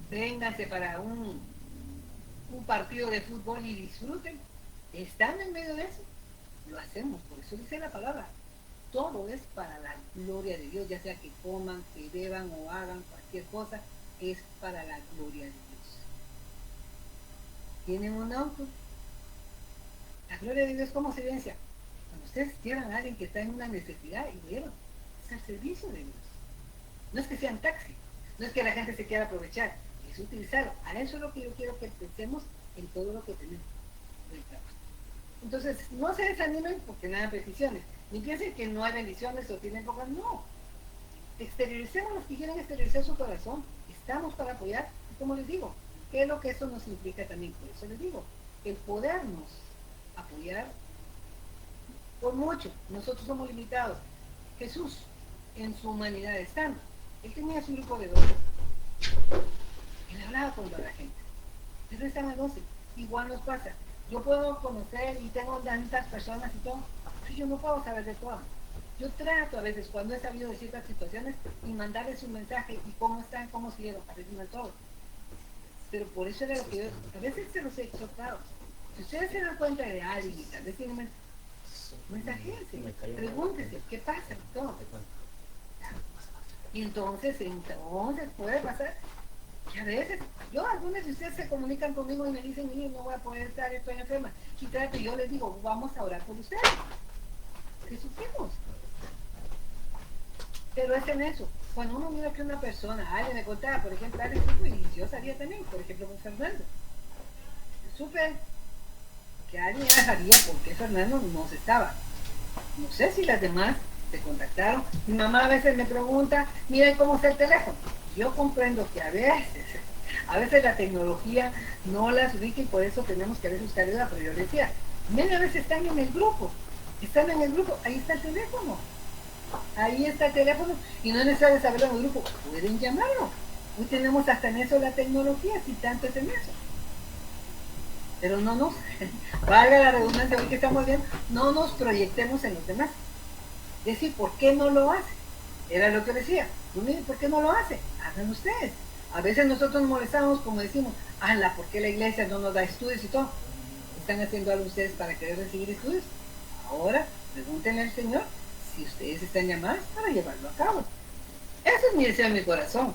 vénganse para un partido de fútbol y disfruten. Están en medio de eso. Lo hacemos, por eso dice la palabra. Todo es para la gloria de Dios, ya sea que coman, que beban o hagan cualquier cosa, es para la gloria de Dios. Tienen un auto. La gloria de Dios, ¿cómo se evidencia? Cuando ustedes quieran a alguien que está en una necesidad y lo llevan, es al servicio de Dios. No es que sean taxi, no es que la gente se quiera aprovechar, es utilizarlo. A eso es lo que yo quiero que pensemos en todo lo que tenemos del trabajo. Entonces, no se desanimen porque nada de peticiones, ni piensen que no hay bendiciones o tienen pocas, no. Exterioricemos los que quieren exteriorizar su corazón, estamos para apoyar, y como les digo, ¿qué es lo que eso nos implica también? Por eso les digo, el podernos apoyar por mucho, nosotros somos limitados. Jesús, en su humanidad estando, él tenía su grupo de 12. Él hablaba con toda la gente. Él estaba a 12. Igual nos pasa. Yo puedo conocer y tengo tantas personas y todo, pero yo no puedo saber de todas. Yo trato a veces, cuando he sabido de ciertas situaciones, y mandarles un mensaje y cómo están, cómo siguieron, a veces no es todo. Pero por eso era lo que yo, a veces se los he exhortado. Si ustedes se dan cuenta de alguien y tal vez tienen, Mensajense, pregúntese, ¿qué pasa? Todo. Y entonces puede pasar que a veces, algunas de ustedes se comunican conmigo y me dicen, mire, no voy a poder estar, estoy enferma. Y yo les digo, vamos a orar por ustedes. ¿Qué supimos? Pero es en eso. Cuando uno mira que una persona, alguien me contaba, por ejemplo, y yo sabía también, por ejemplo, con Fernando. Supe que alguien ya sabía por qué Fernando no se estaba. No sé si las demás se contactaron. Mi mamá a veces me pregunta, miren cómo está el teléfono. Yo comprendo que a veces la tecnología no las ubica y por eso tenemos que a veces buscar ayuda, pero yo decía, miren, a veces están en el grupo, ahí está el teléfono. Ahí está el teléfono y no es necesario saberlo en el grupo, pueden llamarlo. Hoy tenemos hasta en eso la tecnología, si tanto es en eso. Pero no nos, valga la redundancia, hoy que estamos viendo, no nos proyectemos en los demás. Decir, ¿por qué no lo hace? Era lo que decía. ¿Por qué no lo hace? Hagan ustedes. A veces nosotros nos molestamos como decimos, ¿por qué la iglesia no nos da estudios y todo? ¿Están haciendo algo ustedes para querer recibir estudios? Ahora, pregúntenle al Señor si ustedes están llamados para llevarlo a cabo. Eso es mi deseo en mi corazón.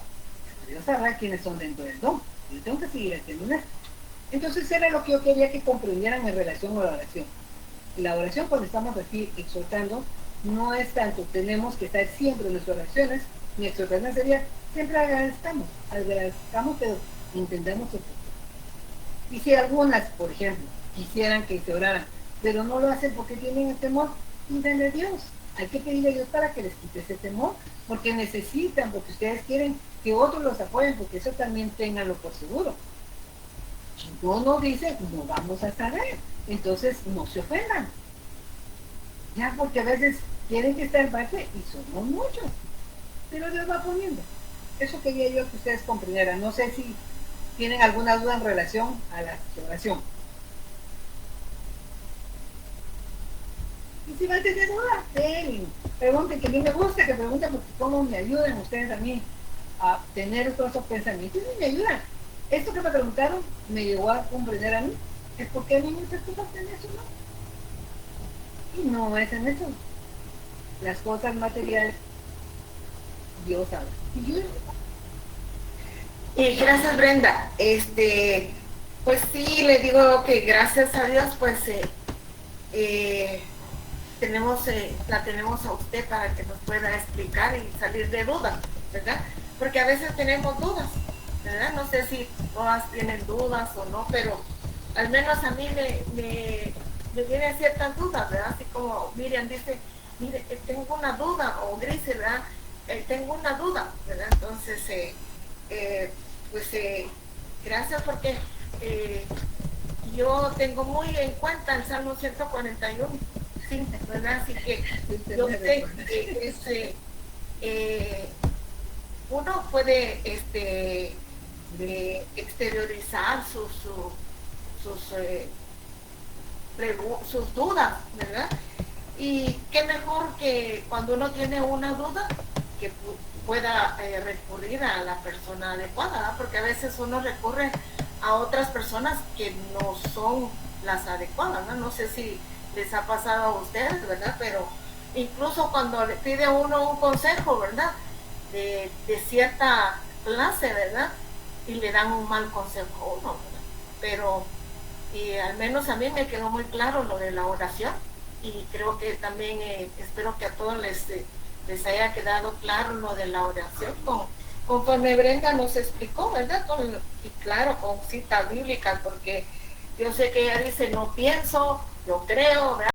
Dios sabrá quiénes son dentro del don. Yo tengo que seguir haciendo esto. Entonces era lo que yo quería que comprendieran en relación a la oración. La oración, cuando estamos aquí exhortando, no es tanto, tenemos que estar siempre en nuestras oraciones. Mi exhortación sería, siempre agradezcamos, pero intentamos oportuno. Y si algunas, por ejemplo, quisieran que se oraran, pero no lo hacen porque tienen el temor, pídanle a Dios. Hay que pedirle a Dios para que les quite ese temor, porque necesitan, porque ustedes quieren que otros los apoyen, porque eso también ténganlo por seguro. No nos dicen, no vamos a saber, entonces no se ofendan. Ya, porque a veces quieren que esté en parte y somos muchos, pero Dios va poniendo. Eso quería yo que ustedes comprendieran. No sé si tienen alguna duda en relación a la oración. Y si van a tener dudas, pregunten, que a mí me gusta que pregunten, porque cómo me ayudan ustedes a mí a tener todos esos pensamientos y me ayudan. Esto que me preguntaron me llegó a comprender a mí, es porque a mí muchas cosas en eso, ¿no? Y no es en eso. Las cosas materiales, Dios sabe. Gracias, Brenda. Pues sí, le digo que gracias a Dios, pues la tenemos a usted para que nos pueda explicar y salir de dudas, ¿verdad? Porque a veces tenemos dudas, ¿verdad? No sé si todas tienen dudas o no, pero al menos a mí me vienen ciertas dudas, ¿verdad? Así como Miriam dice, mire, tengo una duda, o Grise, ¿verdad? Tengo una duda, ¿verdad? Entonces, gracias porque yo tengo muy en cuenta el Salmo 141, sí, ¿verdad? Así que yo sé que uno puede exteriorizar sus dudas, ¿verdad? Y qué mejor que cuando uno tiene una duda que pueda recurrir a la persona adecuada, ¿verdad? Porque a veces uno recurre a otras personas que no son las adecuadas, ¿no? No sé si les ha pasado a ustedes, ¿verdad? Pero incluso cuando le pide a uno un consejo, ¿verdad? De cierta clase, ¿verdad? Y le dan un mal consejo a uno, ¿verdad? Pero al menos a mí me quedó muy claro lo de la oración y creo que también espero que a todos les haya quedado claro lo de la oración conforme Brenda nos explicó, ¿verdad? Y claro, con citas bíblicas, porque yo sé que ella dice, no pienso, yo creo, ¿verdad?